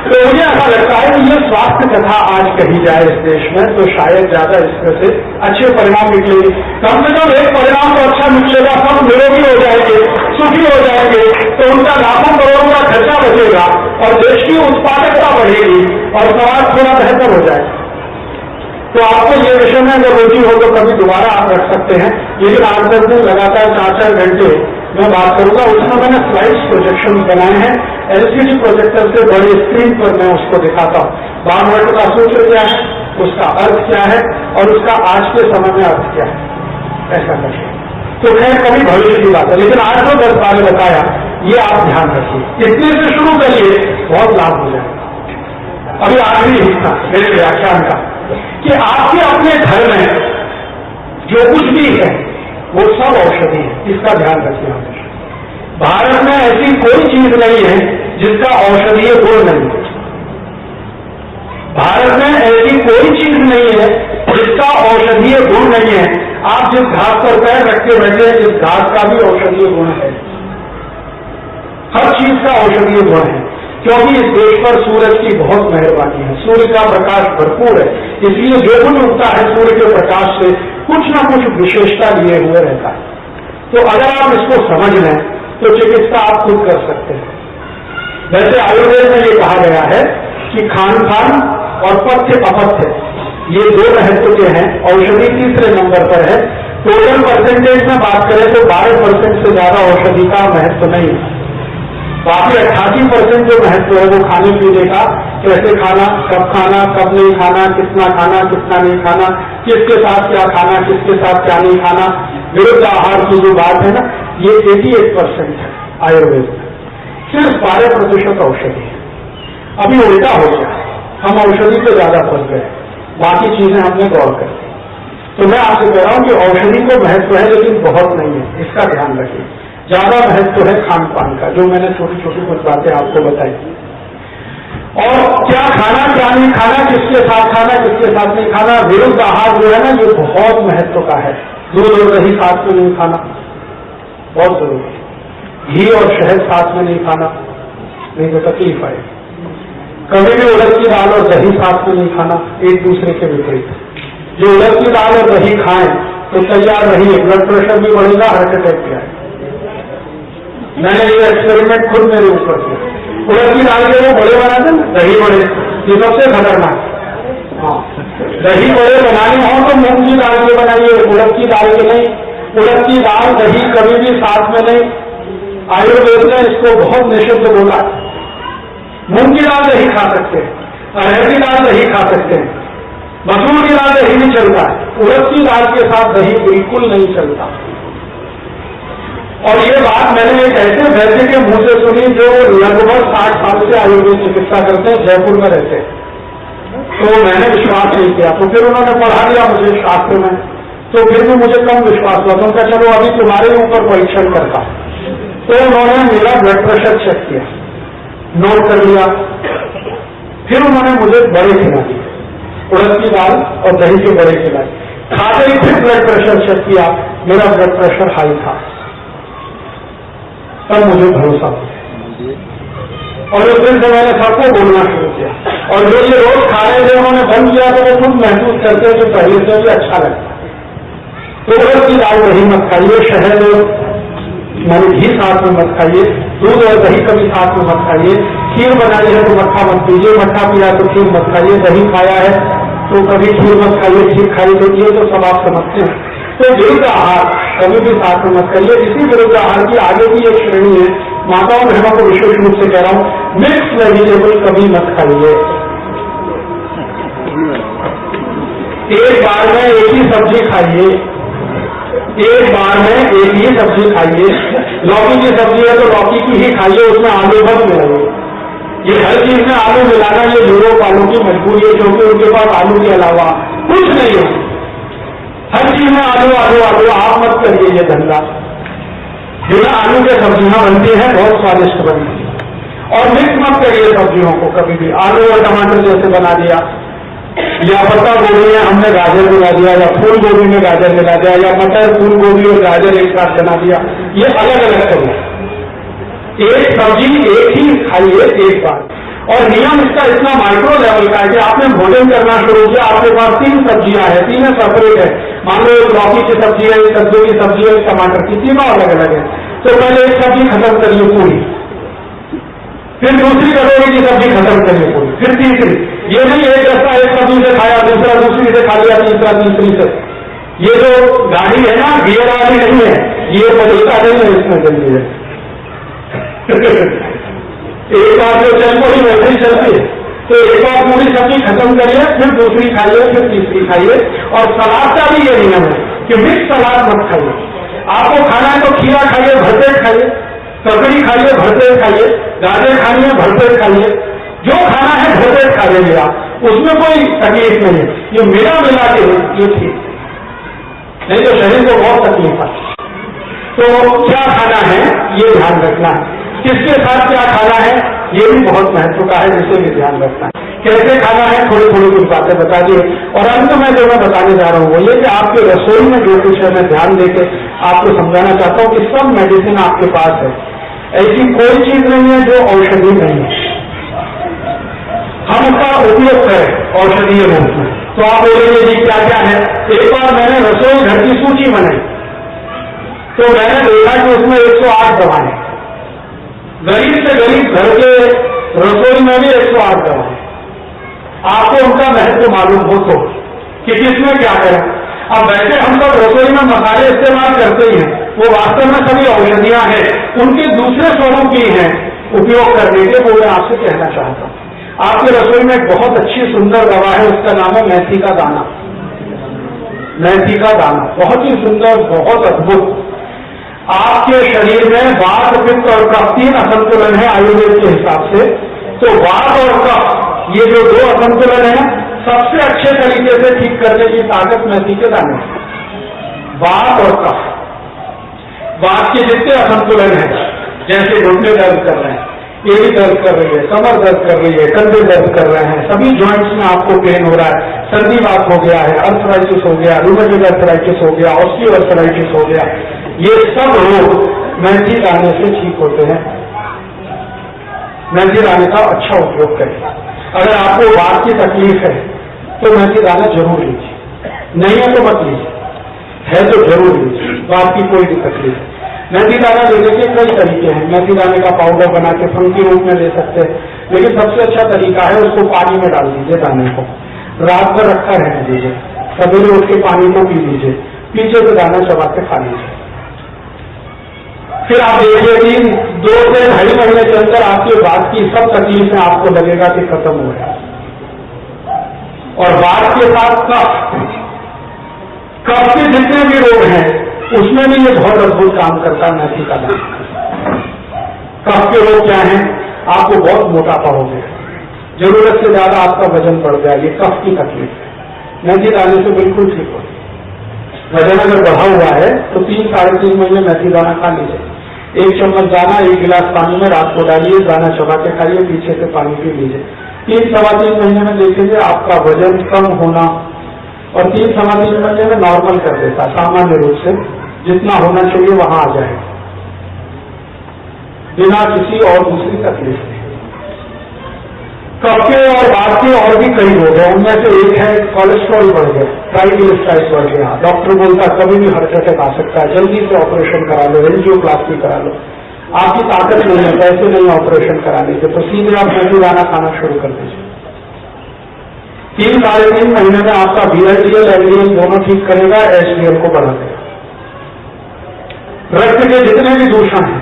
तो मुझे ऐसा लगता है कि ये स्वास्थ्य कथा आज कही जाए इस देश में, तो शायद ज्यादा इसमें से अच्छे परिणाम निकलेंगे। कम से कम एक परिणाम तो अच्छा निकलेगा, सब निरोगी हो जाएंगे, सुखी हो जाएंगे, तो उनका लाखों करोड़ों का खर्चा बचेगा और देश की उत्पादकता बढ़ेगी और समाज थोड़ा बेहतर हो जाएगा। तो आपको ये विषय में अगर रुचि हो तो कभी दोबारा आप रख सकते हैं। लेकिन 8-10 दिन लगातार 4-4 घंटे मैं बात करूंगा। उसमें मैंने स्लाइड्स प्रोजेक्शन बनाए हैं, एलसीडी प्रोजेक्टर से बड़ी स्क्रीन पर मैं उसको दिखाता हूँ। भागवत का सूत्र क्या है, उसका अर्थ क्या है और उसका आज के समय में अर्थ क्या है, ऐसा करिए। तो खैर कभी भविष्य की बात है, लेकिन आज जो 10 बारे बताया ये आप ध्यान रखिए, इतने से शुरू करिए, बहुत लाभ हो जाएगा। अभी आखिरी हिस्सा मेरे व्याख्यान का कि आपके अपने घर में जो कुछ भी है वो सब औषधि है, इसका ध्यान रखिए। भारत में ऐसी कोई चीज नहीं है जिसका औषधीय गुण नहीं है। भारत में ऐसी कोई चीज नहीं है जिसका औषधीय गुण नहीं है। आप जिस घास पर पैर रख के बैठे हैं, इस घास का भी औषधीय गुण है। हर चीज का औषधीय गुण है, क्योंकि इस देश पर सूरज की बहुत मेहरबानी है, सूर्य का प्रकाश भरपूर है। इसलिए जो कुछ उगता है सूर्य के प्रकाश से कुछ ना कुछ विशेषता लिए हुए रहता है। तो अगर आप इसको समझ लें तो चिकित्सा आप खुद कर सकते हैं। वैसे आयुर्वेद में ये कहा गया है कि खान पान और पथ्य अपथ्य ये 2 महत्व के हैं, औषधि तीसरे नंबर पर है। टोटल परसेंटेज में बात करें तो 12% से ज्यादा औषधि का महत्व नहीं है। बाकी 88% जो महत्व है वो खाने पीने का, कैसे खाना, कब नहीं खाना, कितना नहीं खाना, किसके साथ क्या खाना, किसके साथ क्या नहीं खाना, विरुद्ध आहार की जो बात है ना, ये 88% है। आयुर्वेद में सिर्फ 12% औषधि है। अभी उल्टा हो गया, हम औषधि पे ज्यादा फंस गए, बाकी चीजें हमने गौर कर ली। तो मैं आपसे कह रहा हूं कि औषधि को महत्व है लेकिन बहुत नहीं है, इसका ध्यान रखिए। ज्यादा महत्व है खान पान का, जो मैंने छोटी छोटी कुछ बातें आपको बताई। और क्या खाना क्या नहीं खाना, किसके साथ खाना किसके साथ नहीं खाना, विरुद्ध आहार जो है ना, ये बहुत महत्व का है। दूध और दही साथ में नहीं खाना, बहुत जरूरी है। घी और शहद साथ में नहीं खाना, नहीं तो तकलीफ आए। कभी भी उड़द की दाल और दही साथ में नहीं खाना, एक दूसरे के विपरीत। जो उड़द की दाल और दही खाएं तो तैयार रहिए, ब्लड प्रेशर भी बढ़ेगा, हार्ट अटैक भी आएगा। मैंने ये एक्सपेरिमेंट खुद मेरे ऊपर किया। उड़द की दाल के वो बड़े बनाते ना, दही बड़े, ये सबसे खतरनाक। हाँ, दही बड़े बनाने हो तो मूंग की दाल के बनाइए, उड़द की दाल के नहीं। उड़द की दाल दही कभी भी साथ में नहीं। आयुर्वेद ने इसको बहुत निषिद्ध बोला। मूंग की दाल दही खा सकते हैं, अरहर की दाल दही खा सकते हैं, मसूर की दाल दही नहीं चलता है, उड़द की दाल के साथ दही बिल्कुल नहीं चलता। और ये बात मैंने एक ऐसे वैद्य के मुंह से सुनी जो लगभग 60 साल से आयुर्वेद चिकित्सा करते हैं, जयपुर में रहते हैं। तो मैंने विश्वास नहीं किया, तो फिर उन्होंने पढ़ा दिया मुझे शास्त्र में, तो फिर भी मुझे कम विश्वास हुआ। तो उनका चलो अभी तुम्हारे ऊपर परीक्षण करता। तो उन्होंने मेरा ब्लड प्रेशर चेक किया, नोट कर लिया। फिर उन्होंने मुझे बड़े खिला दिए, उड़द की दाल और दही के बड़े खिलाए। खाते ही फिर ब्लड प्रेशर चेक किया, मेरा ब्लड प्रेशर हाई था। तब मुझे भरोसा हुआ और उस दिन से मैंने सबको बोलना शुरू किया। और जो ये रोज खा रहे थे उन्होंने बंद किया तो वो खुद महसूस करते हैं कि पहले से भी अच्छा लगता है। तो उड़द की दाल दही मत खाइए, शहद मानी घी साथ में मत खाइए, दूध और दही कभी साथ में मत खाइए। खीर बनाई है तो मट्ठा मत पीजिए, मट्ठा पिया तो खीर मत खाइए, दही खाया है तो कभी खीर मत खाइए, खीर खाई तो ये तो सब आप समझते हैं। तो विरुद्ध आहार कभी भी साथ में मत करिए। इसी विरुद्ध आहार की आगे भी एक श्रेणी है, माताओं बहनों को विशेष रूप से कह रहा हूं, मिक्स वेजिटेबल कभी मत खाइए। एक बार में एक ही सब्जी खाइए, एक बार में एक ही सब्जी खाइए। लौकी की सब्जी है तो लौकी की ही खाइए, उसमें आलू मत मिलाइए। ये हर चीज में आलू मिलाना ये यूरोप वालों की मजबूरी है, क्योंकि उनके पास आलू के अलावा कुछ नहीं है। हर चीज में आलू आलू आलू, आप मत करिए ये धंधा। बिना आलू के सब्जियां बनती हैं, बहुत स्वादिष्ट बनती है। और मिक्स मत करिए सब्जियों को कभी भी, आलू और टमाटर जैसे बना दिया, या पत्ता गोभी में हमने गाजर मिला दिया, या फूल गोभी में गाजर मिला दिया, या मटर फूल गोभी और गाजर एक साथ बना दिया। ये अलग अलग करिए, एक सब्जी एक ही खाइए एक बार। और नियम इसका इतना माइक्रो लेवल का है कि आपने भोजन करना शुरू किया, आपके पास 3 सब्जियां हैं, 3 सेपरेट है। मान लो एक लौकी की सब्जी है, एक कद्दू की सब्जी है, एक टमाटर की, तीनों अलग अलग है। तो पहले एक सब्जी खत्म करिए पूरी, फिर दूसरी कटोरी की सब्जी खत्म करिए पूरी, फिर तीसरी। ये नहीं एक रस्ता एक सब्जी से खाया, दूसरा दूसरी से खा लिया, तीसरा तीसरी से। ये जो गाड़ी है ना, गियर वाली नहीं है, ये बदलता नहीं है, इसमें जल्दी है। एक बार जो चल पड़ी वैसे ही चलती है। तो एक बार पूरी सब्जी खत्म करिए, फिर दूसरी खाइए, फिर तीसरी खाइए। और सलाद का भी ये नियम है कि मिक्स सलाद मत खाइए। आपको खाना है तो खीरा खाइए, भरपेट खाइए, ककड़ी खाइए, भरपेट खाइए, गाजर खाइए, भरपेट खाइए, जो खाना है भरपेट खा लीजिए आप, उसमें कोई तकलीफ नहीं है। ये मिला मिला के ये ठीक, नहीं तो शरीर को बहुत तकलीफ है। तो क्या खाना है ये ध्यान रखना है, किसके साथ क्या खाना है ये भी बहुत महत्व का है, जिसे भी ध्यान रखना है। कैसे खाना है थोड़ी थोड़ी कुछ बातें बता दिए। और अंत में जो मैं बताने जा रहा हूं वो ये कि आपके रसोई में जो कुछ है मैं ध्यान देकर आपको समझाना चाहता हूं कि सब मेडिसिन आपके पास है, ऐसी कोई चीज नहीं है जो औषधि नहीं है। हम उसका उपयोग करें औषधीय रूप में। तो आप बोलेंगे जी क्या क्या है। एक बार मैंने रसोई घर की सूची बनाई तो मैंने देखा कि उसमें 108 दवाएं, गरीब से गरीब घर के रसोई में भी 108 दवाएं। आपको उनका महत्व मालूम हो तो कि किसमें क्या करें। अब वैसे हम सब रसोई में मसाले इस्तेमाल करते ही हैं, वो वास्तव में सभी औषधियां हैं, उनके दूसरे स्वरूप ही हैं उपयोग करने के। वो मैं आपसे कहना चाहता हूं, आपकी रसोई में एक बहुत अच्छी सुंदर दवा है, उसका नाम है मेथी का दाना। मेथी का दाना बहुत ही सुंदर, बहुत अद्भुत। आपके शरीर में वात, पित्त और कफ 3 असंतुलन है आयुर्वेद के हिसाब से। तो वात और कफ ये जो 2 असंतुलन है, सबसे अच्छे तरीके से ठीक करने की ताकत मेथी के दाने। वात और कफ, वात के जितने असंतुलन है, जैसे घुटने दर्द कर रहे हैं, एड़ी दर्द कर रही है, कमर दर्द कर रही है, कंधे दर्द कर रहे हैं, सभी जॉइंट्स में आपको पेन हो रहा है, सर्दी बात हो गया है, अर्थराइटिस हो गया, रूमेटॉइड अर्थराइटिस हो गया, ऑस्टियोआर्थराइटिस हो गया, ये सब रोग मेथी दाने से ठीक होते हैं। मेथी दाने का अच्छा उपयोग करें। अगर आपको वात की तकलीफ है तो मेथी दाना जरूर लीजिए, नहीं है तो मत लीजिए, है तो जरूर लीजिए, वात की कोई भी तकलीफ है। मेथी दाना लेने के कई तरीके हैं। मेथी दाने का पाउडर बना के फंकी रूप में ले सकते हैं, लेकिन सबसे अच्छा तरीका है उसको पानी में डाल दीजिए, दाने को रात भर रखा रहने दीजिए, सवेरे उठ के पानी को पी लीजिए, पीछे से दाना चबा के खा लीजिए। फिर आप देखिए कि 2 से 2.5 महीने के अंदर आपके वात की सब तकलीफें आपको लगेगा कि खत्म हो गया। और वात के साथ कफ के जितने भी रोग हैं उसमें भी ये बहुत अद्भुत काम करता है मेथी का दाना। कफ के रोग क्या हैं? आपको बहुत मोटापा हो गया, जरूरत से ज्यादा आपका वजन बढ़ गया, ये कफ की तकलीफ है, मेथी दाने से बिल्कुल ठीक हो। वजन अगर बढ़ा हुआ है तो 3-3.5 महीने मेथी दाना खा लीजिए। 1 चम्मच दाना 1 गिलास पानी में रात को डालिए, दाना चबा के खाइए, पीछे से पानी पी लीजिए। 3-3.25 महीने में देखेंगे आपका वजन कम होना, और 3-3.25 महीने में नॉर्मल कर देता, सामान्य रूप से जितना होना चाहिए वहां आ जाएगा, बिना किसी और दूसरी तकलीफ के। कफ के और वात के और भी कई रोग हैं, उनमें से एक है कोलेस्ट्रॉल बढ़ गया, ट्राइग्लिसराइड्स बढ़ गया। डॉक्टर बोलता है कभी भी हार्ट अटैक आ सकता है, जल्दी से ऑपरेशन करा लो, एंजियोप्लास्टी करा लो। आपकी ताकत नहीं है, पैसे नहीं ऑपरेशन कराने के, तो सीधे आप मेथी दाना खाना शुरू कर दीजिए। 3-3.5 महीने में आपका VLDL LDL दोनों ठीक करेगा, HDL को बढ़ा देगा। रक्त के जितने भी दूषण हैं,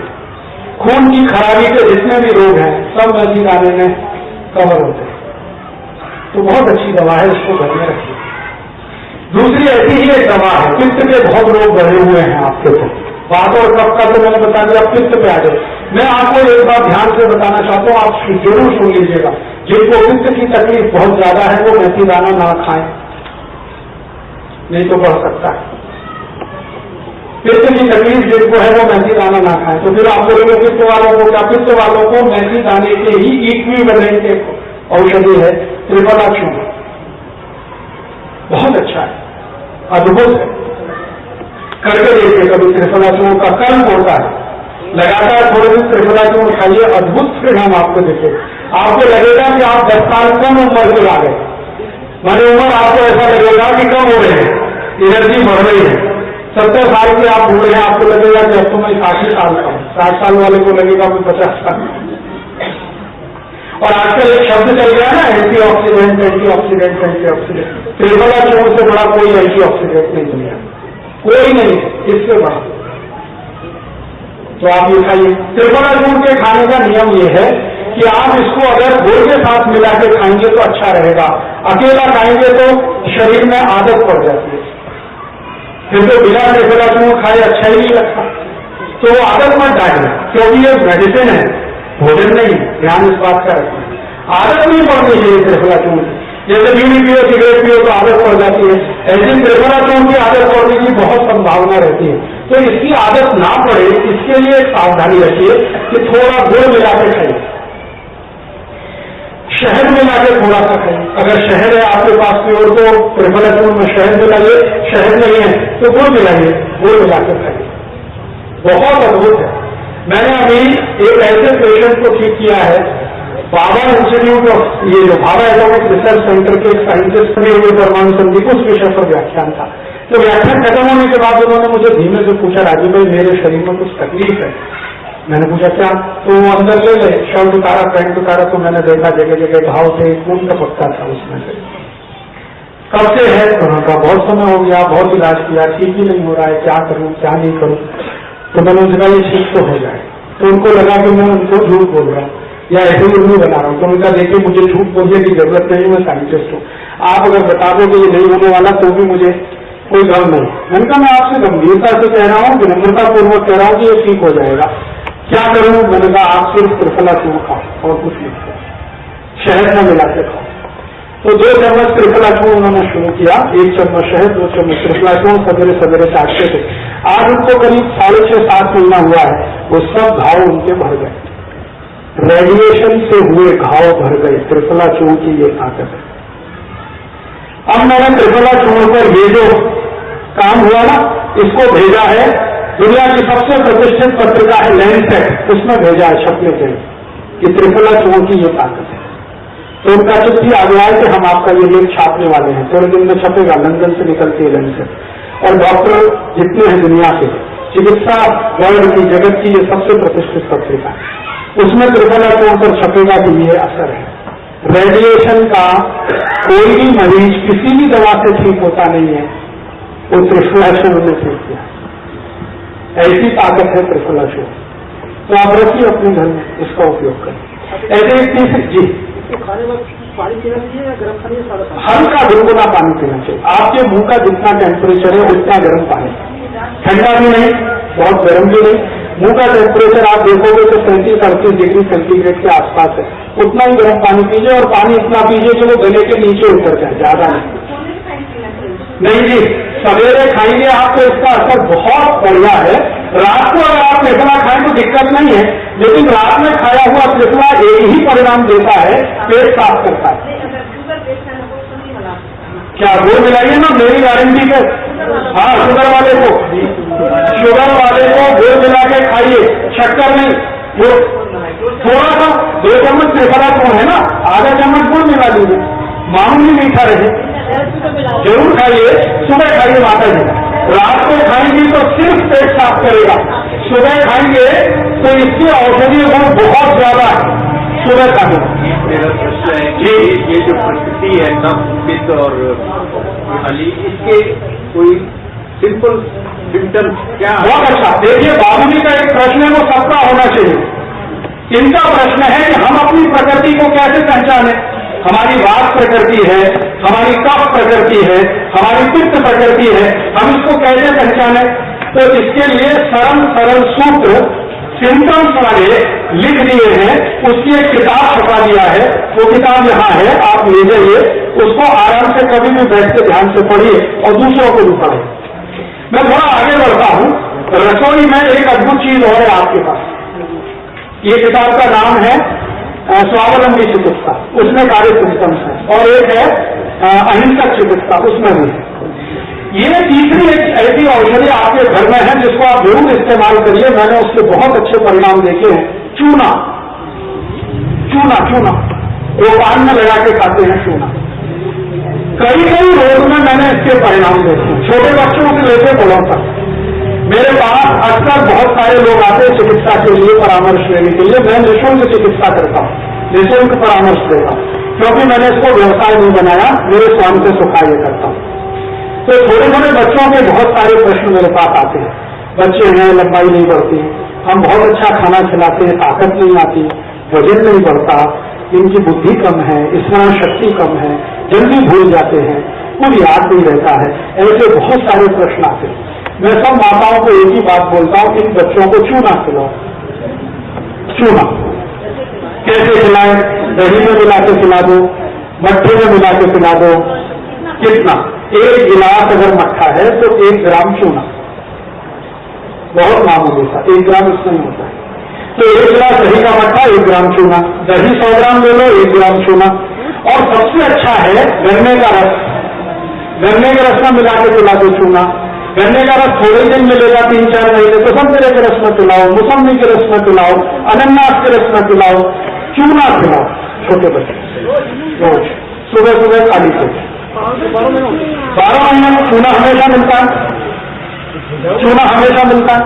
खून की खराबी के जितने भी रोग हैं, सब मेथी दाने में कवर होते हैं। तो बहुत अच्छी दवा है, इसको घर में रखिए। दूसरी ऐसी ही एक दवा है, पित्त के बहुत रोग बढ़े हुए हैं आपके, तो वात और कफ का तो मैंने बता दिया, पित्त पे आ जाए। मैं आपको एक बात ध्यान से बताना चाहता हूँ, आप जरूर सुन लीजिएगा। जिनको पित्त की तकलीफ बहुत ज्यादा है वो मेथी दाना ना खाएं, नहीं तो बढ़ सकता है। पित्त की तकलीफ जिनको है वो मेथी दाना ना खाएं। तो फिर आप बोलेंगे पित्त वालों को क्या? पित्त वालों को मेथी दाने के ही इक्विवेलेंट औषधि है त्रिफलाचूर्ण, बहुत अच्छा है, अद्भुत है। करके देखिए कभी त्रिफलाचूर्ण का कर्म होता है, लगातार थोड़े दिन त्रिफलाचूर्ण खाइए, अद्भुत परिणाम आपको दिखे। आपको लगेगा कि आप 10 साल कम उम्र के आ गए, मानी उम्र आपको ऐसा लगेगा कि कम हो रहे हैं, एनर्जी बढ़ रही है। 70 साल के आप बूढ़े हैं, आपको लगेगा कि अब तो मैं 60 साल का हूं, 60 साल वाले को लगेगा कि 50 साल। और आजकल एक शब्द चल गया ना, एंटीऑक्सीडेंट एंटीऑक्सीडेंट एंटीऑक्सीडेंट। त्रिफलाचूर्ण से बड़ा कोई एंटीऑक्सीडेंट नहीं दुनिया, कोई नहीं, इससे बड़ा। तो आप ये खाइए। त्रिफलाचूर्ण के खाने का नियम ये है कि आप इसको अगर गुड़ के साथ मिला के खाएंगे तो अच्छा रहेगा, अकेला खाएंगे तो शरीर में आदत पड़ जाती है, फिर तो बिना त्रिफलाचूर्ण खाए अच्छा ही नहीं लगता। तो वो आदत मत डालना, क्योंकि ये मेडिसिन है, भोजन नहीं। ध्यान इस बात का रखना, आदत नहीं पड़नी चाहिए त्रिफलाचूर्ण की। जैसे बीड़ी पियो, सिगरेट पियो तो आदत पड़ जाती है, ऐसे त्रिफलाचूर्ण की आदत पड़ने की बहुत संभावना रहती है। तो इसकी आदत ना पड़े, इसके लिए एक सावधानी रखिए कि थोड़ा गुड़ मिला के खाइए, शहद मिला के थोड़ा सा खाइए। अगर शहद है आपके पास प्योर तो त्रिफलाचूर्ण में शहद मिलाइए, शहद नहीं है तो गुड़ मिलाइए, गुड़ मिला के खाइए, बहुत अद्भुत है। मैंने अभी एक ऐसे पेशेंट को ठीक किया है, भाभा इंस्टीट्यूट ऑफ, ये जो भाभा एटॉमिक रिसर्च सेंटर के एक साइंटिस्ट ने हुए परमाणु संधि उस विषय पर व्याख्यान था। तो व्याख्यान खत्म होने के बाद उन्होंने मुझे धीमे से पूछा, राजीव भाई मेरे शरीर में कुछ तकलीफ है। मैंने पूछा क्या? तो वो अंदर ले गए, शर्ट उतारा, पैंट उतारा, तो मैंने देखा जगह जगह घाव थे, खून टपकता था उसमें से। कब से है? तो उन्होंने कहा बहुत समय हो गया, बहुत इलाज किया, ठीक ही नहीं हो रहा है, क्या करूं क्या नहीं करूं। तो मैंने उनसे कहा ये ठीक तो हो जाए। तो उनको लगा कि मैं उनको झूठ बोल रहा हूँ या ऐसे ही उन्हें बना रहा हूँ। तो उनका देखिए मुझे झूठ बोलने की जरूरत नहीं, मैं साइंटिस्ट हूँ, आप अगर बता दो कि ये नहीं होने वाला तो भी मुझे कोई गम नहीं। मैंने कहा मैं आपसे गंभीरता से कह रहा हूँ, विनम्रता पूर्वक कह रहा हूँ कि ये ठीक हो जाएगा, क्या करूँ? मैंने कहा आप सिर्फ त्रिफला चूर्ण खाओ और कुछ नहीं खाओ, शहद में मिला के खाओ। तो 2 चम्मच त्रिफला चूर्ण उन्होंने शुरू किया, 1 चम्मच शहद, 2 चम्मच त्रिफला चूर्ण सवेरे सवेरे चाटते थे। आज उनको करीब 6.5-7 महीना हुआ है, वो सब घाव उनके भर गए, रेडिएशन से हुए घाव भर गए। त्रिफला चूर्ण की ये ताकत है। अब मैंने त्रिफला चूर्ण पर ये जो काम हुआ ना, इसको भेजा है, दुनिया की सबसे प्रतिष्ठित पत्रिका है लैंसेट, उसमें भेजा है छपने के लिए कि त्रिफला चूर्ण की ये ताकत है। तो उनका चिट्ठी आ गया है कि हम आपका ये लेख छापने वाले हैं, थोड़े दिन में छपेगा, लंदन से निकलती है लैंसेट। और डॉक्टर जितने हैं दुनिया के, चिकित्सा वर्ल्ड की, जगत की ये सबसे प्रतिष्ठित पत्रिका है, उसमें त्रिफला चूर्ण पर छपेगा कि ये असर है। रेडिएशन का कोई भी मरीज किसी भी दवा से ठीक होता नहीं है, वो त्रिफला चूर्ण ने ठीक किया। ऐसी ताकत है त्रिफला चूर्ण। तो आप रखिए अपने घर में, इसका उपयोग करें। ऐसे एक तीसरी जी, खाने में पानी पीना चाहिए या गर्म पानी? हल्का गुनगुना पानी पीना चाहिए। आपके मुंह का जितना टेम्परेचर है उतना गर्म पानी, ठंडा भी नहीं, बहुत गर्म भी नहीं। मुंह का टेम्परेचर आप देखोगे तो 37-38 डिग्री सेंटीग्रेड के आसपास है, उतना ही गर्म पानी पीजिए। और पानी इतना पीजिए कि वो गले के नीचे उतर जाए, ज्यादा नहीं जी। सवेरे खाएंगे आप तो इसका असर बहुत बढ़िया है। रात को अगर आप त्रिफला खाएं तो दिक्कत नहीं है, लेकिन रात में खाया हुआ त्रिफला एक ही परिणाम देता है, पेट साफ करता है। क्या वो मिलाइए ना, मेरी गारंटी पे। हाँ, शुगर वाले को गुड़ मिला के खाइए, शक्कर नहीं। वो थोड़ा सा 2 चम्मच त्रिफला चूर्ण है ना, आधा चम्मच गुड़ मिला लीजिए, मामूली मीठा रहे। जरूर खाइए, सुबह खाइए माता जी। रात को खाएंगी तो सिर्फ पेट साफ करेगा, सुबह खाएंगे तो इसके औषधीय गुण बहुत ज्यादा है, सुबह खाएंगे। मेरा प्रश्न है कि ये जो प्रकृति है कफ, पित्त और हली, इसके कोई सिंपल सिम्टम्स क्या? बहुत अच्छा। देखिए, बाबूजी का एक प्रश्न है, वो सबका होना चाहिए। इनका प्रश्न है कि हम अपनी प्रकृति को कैसे पहचाने। हमारी वात प्रकृति है, हमारी कफ प्रकृति है, हमारी पित्त प्रकृति है, हम इसको कैसे पहचाने? तो इसके लिए सरल सूत्र सिम्टम्स वाले लिख दिए हैं, उसकी एक किताब छपा दिया है, वो किताब यहाँ है, आप ले जाइए, उसको आराम से कभी भी बैठ के ध्यान से पढ़िए और दूसरों को भी पढ़े। मैं थोड़ा आगे बढ़ता हूँ। रसोई में एक अद्भुत चीज और है आपके पास। ये किताब का नाम है स्वावलंबी चिकित्सा, उसमें कार्य सिम्टम्स है, और एक है अहिंसक चिकित्सा, उसमें भी है। ये तीसरी एक ऐसी औषधि आपके घर में है जिसको आप जरूर इस्तेमाल करिए। मैंने उसके बहुत अच्छे परिणाम देखे हैं। चूना, वो पान में लगा के खाते हैं चूना। कई रोग में मैंने इसके परिणाम देखे, छोटे बच्चों से लेकर बड़ों तक। मेरे पास अक्सर बहुत सारे लोग आते हैं चिकित्सा के लिए, परामर्श लेने के लिए। मैं निःशुल्क चिकित्सा करता हूँ, निःशुल्क परामर्श देता हूँ, क्योंकि मैंने इसको व्यवसाय नहीं बनाया, मेरे स्वामी से सुखा ये करता हूँ। तो थोड़े बच्चों के बहुत सारे प्रश्न मेरे पास आते हैं। बच्चे हैं, लंबाई नहीं बढ़ती, हम बहुत अच्छा खाना खिलाते हैं, ताकत नहीं आती, वजन नहीं बढ़ता, इनकी बुद्धि कम है, स्मरण शक्ति कम है, जल्दी भूल जाते हैं, कुछ याद नहीं रहता है। ऐसे बहुत सारे प्रश्न आते हैं। मैं सब माताओं को एक ही बात बोलता हूं कि इन बच्चों को चूना खिलाओ। चूना कैसे खिलाएं? दही में मिला के खिला दो, मट्ठे में मिला के खिला दो। कितना? 1 गिलास अगर मट्ठा है तो 1 ग्राम चूना, बहुत मामूली सा, 1 ग्राम इसमें नहीं होता है। तो 1 गिलास दही का मट्ठा, 1 ग्राम चूना। दही 100 ग्राम ले लो, 1 ग्राम चूना। और सबसे अच्छा है गन्ने का रस, गन्ने के रस में मिला के पिला दो चूना। गन्ने का रस थोड़े दिन मिलेगा, 3-4 महीने, तो संतरे के रस में पिलाओ, मौसमी के रस में पिलाओ, अनन्नास के रस में पिलाओ, चूना खिलाओ छोटे बच्चे रोज सुबह खाली पेट। 12 महीने में चूना हमेशा मिलता है, चूना हमेशा मिलता है।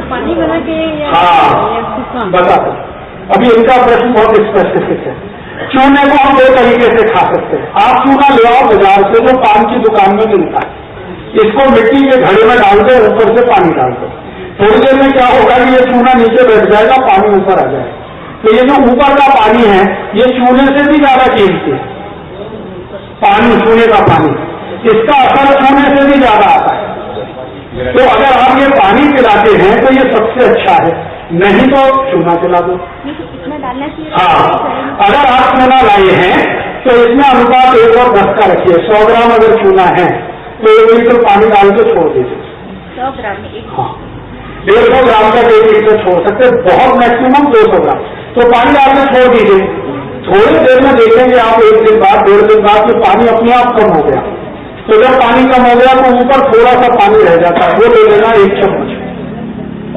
पानी बना के? हाँ, बता दो। अभी इनका प्रश्न बहुत स्पेसिफिक है। चूने को हम 2 तरीके से खा सकते हैं। आप चूना ले आओ बाजार से, जो पान की दुकान में मिलता है, इसको मिट्टी के घड़े में डाल दो, ऊपर से पानी डाल दो। थोड़ी देर में क्या होगा कि ये चूना नीचे बैठ जाएगा, पानी ऊपर आ जाएगा। तो ये जो ऊपर का पानी है, ये चूने से भी ज्यादा कीमती है, पानी, चूने का पानी। इसका असर चूने से भी ज्यादा आता है। तो अगर आप ये पानी पिलाते हैं तो ये सबसे अच्छा है, नहीं तो चूना पिला दो। कितना डालना चाहिए? हाँ, अगर आप चूना लाए हैं तो इसमें अनुपात 1 और 10 का रखिए। 100 ग्राम अगर चूना है तो 1 लीटर पानी डाल के छोड़ दीजिए। 100 ग्राम में हाँ, 150 ग्राम का 1 लीटर छोड़ सकते, बहुत मैक्सिमम 200 ग्राम। तो पानी डाल के छोड़ दीजिए। थोड़ी देर में देखेंगे आप 1 दिन बाद 1.5 दिन बाद कि पानी अपने आप कम हो गया। तो जब पानी कम हो गया तो ऊपर थोड़ा सा पानी रह जाता है, वो ले लेना 1 चम्मच,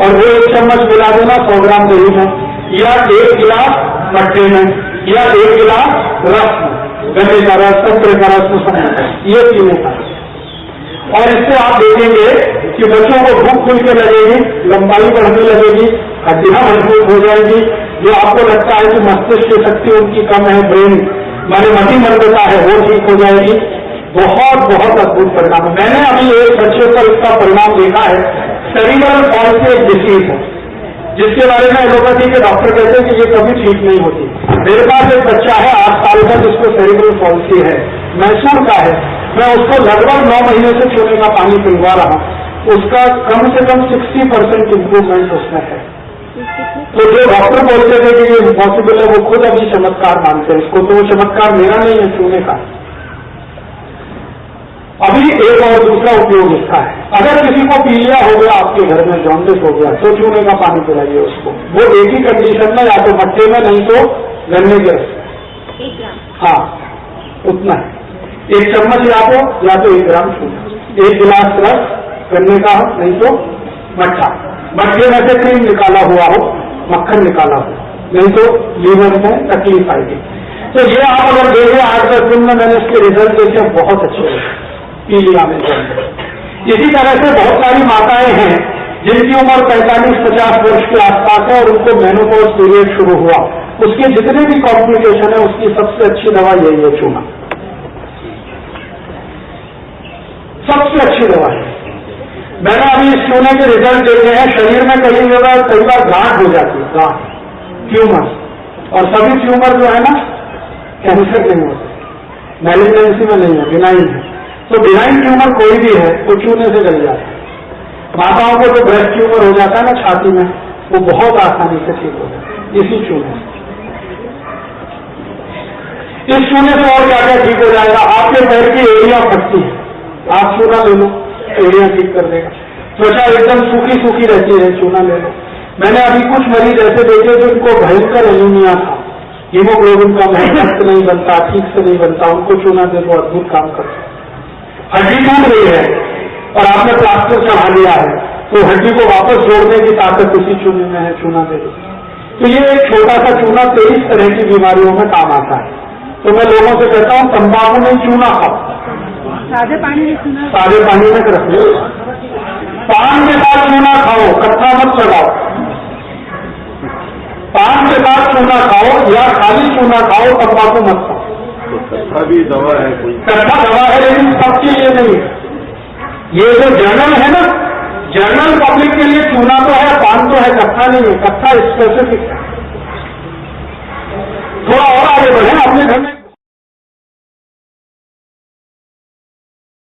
और वो 1 चम्मच मिला देना 100 ग्राम दही में, या 1 गिलास मट्ठे में, या 1 गिलास रस में, गन्ने का रस, संतरे का रस, मौसमी, ये पीने का। और इससे आप देखेंगे कि बच्चों को भूख खुल के लगेगी, लंबाई बढ़ने लगेगी, हड्डियां मजबूत हो जाएगी। जो आपको लगता है कि मस्तिष्क की शक्ति उनकी कम है, ब्रेन माने मति मंदता है, वो ठीक हो जाएगी। बहुत बहुत अद्भुत परिणाम है। मैंने अभी एक बच्चे पर इसका परिणाम देखा है। सेरिब्रल पॉल्सी एक डिसीज है जिसके बारे में एलोपैथी के डॉक्टर कहते हैं कि ये कभी ठीक नहीं होती। मेरे पास एक बच्चा है 8 साल का जिसको सेरिब्रल पॉल्सी है, मैसूर का है। मैं उसको लगभग 9 महीने से चूने का पानी पिलवा रहा हूं। उसका कम से कम 60% इम्प्रूवमेंट उसमें है। तो जो डॉक्टर बोलते थे कि ये इम्पॉसिबल है, वो खुद अभी चमत्कार मानते हैं इसको। तो वो चमत्कार मेरा नहीं है, चूने का। अभी एक और दूसरा उपयोग इसका है, अगर किसी को पीलिया हो गया, आपके घर में जॉन्डिस हो गया, तो चूने का पानी पिलाइए उसको। वो एक ही कंडीशन में, या तो मट्ठे में, नहीं तो गन्ने के रस में। 1 ग्राम। हाँ, उतना है। 1 चम्मच या तो 1 ग्राम चूना, 1 गिलास रस गन्ने का, नहीं तो मट्ठा। मट्ठे में से क्रीम निकाला हुआ हो, मक्खन निकाला हो, नहीं तो लीवर में तकलीफ आएगी। तो ये आप अगर देखें 8-10 दिन में मैंने इसके रिजल्ट देखे, बहुत अच्छे हैं पीलिया में। इसी तरह से बहुत सारी माताएं हैं जिनकी उम्र 45-50 वर्ष के आसपास है और उनको मेनोपॉज पीरियड शुरू हुआ, उसके जितने भी कॉम्प्लिकेशन है उसकी सबसे अच्छी दवा यही है, चूना। सबसे अच्छी दवा है। मैंने अभी इस चूने के रिजल्ट देखे हैं। शरीर में कई बार गांठ हो जाती है, गांठ, ट्यूमर, और सभी ट्यूमर जो है ना कैंसर नहीं होते, मैलिग्नेंसी में नहीं है, बिनाइन है। तो बिनाइन ट्यूमर कोई भी है वो चूने से गल जाता है। माताओं को जो ब्रेस्ट ट्यूमर हो जाता है ना छाती में, वो बहुत आसानी से ठीक हो जाता है इसी चूने से। इस चूने से और क्या क्या ठीक हो जाएगा। आपके पैर की एड़ियां फटती है, आप चूना ले लो, एड़ियां ठीक कर देगा। त्वचा एकदम सूखी सूखी रहती है, चूना ले लो। मैंने अभी कुछ मरीज ऐसे देखे जिनको भयंकर एनीमिया था, हीमोग्लोबिन कम है, रक्त नहीं बनता, ठीक से नहीं बनता, उनको चूना दे दो, अद्भुत काम करता है। हड्डी टूट रही है और आपने प्लास्टर चढ़ा लिया है, तो हड्डी को वापस जोड़ने की ताकत इसी चूने में है, चूना दे दो। तो ये एक छोटा सा चूना 23 तरह की बीमारियों में काम आता है। तो मैं लोगों से कहता हूं तंबाकू में चूना खाओ, सादे पानी में चूना, सादे पानी में रख लो। पान के साथ चूना खाओ, कट्ठा मत लगाओ। पान के साथ चूना खाओ या खाली चूना खाओ, तंबाकू मत खाओ। कट्ठा भी दवा है, कोई कट्ठा दवा है लेकिन सबके लिए नहीं है। ये जो जर्नल है ना, जर्नल पब्लिक के लिए चूना तो है, पान तो है, कट्ठा नहीं है। कट्ठा स्पेसिफिक है।